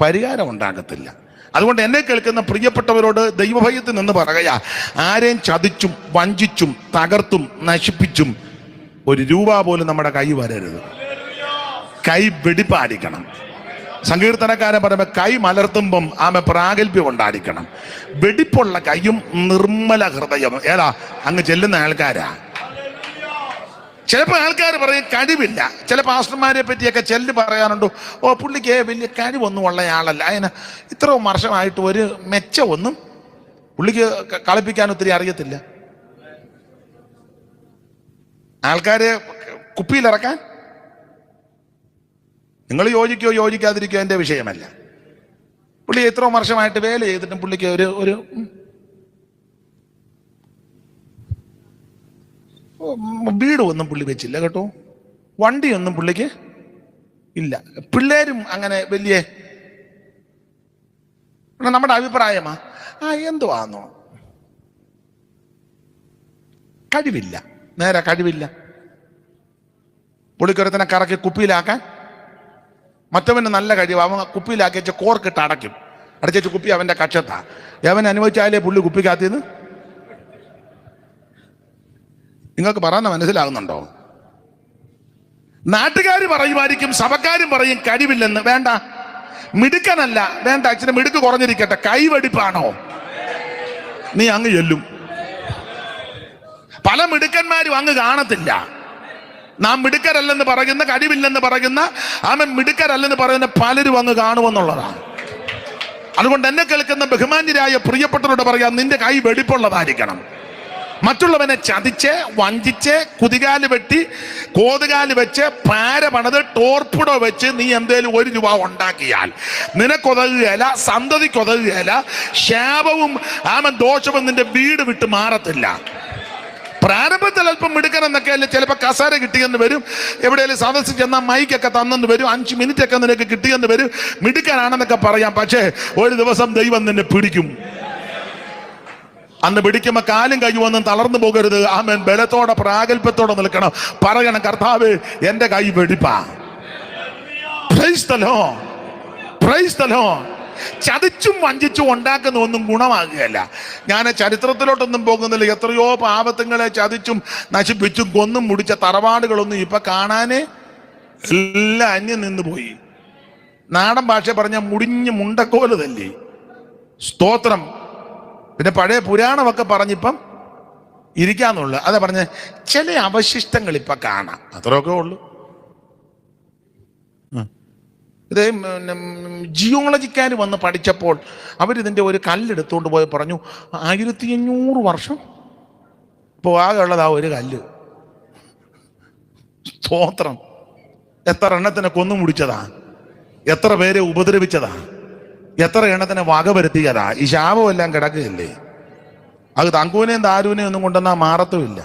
പരിഹാരം ഉണ്ടാകത്തില്ല. അതുകൊണ്ട് എന്നെ കേൾക്കുന്ന പ്രിയപ്പെട്ടവരോട് ദൈവഭയത്തിൽ നിന്ന് പറയുക, ആരെയും ചതിച്ചും വഞ്ചിച്ചും തകർത്തും നശിപ്പിച്ചും ഒരു രൂപ പോലും നമ്മുടെ കൈ വരരുത്. കൈ വെടിപ്പാടിക്കണം. സങ്കീർത്തനക്കാരൻ പറയുമ്പോൾ കൈ മലർത്തുമ്പം പ്രാഗൽഭ്യം ഉണ്ടായിരിക്കണം. വെടിപ്പുള്ള കൈയും നിർമ്മല ഹൃദയം. ഏതാ അങ്ങ് ചെല്ലുന്ന ആൾക്കാരാ. ചിലപ്പോൾ ആൾക്കാർ പറയും കഴിവില്ല. ചില പാസ്റ്റർമാരെ പറ്റിയൊക്കെ ചെല്ല് പറയാനുണ്ടോ, ഓ പുള്ളിക്ക് വലിയ കഴിവൊന്നും ഉള്ള ആളല്ല, അതിന് ഇത്രയും വർഷമായിട്ട് ഒരു മെച്ചമൊന്നും പുള്ളിക്ക് കളിപ്പിക്കാൻ ഒത്തിരി അറിയത്തില്ല. ആൾക്കാരെ കുപ്പിയിലിറക്കാൻ നിങ്ങൾ യോജിക്കോ യോജിക്കാതിരിക്കോ എൻ്റെ വിഷയമല്ല. പുള്ളി എത്രയോ വർഷമായിട്ട് വേല ചെയ്തിട്ടും പുള്ളിക്ക് ഒരു വീട് ഒന്നും പുള്ളി വെച്ചില്ല കേട്ടോ. വണ്ടിയൊന്നും പുള്ളിക്ക് ഇല്ല. പിള്ളേരും അങ്ങനെ വലിയ നമ്മുടെ അഭിപ്രായമാ എന്തുവാന്നോ, കഴിവില്ല, നേരെ കഴിവില്ല. പുള്ളിക്കൊരത്തിനെ കറക്കി കുപ്പിയിലാക്കാൻ മറ്റവന് നല്ല കഴിവ്, അവൻ കുപ്പിയിലാക്കി വെച്ച് കോർക്കിട്ട് അടയ്ക്കും. അടച്ചു കുപ്പി അവന്റെ കക്ഷത്താ. അവൻ അനുഭവിച്ചാലേ പുള്ളി കുപ്പിക്കകത്തിന്ന്. നിങ്ങൾക്ക് പറയുന്ന മനസ്സിലാകുന്നുണ്ടോ? നാട്ടുകാർ പറയുമായിരിക്കും, സഭക്കാരും പറയും കഴിവില്ലെന്ന്. വേണ്ട, മിടുക്കനല്ല, വേണ്ട, ഇച്ചിരി മിടുക്ക് കുറഞ്ഞിരിക്കട്ടെ, കൈവെടിപ്പാണോ നീ അങ്ങ് ചെല്ലും. പല മിടുക്കന്മാരും അങ്ങ് കാണത്തില്ല. നാം മിടുക്കരല്ലെന്ന് പറയുന്ന, കഴിവില്ലെന്ന് പറയുന്ന, മിടുക്കരല്ലെന്ന് പറയുന്ന പലരും അങ്ങ് കാണുമെന്നുള്ളതാണ്. അതുകൊണ്ട് എന്നെ കേൾക്കുന്ന ബഹുമാന്യരായ പ്രിയപ്പെട്ടവരോട് പറയാം, നിന്റെ കൈ വെടിപ്പുള്ളതായിരിക്കണം. മറ്റുള്ളവനെ ചതിച്ച് വഞ്ചിച്ച് കുതികാല് വെട്ടി കോതുകാല് വെച്ച് പാര പണത് ടോർപ്പിടോ വെച്ച് നീ എന്തേലും 1 രൂപ ഉണ്ടാക്കിയാൽ നിനക്കൊതകുകയില്ല, സന്തതിക്കൊതകുകയില്ല. ശാപവും ദോഷവും നിന്റെ വീട് വിട്ട് മാറത്തില്ല. പ്രാരംഭത്തിൽ അല്പം മിടുക്കനെന്നൊക്കെ അല്ലേ, ചിലപ്പോൾ കസേര കിട്ടിയെന്ന് വരും, എവിടെയെങ്കിലും സദസ്സിൽ ചെന്നാൽ മൈക്കൊക്കെ തന്നെന്ന് വരും, 5 മിനിറ്റൊക്കെ നിനക്ക് കിട്ടിയെന്ന് വരും, മിടുക്കനാണെന്നൊക്കെ പറയാം. പക്ഷേ ഒരു ദിവസം ദൈവം നിന്നെ പിടിക്കും. അന്ന് പിടിക്കുമ്പോ കാലും കൈയൊന്നും തളർന്നു പോകരുത്. ബലത്തോടെ പ്രാഗൽഭ്യത്തോടെ നിൽക്കണം. പറയണം, കർത്താവേ എന്റെ കൈ വെടിപ്പാ. Praise the lord, praise the lord. ചതിച്ചും വഞ്ചിച്ചും ഉണ്ടാക്കുന്ന ഒന്നും ഗുണമാകുകയല്ല. ഞാൻ ചരിത്രത്തിലോട്ടൊന്നും പോകുന്നില്ല. എത്രയോ പാപത്തുങ്ങളെ ചതിച്ചും നശിപ്പിച്ചും കൊന്നും മുടിച്ച തറവാടുകളൊന്നും ഇപ്പൊ കാണാനേ എല്ലാം അന്യം നിന്ന് പോയി. നാടൻ ഭാഷ പറഞ്ഞ മുടിഞ്ഞ് മുണ്ടക്കോല് തല്ലി. സ്തോത്രം. പിന്നെ പഴയ പുരാണമൊക്കെ പറഞ്ഞിപ്പം ഇരിക്കാന്നുള്ളു. അതാ പറഞ്ഞ ചില അവശിഷ്ടങ്ങൾ ഇപ്പൊ കാണാം, അത്രയൊക്കെ ഉള്ളു. ഇത് ജിയോളജിക്കാർ വന്ന് പഠിച്ചപ്പോൾ അവരിതിൻ്റെ ഒരു കല്ലെടുത്തുകൊണ്ട് പോയി പറഞ്ഞു 1500 വർഷം ഇപ്പോൾ ആകെ ഉള്ളതാ ഒരു കല്ല്. സ്തോത്രം. എത്ര എണ്ണത്തിനെ കൊന്നു മുടിച്ചതാ, എത്ര പേരെ ഉപദ്രവിച്ചതാ, എത്ര എണ്ണത്തിനെ വകവരുത്തിയതാ. ഈ ശാപമെല്ലാം കിടക്കുകയല്ലേ. അത് തങ്കൂനെയും താരൂനെയും ഒന്നും കൊണ്ടുവന്നാൽ മാറത്തുമില്ല.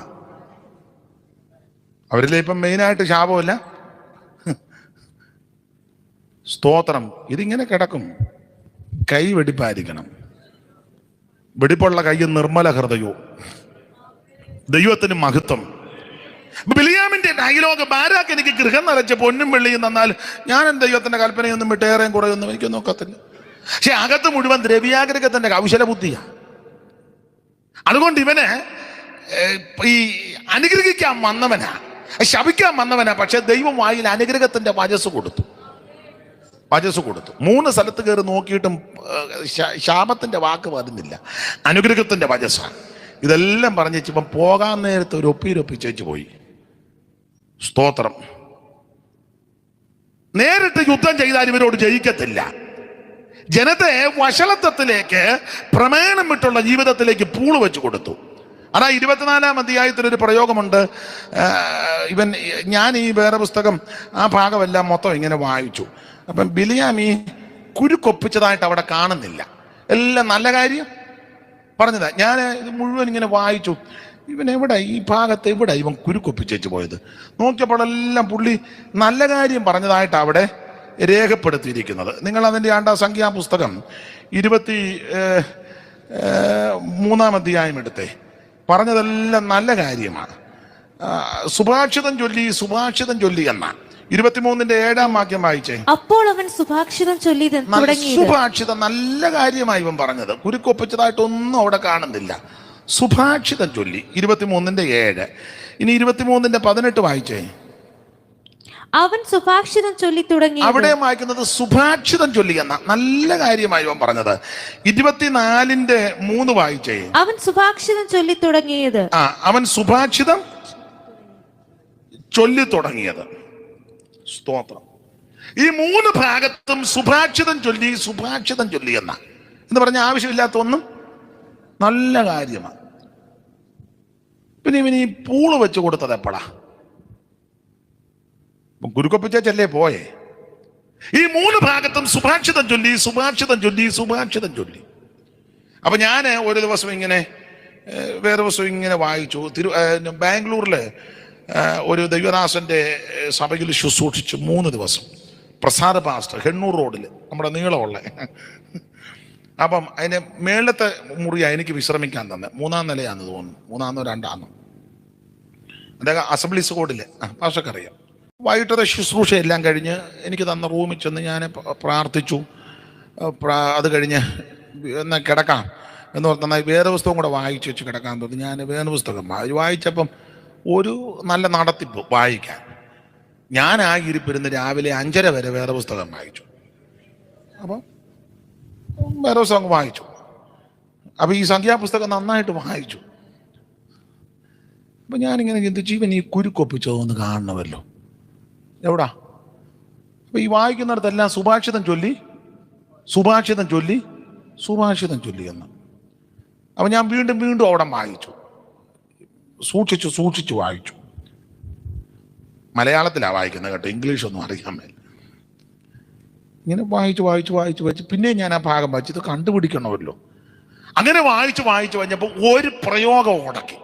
അവരിലെ ഇപ്പം മെയിനായിട്ട് ശാപമല്ല. സ്തോത്രം. ഇതിങ്ങനെ കിടക്കും. കൈ വെടിപ്പായിരിക്കണം. വെടിപ്പുള്ള കൈ നിർമ്മല ഹൃദയവും. ദൈവത്തിന് മഹത്വം. ബിലിയാമിന്റെ ഡയലോഗ്, ബാരാക്ക് എനിക്ക് ഗൃഹം നിറച്ച് പൊന്നും വെള്ളിയും തന്നാൽ ഞാൻ ദൈവത്തിന്റെ കൽപ്പനയൊന്നും വിട്ടേറെയും കുറയൊന്നും എനിക്ക് നോക്കത്തില്ല. പക്ഷെ അകത്ത് മുഴുവൻ ദ്രവ്യാഗ്രഹത്തിന്റെ കൗശല ബുദ്ധിയാ. അതുകൊണ്ട് ഇവന് ഈ അനുഗ്രഹിക്കാൻ വന്നവനാ, ശപിക്കാൻ വന്നവനാ. പക്ഷെ ദൈവം വായിൽ അനുഗ്രഹത്തിന്റെ വചസ് കൊടുത്തു. 3 സ്ഥലത്ത് കയറി നോക്കിയിട്ടും ശാപത്തിന്റെ വാക്ക് വരുന്നില്ല, അനുഗ്രഹത്തിന്റെ വചസ്സാണ്. ഇതെല്ലാം പറഞ്ഞ് ഇപ്പം പോകാൻ നേരത്തെ ഒരു ഒപ്പിച്ചേച്ച് പോയി. സ്തോത്രം. നേരിട്ട് യുദ്ധം ചെയ്താൽ ഇവരോട് ജയിക്കത്തില്ല. ജനത്തെ വഷളത്വത്തിലേക്ക്, പ്രമേണം വിട്ടുള്ള ജീവിതത്തിലേക്ക് പൂള് വെച്ച് കൊടുത്തു. അതാ 24-ാം അധ്യായത്തിലൊരു പ്രയോഗമുണ്ട്. ഞാൻ ഈ വേറെ പുസ്തകം ആ ഭാഗമെല്ലാം മൊത്തം ഇങ്ങനെ വായിച്ചു. അപ്പം ബിലിയാം ഈ കുരുക്കൊപ്പിച്ചതായിട്ട് അവിടെ കാണുന്നില്ല. എല്ലാം നല്ല കാര്യം പറഞ്ഞതാ. ഞാൻ ഇത് മുഴുവൻ ഇങ്ങനെ വായിച്ചു. ഇവൻ എവിടെ, ഈ ഭാഗത്ത് എവിടെ ഇവൻ കുരുക്കൊപ്പിച്ചേച്ച് പോയത് നോക്കിയപ്പോഴെല്ലാം പുള്ളി നല്ല കാര്യം പറഞ്ഞതായിട്ട് അവിടെ രേഖപ്പെടുത്തിയിരിക്കുന്നത്. നിങ്ങൾ അതിൻ്റെ സംഖ്യാപുസ്തകം 23-ാം അധ്യായം എടുത്തേ. പറഞ്ഞതെല്ലാം നല്ല കാര്യമാണ്. സുഭാഷിതം ചൊല്ലി എന്ന 23-ന്റെ 7-ാം വാക്യം വായിച്ചേ. അപ്പോൾ അവൻ സുഭാഷിതം ചൊല്ലി സുഭാഷിതം നല്ല കാര്യമായി ഇവൻ പറഞ്ഞത്. കുരുക്കൊപ്പിച്ചതായിട്ടൊന്നും അവിടെ കാണുന്നില്ല. സുഭാഷിതം ചൊല്ലി 23-ന്റെ 7. ഇനി 23-ന്റെ 18 വായിച്ചേ. അവൻ സുഭാഷിതം ചൊല്ലി തുടങ്ങി. അവിടെ വായിക്കുന്നത് സുഭാഷിതം ചൊല്ലി എന്ന നല്ല കാര്യമായി അവൻ പറഞ്ഞത്. 24-ന്റെ 3 വായിച്ചേ. അവൻ സുഭാഷിതം ചൊല്ലി തുടങ്ങിയത്. അവൻ സുഭാഷിതം ചൊല്ലി തുടങ്ങിയത്. സ്തോത്രം. ഈ 3 ഭാഗത്തും സുഭാഷിതം ചൊല്ലി എന്ന് പറഞ്ഞ ആവശ്യമില്ലാത്ത ഒന്നും നല്ല കാര്യമാണ്. പിന്നെ ഇവൻ ഈ പൂള് വെച്ച് കൊടുത്തത് എപ്പോഴാ? കുരുക്കൊപ്പിച്ചല്ലേ പോയേ. ഈ 3 ഭാഗത്തും സുഭാഷിതം ചൊല്ലി. അപ്പൊ ഞാൻ ഒരു ദിവസം ഇങ്ങനെ വേറെ ദിവസം ഇങ്ങനെ വായിച്ചു. ബാംഗ്ലൂരില് ഒരു ദൈവദാസന്റെ സഭയിൽ ശുശ്രൂഷിച്ചു 3 ദിവസം. പ്രസാദ പാസ്റ്റർ, ഹെണ്ണൂർ റോഡിൽ, നമ്മുടെ നീളമുള്ള. അപ്പം അതിന്റെ മേളത്തെ മുറിയാ എനിക്ക് വിശ്രമിക്കാൻ തന്നെ. 3-ാം നിലയാണെന്ന് തോന്നുന്നു, 3-ാന്നോ 2-ആന്നോ. അദ്ദേഹം അസംബ്ലീസ് കോഡില് പാസ്റ്റർക്കറിയാം. വൈകിട്ടത്തെ ശുശ്രൂഷ എല്ലാം കഴിഞ്ഞ് എനിക്ക് തന്ന റൂമിൽ ചെന്ന് ഞാൻ പ്രാർത്ഥിച്ചു. അത് കഴിഞ്ഞ് എന്നാൽ കിടക്കാം എന്ന് പറഞ്ഞാൽ വേറെ പുസ്തകം കൂടെ വായിച്ചു വെച്ച് കിടക്കാൻ തോന്നി. ഞാൻ വേറെ പുസ്തകം വായിച്ചപ്പം ഒരു നല്ല നടത്തിപ്പ് വായിക്കാൻ. ഞാൻ ആ ഇരിപ്പിരുന്ന് രാവിലെ 5:30 വരെ വേറെ പുസ്തകം വായിച്ചു. അപ്പം വേറെ പുസ്തകം വായിച്ചു. അപ്പം ഈ സംഖ്യാപുസ്തകം നന്നായിട്ട് വായിച്ചു. അപ്പം ഞാനിങ്ങനെ ചിന്തിച്ചു, ഇവൻ ഈ കുരുക്കൊപ്പിച്ചതൊന്ന് കാണണമല്ലോ. എവിടാ? അപ്പം ഈ വായിക്കുന്നിടത്തെല്ലാം സുഭാഷിതം ചൊല്ലി എന്ന്. അപ്പം ഞാൻ വീണ്ടും അവിടെ വായിച്ചു. സൂക്ഷിച്ചു വായിച്ചു. മലയാളത്തിലാണ് വായിക്കുന്നത് കേട്ടോ, ഇംഗ്ലീഷൊന്നും അറിയാൻ മേല. ഇങ്ങനെ വായിച്ചു പിന്നെ ഞാൻ ആ ഭാഗം വായിച്ചു. ഇത് കണ്ടുപിടിക്കണമല്ലോ. അങ്ങനെ വായിച്ചു കഴിഞ്ഞപ്പോൾ ഒരു പ്രയോഗം ഉടക്കി.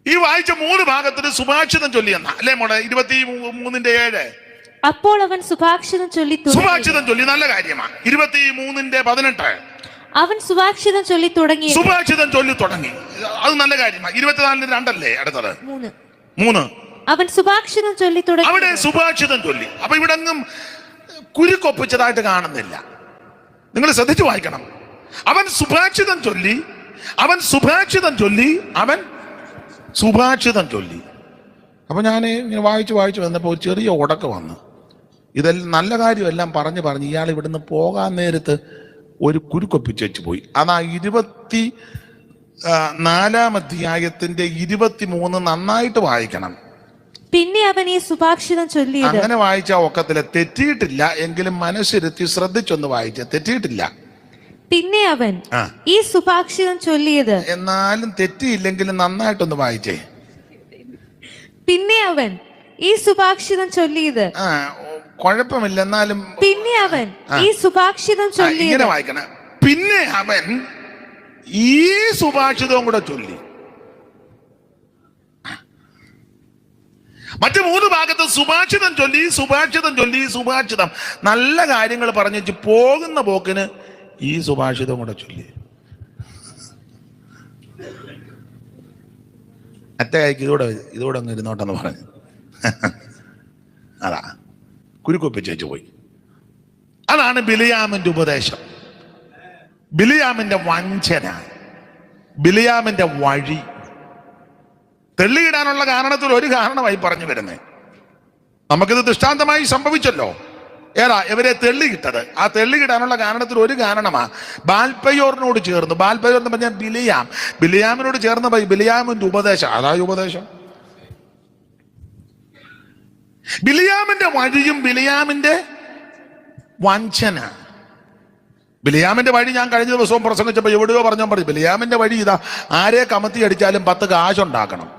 ഈ വായിച്ച 3 ഭാഗത്തിന് സുഭാഷിതം ചൊല്ലിയെന്ന അല്ലേ മോളെ? 23-ന്റെ 7. അപ്പോൾ അവൻ സുഭാഷിതം ചൊല്ലി നല്ല കാര്യമാണ്. 23-ന്റെ 18. അവൻ സുഭാഷിതം ചൊല്ലി തുടങ്ങി. അത് നല്ല കാര്യമാണ്. 24-ന്റെ 2 അല്ലേ അടുത്തത്? 3. അവൻ സുഭാഷിതം ചൊല്ലി തുടങ്ങി. അവിടെ സുഭാഷിതം ചൊല്ലി. അപ്പൊ ഇവിടെ ഒന്നും കുരുക്കൊപ്പിച്ചതായിട്ട് കാണുന്നില്ല. നിങ്ങൾ ശ്രദ്ധിച്ചു വായിക്കണം. അവൻ സുഭാഷിതം ചൊല്ലി. അപ്പൊ ഞാൻ ഇങ്ങനെ വായിച്ചു വന്നപ്പോൾ ഒരു ചെറിയ ഉടക്ക് വന്നു. ഇതെല്ലാം നല്ല കാര്യമെല്ലാം പറഞ്ഞ് ഇയാൾ ഇവിടുന്ന് പോകാൻ നേരത്ത് ഒരു കുരുക്കൊപ്പിച്ച് വെച്ച് പോയി. അതാ 24-ാം അധ്യായത്തിന്റെ 23 നന്നായിട്ട് വായിക്കണം. പിന്നെ അവൻ ഈ സുഭാഷിതം ചൊല്ലിയത്. അങ്ങനെ വായിച്ച ഒക്കത്തില്ല, തെറ്റിയിട്ടില്ല. എങ്കിലും മനസ്സിരുത്തി ശ്രദ്ധിച്ചൊന്ന് വായിച്ച തെറ്റിയിട്ടില്ല. പിന്നെ അവൻ ഈ സുഭാഷിതം ചൊല്ലിയത്. എന്നാലും തെറ്റിയില്ലെങ്കിലും നന്നായിട്ടൊന്ന് വായിച്ചേ. പിന്നെ അവൻ ഈ സുഭാഷിതം ചൊല്ലിയത്. കുഴപ്പമില്ല, എന്നാലും പിന്നെ അവൻ ഈ സുഭാഷിതം ചൊല്ലിയത്. ഇങ്ങനെ വായിക്കണം. പിന്നെ അവൻ ഈ സുഭാഷിതവും കൂടെ ചൊല്ലി. മറ്റു 3 ഭാഗത്ത് സുഭാഷിതം ചൊല്ലി, സുഭാഷിതം ചൊല്ലി, സുഭാഷിതം. നല്ല കാര്യങ്ങൾ പറഞ്ഞു വെച്ച് പോകുന്ന പോക്കിന് ഈ സുഭാഷിതം കൂടെ ചൊല്ലി. അറ്റകൈക്ക് ഇതോടെ അങ്ങ് ഇരുന്നോട്ടെന്ന് പറഞ്ഞു. അതാ കുരുക്കൊപ്പിച്ചേച്ച് പോയി. അതാണ് ബിലിയാമിന്റെ ഉപദേശം, ബിലിയാമിന്റെ വഞ്ചന, ബിലിയാമിന്റെ വഴി. തെള്ളിയിടാനുള്ള കാരണത്തിൽ ഒരു കാരണമായി പറഞ്ഞു വരുന്നത്. നമുക്കിത് ദൃഷ്ടാന്തമായി സംഭവിച്ചല്ലോ. ഇവരെ തെള്ളിയിട്ടത്. ആ തെള്ളിയിടാനുള്ള കാരണത്തിൽ ഒരു കാരണമാ ബാൽപയോറിനോട് ചേർന്ന്. ബാൽപയോർ എന്ന് പറഞ്ഞാൽ ബിലിയാമിനോട് ചേർന്ന് പോയി ബിലിയാമിന്റെ ഉപദേശം. അതായത് ഉപദേശം ബിലിയാമിന്റെ വഴിയും ബിലിയാമിന്റെ വഞ്ചന. ബിലിയാമിന്റെ വഴി ഞാൻ കഴിഞ്ഞ ദിവസവും പ്രസംഗിച്ചപ്പോൾ എവിടെയോ പറഞ്ഞു ബിലിയാമിന്റെ വഴി ഇതാ, ആരെ കമത്തി അടിച്ചാലും 10 കാശുണ്ടാക്കണം.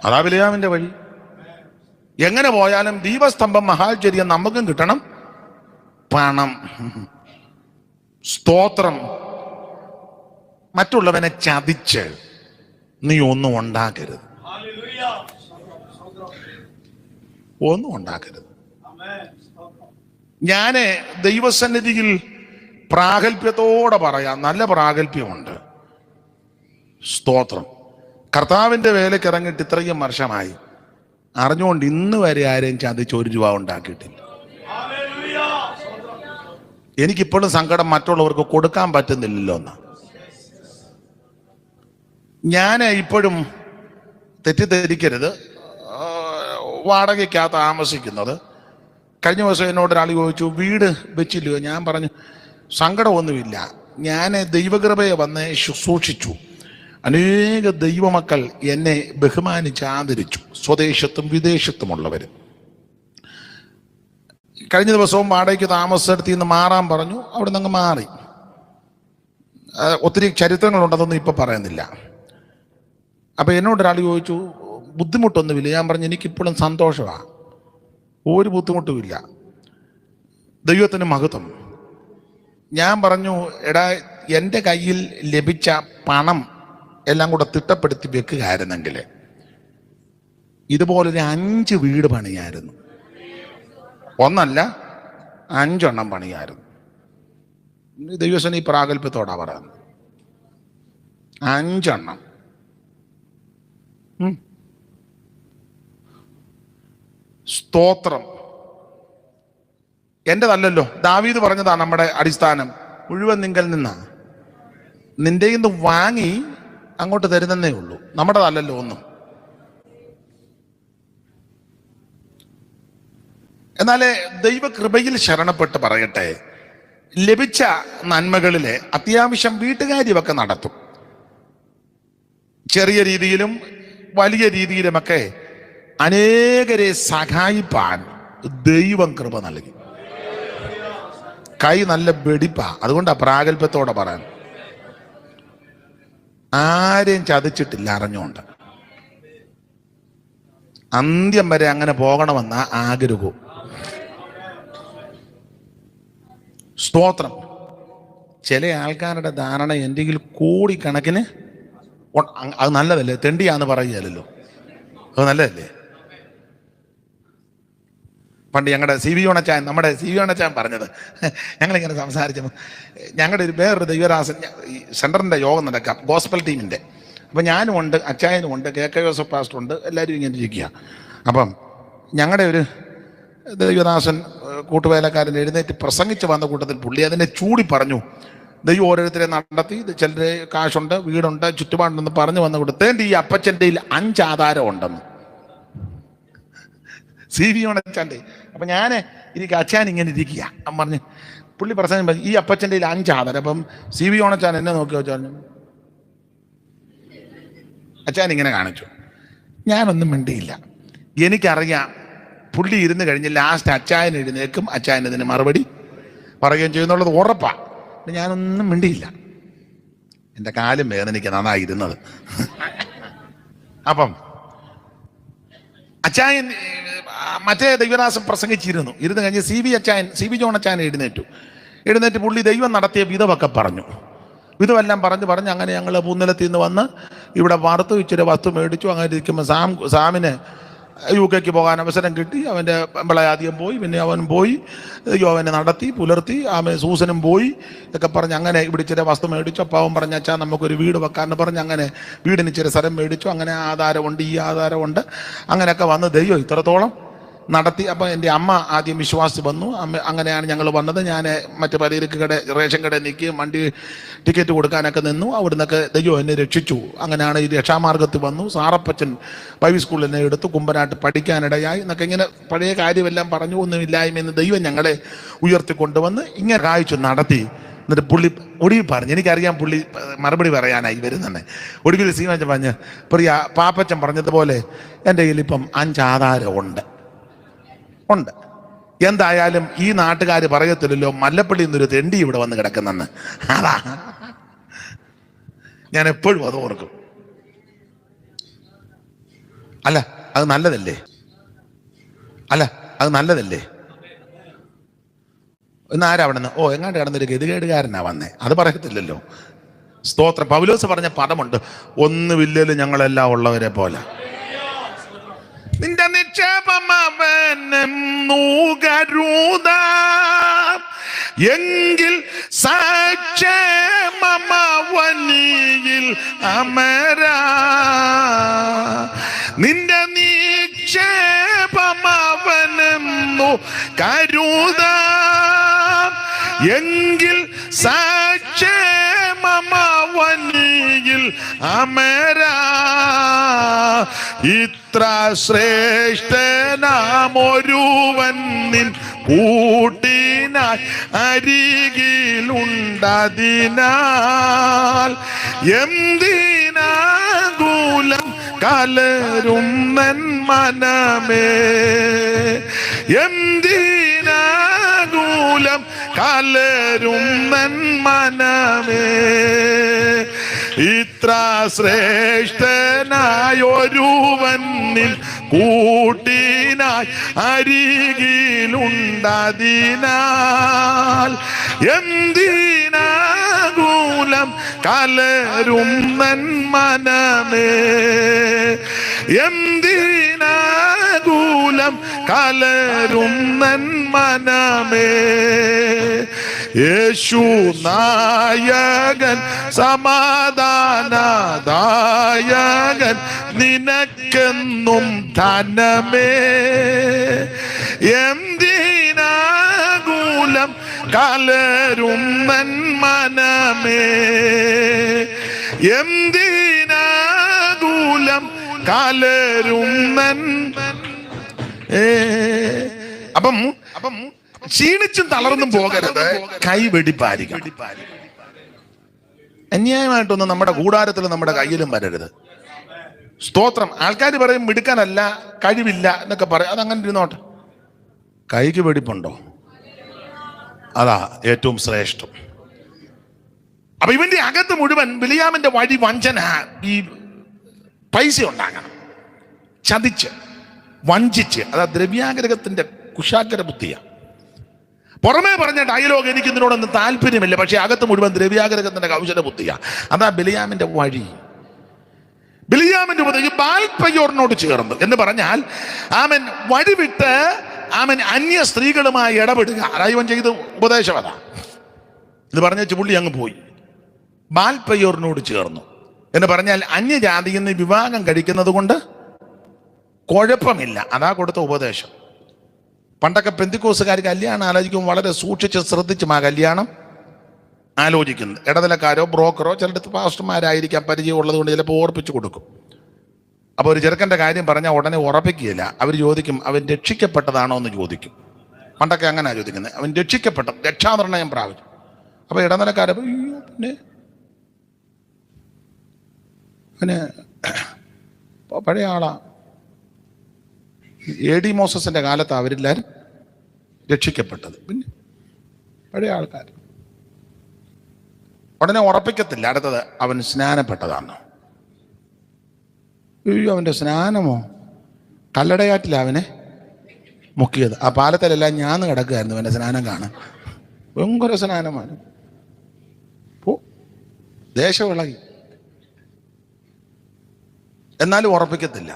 അതാ ബിലിയാമിന്റെ വഴി. എങ്ങനെ പോയാലും ദീപസ്തംഭം മഹാചര്യം നമുക്കും കിട്ടണം, പണം. സ്തോത്രം. മറ്റുള്ളവനെ ചതിച്ച് നീ ഒന്നും ഉണ്ടാക്കരുത്, ഒന്നും ഉണ്ടാക്കരുത്. ഞാന് ദൈവസന്നിധിയിൽ പ്രാഗൽഭ്യത്തോടെ പറയാം, നല്ല പ്രാഗൽഭ്യമുണ്ട്. സ്തോത്രം. കർത്താവിന്റെ വേലയ്ക്ക് ഇറങ്ങിയിട്ട് ഇത്രയും വർഷമായി, അറിഞ്ഞുകൊണ്ട് ഇന്ന് വരെ ആരെയും ചതിച്ച് 1 രൂപ ഉണ്ടാക്കിയിട്ടില്ല. എനിക്കിപ്പോഴും സങ്കടം മറ്റുള്ളവർക്ക് കൊടുക്കാൻ പറ്റുന്നില്ലല്ലോ എന്ന്. ഞാൻ ഇപ്പോഴും തെറ്റിദ്ധരിക്കരുത്, വാടകയ്ക്കാ താമസിക്കുന്നത്. കഴിഞ്ഞ ദിവസം എന്നോട് ഒരാൾ ചോദിച്ചു, വീട് വെച്ചില്ലയോ? ഞാൻ പറഞ്ഞു, സങ്കടമൊന്നുമില്ല. ഞാൻ ദൈവകൃപയെ വന്ന് ശുശ്രൂഷിച്ചു. അനേക ദൈവമക്കൾ എന്നെ ബഹുമാനിച്ച് ആദരിച്ചു, സ്വദേശത്തും വിദേശത്തുമുള്ളവർ. കഴിഞ്ഞ ദിവസവും വാടകയ്ക്ക് താമസത്തിൽ നിന്ന് മാറാൻ പറഞ്ഞു, അവിടെ നിന്ന് മാറി. ഒത്തിരി ചരിത്രങ്ങളുണ്ടെന്നൊന്നും ഇപ്പം പറയുന്നില്ല. അപ്പം എന്നോടൊരാൾ ചോദിച്ചു, ബുദ്ധിമുട്ടൊന്നുമില്ല? ഞാൻ പറഞ്ഞു, എനിക്കിപ്പോഴും സന്തോഷമാണ്, ഒരു ബുദ്ധിമുട്ടുമില്ല, ദൈവത്തിന് മഹത്വം. ഞാൻ പറഞ്ഞു, എടാ, എൻ്റെ കയ്യിൽ ലഭിച്ച പണം എല്ലാം കൂടെ തിട്ടപ്പെടുത്തി വെക്കുകയായിരുന്നെങ്കിൽ ഇതുപോലൊരു 5 വീട് പണിയായിരുന്നു. 1 അല്ല 5 എണ്ണം പണിയായിരുന്നു. ദൈവസേന ഈ പ്രാഗൽഭ്യത്തോടാ പറയുന്നത്. 5 എണ്ണം. സ്തോത്രം. എന്റേതല്ലല്ലോ, ദാവീദ് പറഞ്ഞതാണ് നമ്മുടെ അടിസ്ഥാനം. മുഴുവൻ നിങ്കൽ നിന്നാ, നിന്റെ നിന്ന് വാങ്ങി അങ്ങോട്ട് തരുന്നേ ഉള്ളൂ, നമ്മുടേതല്ലല്ലോ ഒന്നും. എന്നാലേ ദൈവകൃപയിൽ ശരണപ്പെട്ട് പറയട്ടെ, ലഭിച്ച നന്മകളിലെ അത്യാവശ്യം വീട്ടുകാര്യമൊക്കെ നടത്തും. ചെറിയ രീതിയിലും വലിയ രീതിയിലുമൊക്കെ അനേകരെ സഹായിപ്പാൻ ദൈവം കൃപ നൽകി. കൈ നല്ല വെടിപ്പാ, അതുകൊണ്ടാ പ്രാഗൽഭ്യത്തോടെ പറയാൻ. ആരെയും ചതിച്ചിട്ടില്ല, അറിഞ്ഞുകൊണ്ട്. അന്ത്യം വരെ അങ്ങനെ പോകണമെന്ന ആഗ്രഹവും. സ്തോത്രം. ചില ആൾക്കാരുടെ ധാരണ എന്തെങ്കിലും കോടിക്കണക്കിന് അത് നല്ലതല്ലേ, തെണ്ടിയാന്ന് പറയുകയല്ലോ, അത് നല്ലതല്ലേ. പണ്ട് ഞങ്ങളുടെ നമ്മുടെ സി വി ഓണച്ചാൻ പറഞ്ഞത്, ഞങ്ങളിങ്ങനെ സംസാരിച്ചപ്പോൾ ഞങ്ങളുടെ വേറൊരു ദൈവരാസൻ സെൻറ്ററിൻ്റെ യോഗം നടക്കാം, ഗോസ്പൽ ടീമിൻ്റെ. അപ്പം ഞാനും ഉണ്ട്, അച്ചായനും ഉണ്ട്, കെ ജോസഫ് പാസ്റ്റർ ഉണ്ട്, എല്ലാവരും ഇങ്ങനെ ഇരിക്കുക. അപ്പം ഞങ്ങളുടെ ഒരു ദൈവദാസൻ കൂട്ടുവേലക്കാരൻ എഴുന്നേറ്റ് പ്രസംഗിച്ച് വന്ന കൂട്ടത്തിൽ പുള്ളി അതിനെ ചൂടി പറഞ്ഞു. ദൈവം ഓരോരുത്തരെ നടത്തി, ചിലരെ കാശുണ്ട്, വീടുണ്ട്, ചുറ്റുപാടുണ്ടെന്ന് പറഞ്ഞു വന്ന കൂട്ടത്തിൽ ഈ അപ്പച്ചൻ്റെ 5 ആധാരം ഉണ്ടെന്ന് സി വി ഓണച്ചാൻ്റെ. അപ്പം ഞാൻ എനിക്ക് അച്ഛൻ ഇങ്ങനെ ഇരിക്കുക. അവൻ പറഞ്ഞു, പുള്ളി പ്രസംഗം ഈ അപ്പച്ചൻ്റെ 5 ആധാരം. അപ്പം സി വി ഓണച്ചാൻ എന്നെ നോക്കി വെച്ചു പറഞ്ഞു, അച്ഛൻ ഇങ്ങനെ കാണിച്ചു. ഞാനൊന്നും മിണ്ടിയില്ല. എനിക്കറിയാം പുള്ളി ഇരുന്ന് കഴിഞ്ഞ് ലാസ്റ്റ് അച്ചായൻ എഴുന്നേക്കും, അച്ചായൻ ഇതിന് മറുപടി പറയുകയും ചെയ്യുന്നുള്ളത് ഉറപ്പാണ്. ഞാനൊന്നും മിണ്ടിയില്ല. എൻ്റെ കാലും വേദനയ്ക്ക് നന്നായിരുന്നത്. അപ്പം അച്ചായൻ മറ്റേ ദൈവദാസം പ്രസംഗിച്ചിരുന്നു. ഇരുന്ന് കഴിഞ്ഞ് സി ബി ജോൺ അച്ചായൻ എഴുന്നേറ്റ് പുള്ളി ദൈവം നടത്തിയ വിധമൊക്കെ പറഞ്ഞു. വിധമെല്ലാം പറഞ്ഞ് അങ്ങനെ ഞങ്ങൾ പൂനിലത്തിൽ നിന്ന് വന്ന് ഇവിടെ വറുത്ത് ഇച്ചിരി വസ്തു മേടിച്ചു. അങ്ങനെ ഇരിക്കുമ്പോൾ സാമിന് UK പോകാൻ അവസരം കിട്ടി. അവൻ്റെ ആദ്യം പോയി, പിന്നെ അവൻ പോയി, അവനെ നടത്തി പുലർത്തി. സൂസനും പോയി ഇതൊക്കെ പറഞ്ഞ് അങ്ങനെ ഇവിടെ ഇച്ചിരി വസ്തു മേടിച്ചു. അപ്പോൾ അവൻ പറഞ്ഞ അച്ഛാ നമുക്കൊരു വീട് വെക്കാമെന്ന് പറഞ്ഞ് അങ്ങനെ വീടിന് ഇച്ചിരി സ്ഥലം മേടിച്ചു. അങ്ങനെ ആധാരമുണ്ട്, ഈ ആധാരമുണ്ട്, അങ്ങനെയൊക്കെ വന്ന് ദൈവം ഇത്രത്തോളം നടത്തി. അപ്പം എൻ്റെ അമ്മ ആദ്യം വിശ്വാസി വന്നു. അങ്ങനെയാണ് ഞങ്ങൾ വന്നത്. ഞാൻ മറ്റു പലചരക്ക് റേഷൻ കടയിൽ നിൽക്കി വണ്ടി ടിക്കറ്റ് കൊടുക്കാനൊക്കെ നിന്നു. അവിടുന്നൊക്കെ ദൈവം എന്നെ രക്ഷിച്ചു. അങ്ങനെയാണ് ഈ രക്ഷാമാർഗത്തിൽ വന്നു. സാറപ്പച്ചൻ ബൈബിൾ സ്കൂളിൽ എന്നെ എടുത്തു. കുമ്പനാട്ട് പഠിക്കാനിടയായി എന്നൊക്കെ ഇങ്ങനെ പഴയ കാര്യമെല്ലാം പറഞ്ഞു. ഒന്നുമില്ലായ്മയെന്ന് ദൈവം ഞങ്ങളെ ഉയർത്തിക്കൊണ്ടുവന്ന് ഇങ്ങനെ കാഴ്ച നടത്തി. എന്നിട്ട് പുള്ളി ഒടുവിൽ പറഞ്ഞു, എനിക്കറിയാം പുള്ളി മറുപടി പറയാനായി വരുന്നെ. ഒടുവിൽ സീമച്ചൻ പറഞ്ഞ്, പ്രിയ പാപ്പച്ചൻ പറഞ്ഞതുപോലെ എൻ്റെ കയ്യിൽ ഇപ്പം 5 ആധാരമുണ്ട്. എന്തായാലും ഈ നാട്ടുകാർ പറയത്തില്ലല്ലോ മല്ലപ്പള്ളിയിൽ നിന്നൊരു തെണ്ടി ഇവിടെ വന്ന് കിടക്കുന്നെന്ന്. അതാ ഞാൻ എപ്പോഴും അത് ഓർക്കും. അല്ല അത് നല്ലതല്ലേ? ഇന്ന് ആരാ അവിടെ നിന്ന് എങ്ങാണ്ട് കിടന്നൊരു ഗതികേടുകാരനാ വന്നേ, അത് പറയത്തില്ലല്ലോ. സ്തോത്രം. പൗലോസ് പറഞ്ഞ പദമുണ്ട്, ഒന്നുമില്ലേലും ഞങ്ങളെല്ലാം ഉള്ളവരെ പോലെ. നിന്റെ നിക്ഷേപം അവനെന്നു കരുത, എങ്കിൽ സാക്ഷേമവനിയിൽ അമരാ. നിന്റെ നിക്ഷേപം അവനെന്നു കരുത, എങ്കിൽ സാക്ഷേമവനിയിൽ അമരാ. ഇത്ര ശ്രേഷ്ഠനാമൊരുവൻ നിൻ കൂട്ടിനായി അരികിലുണ്ടതിനാൽ എന്തിനാകുലം കലരും നൻ മനമേ, എന്തിനാകുലം കലരും നൻ മനമേ. ഇത്ര ശ്രേഷ്ഠനായൊരുവൻ നിൻ കൂട്ടിനായി അരികിലുണ്ടതിനാൽ എന്തിനാകുലം കലരും നൻ മനമേ, എന്തിനാകുലം കലരും നൻ മനമേ. യേശു നായകൻ സമാധാനദായകൻ നിനക്കെന്നും ധനമേ, എന്തിനാകുലം കലരും നൻ മനമേ, എന്തിനാകുലം കലരും നൻ. അപ്പം ക്ഷീണിച്ചും തളർന്നും പോകരുത്, കൈവെടിപ്പായിരിക്കണം. അന്യായമായിട്ടൊന്നും നമ്മുടെ കൂടാരത്തിലും നമ്മുടെ കയ്യിലും വരരുത്. സ്തോത്രം. ആൾക്കാർ പറയും മിടുക്കാനല്ല, കഴിവില്ല എന്നൊക്കെ പറയും. അതങ്ങനെ ഇരുന്നോട്ടെ. കൈക്ക് വെടിപ്പുണ്ടോ? അതാ ഏറ്റവും ശ്രേഷ്ഠം. അപ്പൊ ഇവന്റെ അകത്ത് മുഴുവൻ ബിലിയാമിന്റെ വഴി വഞ്ചന, ഈ പൈസ ഉണ്ടാകണം, ചതിച്ച് വഞ്ചിച്ച്. അതാ ദ്രവ്യാഗ്രഹത്തിന്റെ കുശാഗ്ര ബുദ്ധിയാണ്. പുറമേ പറഞ്ഞ ഡയലോഗ് എനിക്ക് ഇതിനോടൊന്നും താല്പര്യമില്ല, പക്ഷെ അകത്ത് മുഴുവൻ ദ്രവ്യാഗ്രഹത്തിന്റെ കൗശല ബുദ്ധിയാണ്. അതാ ബിലിയാമിന്റെ വഴി. ബിലിയാമിന്റെ ഉപദേശം ബാൽപെയോറിനോട് ചേർന്ന് എന്ന് പറഞ്ഞാൽ ആമൻ വഴിവിട്ട് ആമൻ അന്യ സ്ത്രീകളുമായി ഇടപെടുക. അതായവൻ ചെയ്ത് ഉപദേശം അതാ. ഇത് പറഞ്ഞ പുള്ളി അങ്ങ് പോയി ബാൽപെയോറിനോട് ചേർന്നു എന്ന് പറഞ്ഞാൽ അന്യജാതിയിൽ നിന്ന് വിവാഹം കഴിക്കുന്നത് കൊണ്ട് കുഴപ്പമില്ല. അതാ കൊടുത്ത ഉപദേശം. പണ്ടൊക്കെ പെന്തിക്കോസുകാർ കല്യാണം ആലോചിക്കുമ്പോൾ വളരെ സൂക്ഷിച്ച് ശ്രദ്ധിച്ചും ആ കല്യാണം ആലോചിക്കുന്നത്. ഇടനിലക്കാരോ ബ്രോക്കറോ ചിലടത്ത് പാസ്റ്റർമാരായിരിക്കാം, പരിചയമുള്ളത് കൊണ്ട് ചിലപ്പോൾ ഓർപ്പിച്ചു കൊടുക്കും. അപ്പോൾ ഒരു ചെറുക്കൻ്റെ കാര്യം പറഞ്ഞാൽ ഉടനെ ഉറപ്പിക്കുകയില്ല. അവർ ചോദിക്കും അവൻ രക്ഷിക്കപ്പെട്ടതാണോ എന്ന് ചോദിക്കും. പണ്ടൊക്കെ അങ്ങനെയാണ് ചോദിക്കുന്നത്. അവൻ രക്ഷാനിർണയം പ്രാപിച്ചു. അപ്പോൾ ഇടനിലക്കാരോ പിന്നെ പഴയ ആളാ, AD മോസസിന്റെ കാലത്ത് അവരെല്ലാവരും രക്ഷിക്കപ്പെട്ടത്. പിന്നെ പഴയ ആൾക്കാർ ഉടനെ ഉറപ്പിക്കത്തില്ല. അടുത്തത് അവൻ സ്നാനപ്പെട്ടതാണ്. അവൻ്റെ സ്നാനമോ? കല്ലടയാറ്റിൽ അവനെ മുക്കിയത്. ആ പാലത്തിലെല്ലാം ഞാൻ കിടക്കുകയായിരുന്നു അവൻ്റെ സ്നാനം കാണാൻ. ഭയങ്കര സ്നാനമാണ്. ദേശം ഇളകി. എന്നാലും ഉറപ്പിക്കത്തില്ല.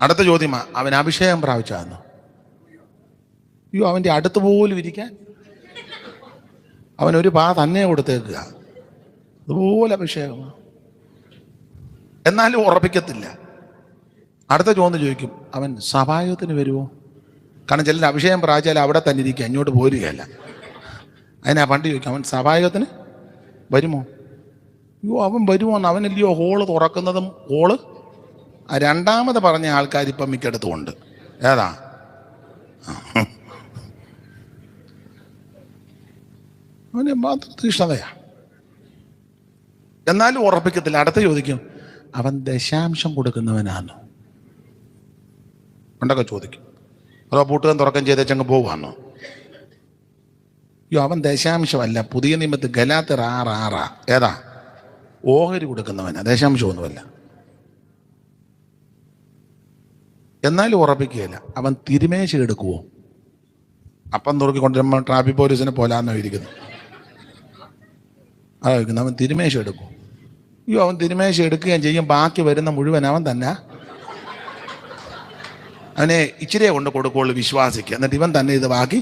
അടുത്ത ചോദ്യമാ, അവൻ അഭിഷേകം പ്രാപിച്ചാന്ന്. അയ്യോ, അവൻ്റെ അടുത്ത് പോലും ഇരിക്കാൻ അവനൊരു പാ തന്നെ കൊടുത്തേക്കുക. അതുപോലെ അഭിഷേകമാണ്. എന്നാലും ഉറപ്പിക്കത്തില്ല. അടുത്ത ചോദ്യം ചോദിക്കും, അവൻ സഭായോഗത്തിന് വരുമോ? കാരണം ചിലർ അഭിഷേകം പ്രാപിച്ചാൽ അവിടെ തന്നെ ഇരിക്കുക, ഇങ്ങോട്ട് പോരുകയല്ല. അതിനാ പണ്ട് ചോദിക്കും, അവൻ സഭായോഗത്തിന് വരുമോ? അയ്യോ, അവൻ വരുമോന്ന്. അവനല്ലയോ ഹോള് തുറക്കുന്നതും ഹോള് രണ്ടാമത് പറഞ്ഞ ആൾക്കാർ ഇപ്പം മിക്കടത്തും ഉണ്ട്. ഏതാ? അവന് മാത്രം തീഷ്ണതയാ. എന്നാലും ഉറപ്പിക്കത്തില്ല. അടുത്ത ചോദിക്കും, അവൻ ദശാംശം കൊടുക്കുന്നവനാണോ? ഉണ്ടൊക്കെ ചോദിക്കും. അതോ പൂട്ടുകയും തുറക്കം ചെയ്തേച്ചങ്ങ് പോവാന്നോ? അയ്യോ, അവൻ ദശാംശമല്ല. പുതിയ നിയമത്തിൽ ഗലാത്യർ 6:6 ഏതാ? ഓഹരി കൊടുക്കുന്നവനാ, ദശാംശമൊന്നുമല്ല. എന്നാലും ഉറപ്പിക്കുകയില്ല. അവൻ തിരുമേശ എടുക്കുവോ? അപ്പം തുറക്കി കൊണ്ടുവരുമ്പോൾ ട്രാഫിക് പോലീസിനെ പോലാന്നോ ഇരിക്കുന്നു. അതായിരിക്കുന്നു, അവൻ തിരുമേശ എടുക്കും. അയ്യോ, അവൻ തിരുമേശ എടുക്കുകയും ചെയ്യും. ബാക്കി വരുന്ന മുഴുവൻ അവൻ തന്നെ അവനെ ഇച്ചിരിയെ കൊണ്ട് കൊടുക്കുള്ളൂ വിശ്വാസിക്ക്. എന്നിട്ട് ഇവൻ തന്നെ ഇത് ബാക്കി.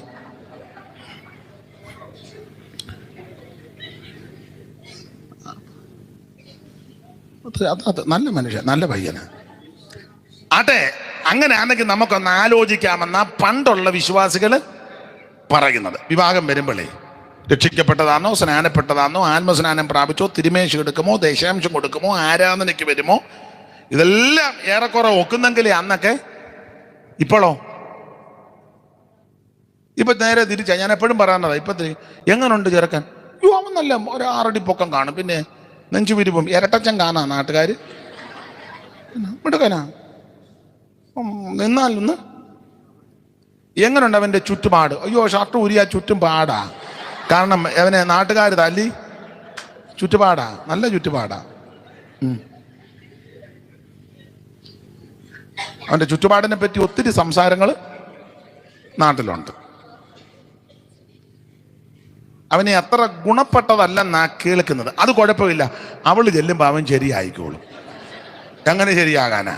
അത് നല്ല മനുഷ്യൻ, നല്ല പയ്യനാ. ആട്ടെ, അങ്ങനെ ആണെങ്കിൽ നമുക്കൊന്ന് ആലോചിക്കാമെന്ന പണ്ടുള്ള വിശ്വാസികൾ പറയുന്നത്. വിവാഹം വരുമ്പോഴേ രക്ഷിക്കപ്പെട്ടതാണോ, സ്നാനപ്പെട്ടതാണോ, ആത്മസ്നാനം പ്രാപിച്ചോ, തിരുമേശ എടുക്കുമോ, ദശാംശം കൊടുക്കുമോ, ആരാധനയ്ക്ക് വരുമോ, ഇതെല്ലാം ഏറെക്കുറെ ഒക്കുന്നെങ്കിലേ അന്നൊക്കെ. ഇപ്പോഴോ? ഇപ്പൊ നേരെ തിരിച്ചാ. ഞാൻ എപ്പോഴും പറയാനതാ. ഇപ്പൊ എങ്ങനുണ്ട് ചെറുക്കൻ? യോ, അവൻ നല്ല ഒരു 6 അടി പൊക്കം കാണും, പിന്നെ നെഞ്ചു വിരിവും, ഇരട്ടച്ചൻ കാണാ നാട്ടുകാർ. മിടുക്കനാ. നിന്നാലൊന്ന് എങ്ങനുണ്ട് അവൻ്റെ ചുറ്റുപാട്? അയ്യോ, ഷർട്ട് ഊരിയാ ചുറ്റും പാടാ. കാരണം അവനെ നാട്ടുകാർ തല്ലി. ചുറ്റുപാടാ, നല്ല ചുറ്റുപാടാ. അവൻ്റെ ചുറ്റുപാടിനെ പറ്റി ഒത്തിരി സംസാരങ്ങൾ നാട്ടിലുണ്ട്. അവനെ അത്ര ഗുണപ്പെട്ടതല്ലെന്നാ കേൾക്കുന്നത്. അത് കുഴപ്പമില്ല, അവൾ ചെല്ലുമ്പോൾ അവൻ ശരിയായിക്കോളും. എങ്ങനെ ശരിയാകാനാ?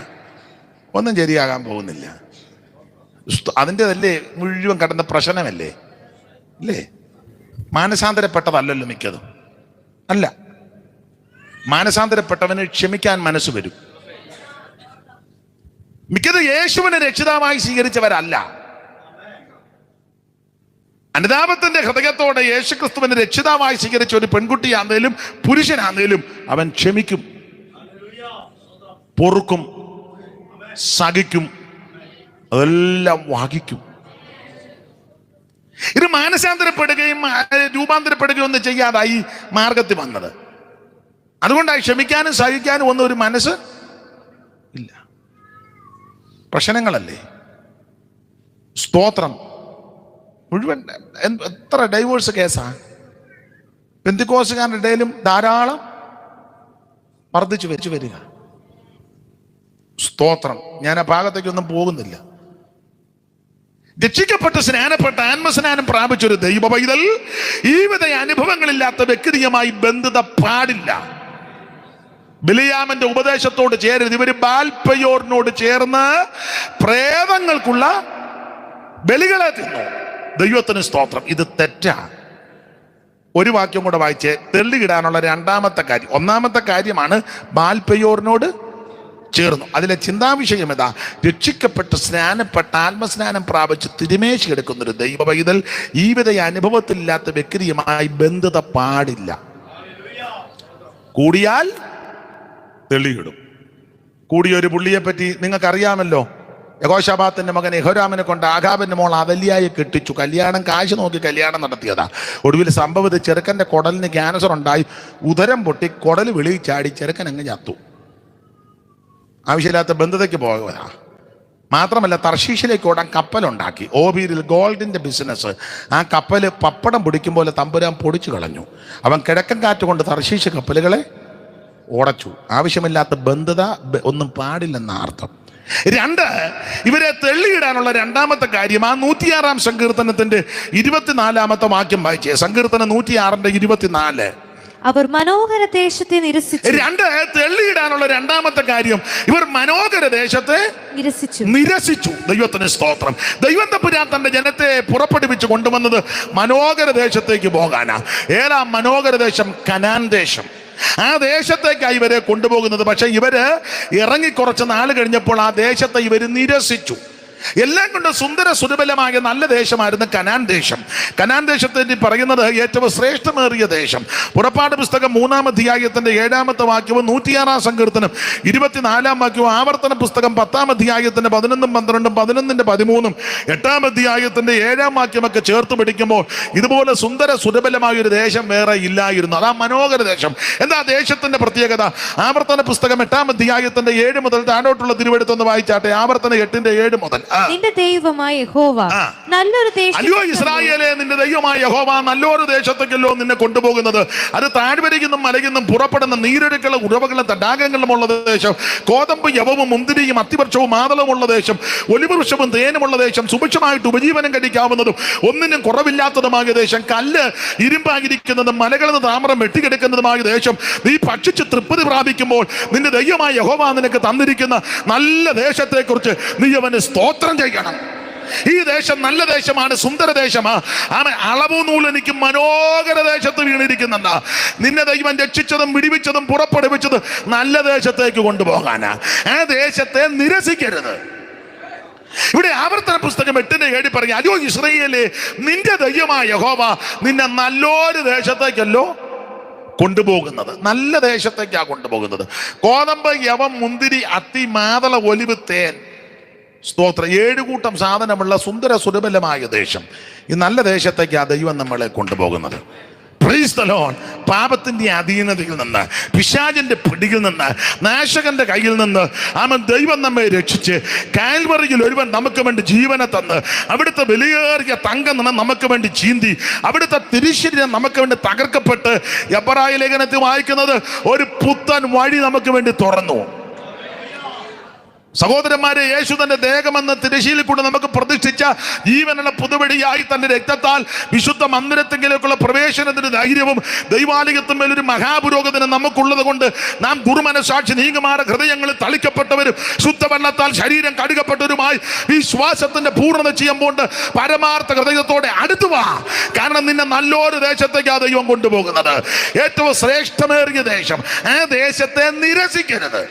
ഒന്നും ശരിയാകാൻ പോകുന്നില്ല. അതിൻ്റെതല്ലേ മുഴുവൻ കിടന്ന പ്രശ്നമല്ലേ? അല്ലേ? മാനസാന്തരപ്പെട്ടതല്ലല്ലോ മിക്കതും. അല്ല, മാനസാന്തരപ്പെട്ടവന് ക്ഷമിക്കാൻ മനസ്സ് വരും. മിക്കത് യേശുവിനെ രക്ഷിതാവായി സ്വീകരിച്ചവരല്ല. അനുതാപത്തിന്റെ ഹൃദയത്തോടെ യേശുക്രിസ്തുവിനെ രക്ഷിതാവായി സ്വീകരിച്ച ഒരു പെൺകുട്ടിയാന്നേലും പുരുഷനാന്നേലും അവൻ ക്ഷമിക്കും, പൊറുക്കും, സഹിക്കും, അതെല്ലാം വഹിക്കും. ഇത് മാനസാന്തരപ്പെടുകയും രൂപാന്തരപ്പെടുകയും ഒന്നും ചെയ്യാതായി മാർഗത്തിൽ വന്നത്. അതുകൊണ്ടായി ക്ഷമിക്കാനും സഹിക്കാനും ഒന്നും ഒരു മനസ്സ് ഇല്ല. പ്രശ്നങ്ങളല്ലേ? സ്തോത്രം. മുഴുവൻ എത്ര ഡൈവോഴ്സ് കേസാ പെന്തിക്കോസുകാരുടെ ഇടയിലും ധാരാളം വർദ്ധിച്ചു വെച്ചു വരിക. സ്തോത്രം. ഞാൻ ആ ഭാഗത്തേക്കൊന്നും പോകുന്നില്ല. രക്ഷിക്കപ്പെട്ട് സ്നാനപ്പെട്ട് ആത്മസ്നാനം പ്രാപിച്ചൊരു ദൈവ പൈതൽ ഈ വിധ അനുഭവങ്ങളില്ലാത്ത വ്യക്തിയുമായി ബന്ധത പാടില്ല. ബിലിയാമിന്റെ ഉപദേശത്തോട് ചേരരുത്. ഇവര് ബാൽപയോറിനോട് ചേർന്ന് പ്രേതങ്ങൾക്കുള്ള ബലികളെ തിന്നു. ദൈവത്തിന് സ്തോത്രം. ഇത് തെറ്റാ. ഒരു വാക്യം കൂടെ വായിച്ച് തെള്ളിയിടാനുള്ള രണ്ടാമത്തെ കാര്യം. ഒന്നാമത്തെ കാര്യമാണ് ബാൽപയോറിനോട് ചേർന്നു. അതിലെ ചിന്താവിഷയം ഏതാ? രക്ഷിക്കപ്പെട്ട് സ്നാനപ്പെട്ട് ആത്മസ്നാനം പ്രാപിച്ച് തിരുമേശി എടുക്കുന്നൊരു ദൈവ പൈതൽ ഈ വിധ അനുഭവത്തിലില്ലാത്ത വ്യക്തിയുമായി ബന്ധത പാടില്ല. കൂടിയാൽ തെളിയിടും. കൂടിയൊരു പുള്ളിയെ പറ്റി നിങ്ങൾക്കറിയാമല്ലോ. യഹോശാബാത്തിന്റെ മകൻ യഹോരാമിനെ കൊണ്ട് ആഹാബിന്റെ മോൾ അവല്യായെ കെട്ടിച്ചു. കല്യാണം കാശ് നോക്കി കല്യാണം നടത്തിയതാ. ഒടുവിൽ സംഭവത്തിൽ ചെറുക്കന്റെ കുടലിന് ക്യാൻസർ ഉണ്ടായി. ഉദരം പൊട്ടി കുടൽ വെളിയിൽ ചാടി ചെറുക്കൻ അങ്ങ് ചത്തു. ആവശ്യമില്ലാത്ത ബന്ധതയ്ക്ക് പോകവരാ. മാത്രമല്ല, തർശീഷിലേക്ക് ഓടാൻ കപ്പലുണ്ടാക്കി. ഓബീരിൽ ഗോൾഡിന്റെ ബിസിനസ്. ആ കപ്പല് പപ്പടം പൊടിക്കും പോലെ തമ്പുരാൻ പൊടിച്ചു കളഞ്ഞു. അവൻ കിഴക്കൻ കാറ്റ് കൊണ്ട് തർശീഷ് കപ്പലുകളെ ഉടച്ചു. ആവശ്യമില്ലാത്ത ബന്ധത ഒന്നും പാടില്ലെന്ന അർത്ഥം. രണ്ട്, ഇവരെ തെള്ളിയിടാനുള്ള രണ്ടാമത്തെ കാര്യം ആ 106 സങ്കീർത്തനത്തിന്റെ 24 വാക്യം വായിച്ചേ. സങ്കീർത്തനം 106 24. അവർ മനോഹര ദേശത്തെ നിരസിച്ചു. രണ്ട്, തെള്ളിയിടാനുള്ള രണ്ടാമത്തെ കാര്യം ഇവർ മനോഹര ദേശത്തെ നിരസിച്ചു. ദൈവത്തിന് സ്തോത്രം. ദൈവം തമ്പുരാൻ തന്റെ ജനത്തെ പുറപ്പെടുവിച്ച് കൊണ്ടുവന്നത് മനോഹര ദേശത്തേക്ക് പോകാനാ. ഏതാ മനോഹര ദേശം? കനാൻ ദേശം. ആ ദേശത്തേക്കാണ് ഇവരെ കൊണ്ടുപോകുന്നത്. പക്ഷെ ഇവര് ഇറങ്ങി കുറച്ച് നാൾ കഴിഞ്ഞപ്പോൾ ആ ദേശത്തെ ഇവര് നിരസിച്ചു. എല്ലാം കൊണ്ട് സുന്ദര സുരബലമായ നല്ല ദേശമായിരുന്നു കനാൻ ദേശം. കനാൻ ദേശത്തെ പറയുന്നത് ഏറ്റവും ശ്രേഷ്ഠമേറിയ ദേശം. പുറപ്പാട് പുസ്തകം 3-ാം അധ്യായത്തിന്റെ 7-ാമത്തെ വാക്യവും 106 സങ്കീർത്തനം 24-ാം വാക്യവും ആവർത്തന പുസ്തകം 10-ാം അധ്യായത്തിന്റെ 11, 12, 11, 13, 8-ാം അധ്യായത്തിന്റെ 7-ാം വാക്യമൊക്കെ ചേർത്ത് പിടിക്കുമ്പോൾ ഇതുപോലെ സുന്ദര സുരബലമായ ഒരു ദേശം വേറെ ഇല്ലായിരുന്നു. അതാ മനോഹര ദേശം. എന്താ ദേശത്തിന്റെ പ്രത്യേകത? ആവർത്തന പുസ്തകം 8-ാം അധ്യായത്തിന്റെ 7 മുതൽ താഴോട്ടുള്ള തിരുവെടുത്തൊന്ന് വായിച്ചാട്ടെ. ആവർത്തന 8-ന്റെ 7 മുതൽ. നിന്റെ ദൈവമായ യഹോവ നല്ലൊരു ദേശം. അയ്യോ ഇസ്രായേലേ, നിന്റെ ദൈവമായ യഹോവ നല്ലൊരു ദേശത്തേക്കല്ലോ നിന്നെ കൊണ്ടുപോകുന്നത്. അത് താഴ്വരയ്ക്കും മലയ്ക്കും പുറപ്പെടുന്ന നീരൊഴുക്കുള്ള ഉറവകളും തടാകങ്ങളുമുള്ള ദേശം, കോതമ്പ് യവവും മുന്തിരിയും അത്തിവൃക്ഷവും മാതളമുള്ള ദേശം, ഒലിവൃക്ഷവും തേനുമുള്ള ദേശം, സുഭിക്ഷമായിട്ട് ഉപജീവനം കഴിക്കാവുന്നതും ഒന്നിനും കുറവില്ലാത്തതുമായ ദേശം, കല്ല് ഇരുമ്പായിരിക്കുന്നതും മലകളിൽ നിന്ന് താമ്രം വെട്ടിക്കെടുക്കുന്നതുമായ ദേശം, നീ ഭക്ഷിച്ച് തൃപ്തി പ്രാപിക്കുമ്പോൾ നിന്റെ ദൈവമായ യഹോവ നിനക്ക് തന്നിരിക്കുന്ന നല്ല ദേശത്തെക്കുറിച്ച് നീ അവന് സ്തോത്രം ചെയ്യണം. ഈ ദേശം നല്ല ദേശമാണ്, സുന്ദര ദേശമാ. അളവു നൂല് എനിക്ക് മനോഹര ദേശത്ത് വീണിരിക്കുന്നുണ്ട്. നിന്നെ ദൈവം രക്ഷിച്ചതും വിടിവിച്ചതും പുറപ്പെടുവിച്ചത് നല്ല ദേശത്തേക്ക് കൊണ്ടുപോകാനാ. ആ ദേശത്തെ നിരസിക്കരുത്. ഇവിടെ ആവർത്തന പുസ്തകം 8-ന്റെ 7 പറയും, അയ്യോ ഇസ്രായേലേ, നിന്റെ ദൈവമായ യഹോവ നിന്നെ നല്ലൊരു ദേശത്തേക്കല്ലോ കൊണ്ടുപോകുന്നത്. നല്ല ദേശത്തേക്കാ കൊണ്ടുപോകുന്നത്. കോതമ്പ് യവം മുന്തിരി അത്തി മാതള ഒലിവ് തേൻ, സ്തോത്രം, 7 കൂട്ടം സാധനമുള്ള സുന്ദര സുരബലമായ ദേശം. ഈ നല്ല ദേശത്തേക്ക് ആ ദൈവം നമ്മളെ കൊണ്ടുപോകുന്നത്. Price the Lord. പാപത്തിന്റെ അധീനതയിൽ നിന്ന്, പിശാചിന്റെ പിടിയിൽ നിന്ന്, നാശകന്റെ കയ്യിൽ നിന്ന് ദൈവം നമ്മെ രക്ഷിച്ച് കാൽവറിയിൽ ഒരുവൻ നമുക്ക് വേണ്ടി ജീവനെ തന്ന്, അവിടുത്തെ വിലയേറിയ തങ്കം നമുക്ക് വേണ്ടി ചീന്തി, അവിടുത്തെ തിരുശരീരം നമുക്ക് വേണ്ടി തകർക്കപ്പെട്ട്, എബ്രായ ലേഖനത്തിൽ വായിക്കുന്നത് ഒരു പുത്തൻ വഴി നമുക്ക് വേണ്ടി തുറന്നു. സഹോദരന്മാരെ, യേശു തന്റെ ദേഹമെന്ന തിരശ്ശീലിൽ കൂടെ നമുക്ക് പ്രതിഷ്ഠിച്ച ജീവനുള്ള പുതുവഴിയായി തന്റെ രക്തത്താൽ വിശുദ്ധ മന്ദിരത്തെങ്കിലേക്കുള്ള പ്രവേശനത്തിന് ധൈര്യവും ദൈവാലയത്തിന്മേലൊരു മഹാപുരോഗതിനും നമുക്കുള്ളത് കൊണ്ട് നാം ദുർമനസാക്ഷി നീങ്ങുമാറ ഹൃദയങ്ങളിൽ തളിക്കപ്പെട്ടവരും ശുദ്ധവെള്ളത്താൽ ശരീരം കഴുകപ്പെട്ടവരുമായി വിശ്വാസത്തിന്റെ പൂർണ്ണത ചെയ്യുമ്പോൾ പരമാർത്ഥ ഹൃദയത്തോടെ അടുത്തു വാ. കാരണം നിന്നെ നല്ലൊരു ദേശത്തേക്കാണ് ദൈവം കൊണ്ടുപോകുന്നത്. ഏറ്റവും ശ്രേഷ്ഠമേറിയ ദേശം. ആ ദേശത്തെ നിരസിക്കരുത്.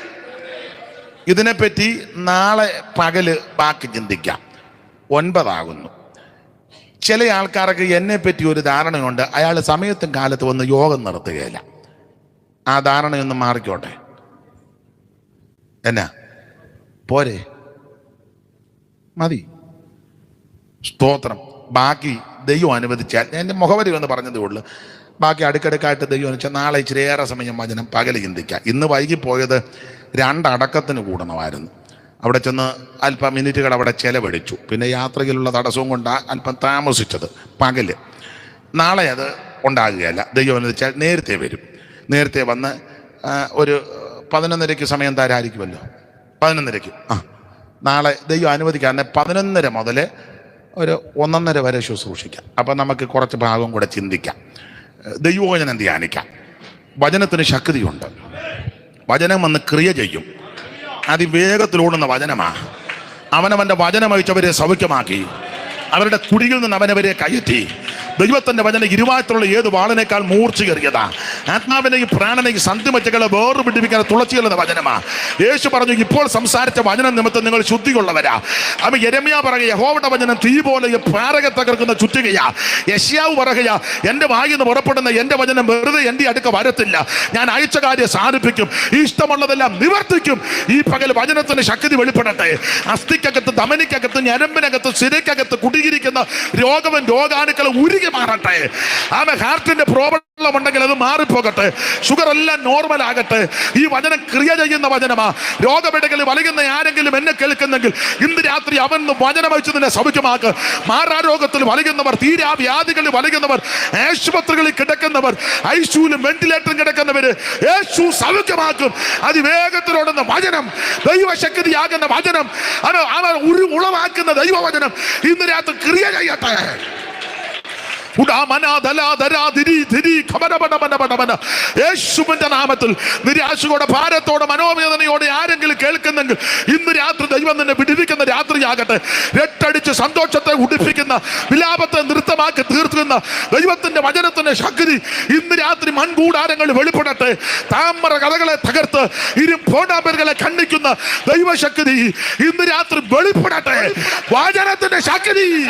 ഇതിനെപ്പറ്റി നാളെ പകല് ബാക്കി ചിന്തിക്കാം. 9 ആകുന്നു. ചില ആൾക്കാർക്ക് എന്നെപ്പറ്റി ഒരു ധാരണയുണ്ട്, അയാൾ സമയത്തും കാലത്ത് വന്ന് യോഗം നടത്തുകയില്ല. ആ ധാരണയൊന്നും മാറിക്കോട്ടെ. എന്നാ പോരെ, മതി. സ്തോത്രം. ബാക്കി ദൈവം അനുവദിച്ചാൽ, ഞാൻ എൻ്റെ മുഖവരി ഒന്ന് പറഞ്ഞതേ ഉള്ളൂ, ബാക്കി അടുക്കടുക്കായിട്ട് ദൈവം അനുവദിച്ചാൽ നാളെ ഇച്ചിരി ഏറെ സമയം വചനം പകല് ചിന്തിക്കാം. ഇന്ന് വൈകിപ്പോയത് 2 അടക്കത്തിന് കൂടണമായിരുന്നു. അവിടെ ചെന്ന് അല്പം മിനിറ്റുകൾ അവിടെ ചെലവഴിച്ചു. പിന്നെ യാത്രയിലുള്ള തടസ്സവും കൊണ്ടാണ് അല്പം താമസിച്ചത് പകല്. നാളെ അത് ഉണ്ടാകുകയല്ല. ദൈവം അനുവദിച്ചാൽ നേരത്തെ വരും. നേരത്തെ വന്ന് ഒരു 11:30 സമയം തരായിരിക്കുമല്ലോ. 11:30 നാളെ ദൈവം അനുവദിക്കാതെ 11:30 മുതൽ ഒരു 1:30 വരെ ശുശ്രൂഷിക്കാം. അപ്പം നമുക്ക് കുറച്ച് ഭാഗം കൂടെ ചിന്തിക്കാം. ദൈവവചനം ധ്യാനിക്കാം. വചനത്തിന് ശക്തിയുണ്ട്. വചനം വന്ന് ക്രിയ ചെയ്യും. അതിവേഗത്തിലോടുന്ന വചനമാ. അവനവൻ്റെ വചനമയച്ചവരെ സൗഖ്യമാക്കി, അവരുടെ കുടിയിൽ നിന്ന് അവനവരെ കയറ്റി. ദൈവത്തിന്റെ വചനം ഇരുവായത്തിലുള്ള ഏത് വാളിനേക്കാൾ മൂർച്ചയേറിയതാ. ആത്മാവിനെയും പ്രാണനെയും സന്ധിമച്ചകളെ വേർപിടിപ്പിക്കാൻ തുളച്ചികളുടെ വചനമാ. യേശു പറഞ്ഞു, ഇപ്പോൾ സംസാരിച്ച വചനം നിമിത്തം നിങ്ങൾ ശുദ്ധിയുള്ളവരാ. അവൻ യെരമ്യാ പറയുക, യഹോവയുടെ വചനം തീ പോലെ പാറകെ തകർക്കുന്ന ചുറ്റുകയാ. യെശയ്യാവ് പറയുക, എൻ്റെ വായിൽ നിന്ന് പുറപ്പെടുന്ന എൻ്റെ വചനം വെറുതെ എൻ്റെ അടുക്ക വരത്തില്ല, ഞാൻ അയച്ച കാര്യം സാധിപ്പിക്കും, ഇഷ്ടമുള്ളതെല്ലാം നിവർത്തിക്കും. ഈ പകൽ വചനത്തിന് ശക്തി വെളിപ്പെടട്ടെ. അസ്ഥിക്കകത്ത്, ധമനിക്കകത്ത്, ഞരമ്പിനകത്ത്, സിരയ്ക്കകത്ത് കുടുങ്ങിയിരിക്കുന്ന രോഗവും രോഗാണുക്കളും ഉരുകി മാറട്ടെ. ഹാർട്ടിന്റെ പ്രോബ്ലം ഉണ്ടെങ്കിൽ അത് മാറിപ്പോകട്ടെ. ഷുഗർ എല്ലാം നോർമൽ ആകട്ടെ. ഈ വചനം ക്രിയ ചെയ്യുന്ന വചനമാ. രോഗപീഠകളിൽ വലയുന്ന ആരെങ്കിലും എന്നെ കേൾക്കുന്നെങ്കിൽ ഇന്ന് രാത്രി അവൻ വചനം വെച്ച് നിന്നെ സൗഖ്യമാക്ക്. മാറാരോഗത്തിൽ വലയുന്നവർ, തീരാവ്യാധികളിൽ വലയുന്നവർ, ആശുപത്രികളിൽ കിടക്കുന്നവർ, ഐസിയുലും വെന്റിലേറ്ററിൽ കിടക്കുന്നവര് യേശു സൗഖ്യമാക്കും. അതിവേഗത്തിലോടുന്ന വചനം, ദൈവശക്തിയാകുന്ന വചനം, അവൻ ഉളവാക്കുന്ന ദൈവവചനം ഇന്ന് രാത്രി ക്രിയ ചെയ്യട്ടെ. യേശുവിന്റെ നാമത്തിൽ നിരാശയോടെ, ഭാരത്തോടെ, മനോവേദനയോടെ ആരെങ്കിലും കേൾക്കുന്നെങ്കിൽ ഇന്ന് രാത്രി ദൈവം നിന്നെ വിടുവിക്കുന്ന രാത്രിയാകട്ടെ. രട്ടടിച്ച് സന്തോഷത്തെ ഉടിപ്പിക്കുന്ന, വിലാപത്തെ നൃത്തമാക്കി തീർക്കുന്ന ദൈവത്തിന്റെ വചനത്തിന്റെ ശക്തി ഇന്ന് രാത്രി മൺകൂടാരങ്ങളിൽ വെളിപ്പെടട്ടെ. താമര കഥകളെ തകർത്ത് ഇരുമ്പോടാമ്പലുകളെ ഖണ്ഡിക്കുന്ന ദൈവശക്തി ഇന്ന് രാത്രി വെളിപ്പെടട്ടെ. വചനത്തിന്റെ ശക്തി.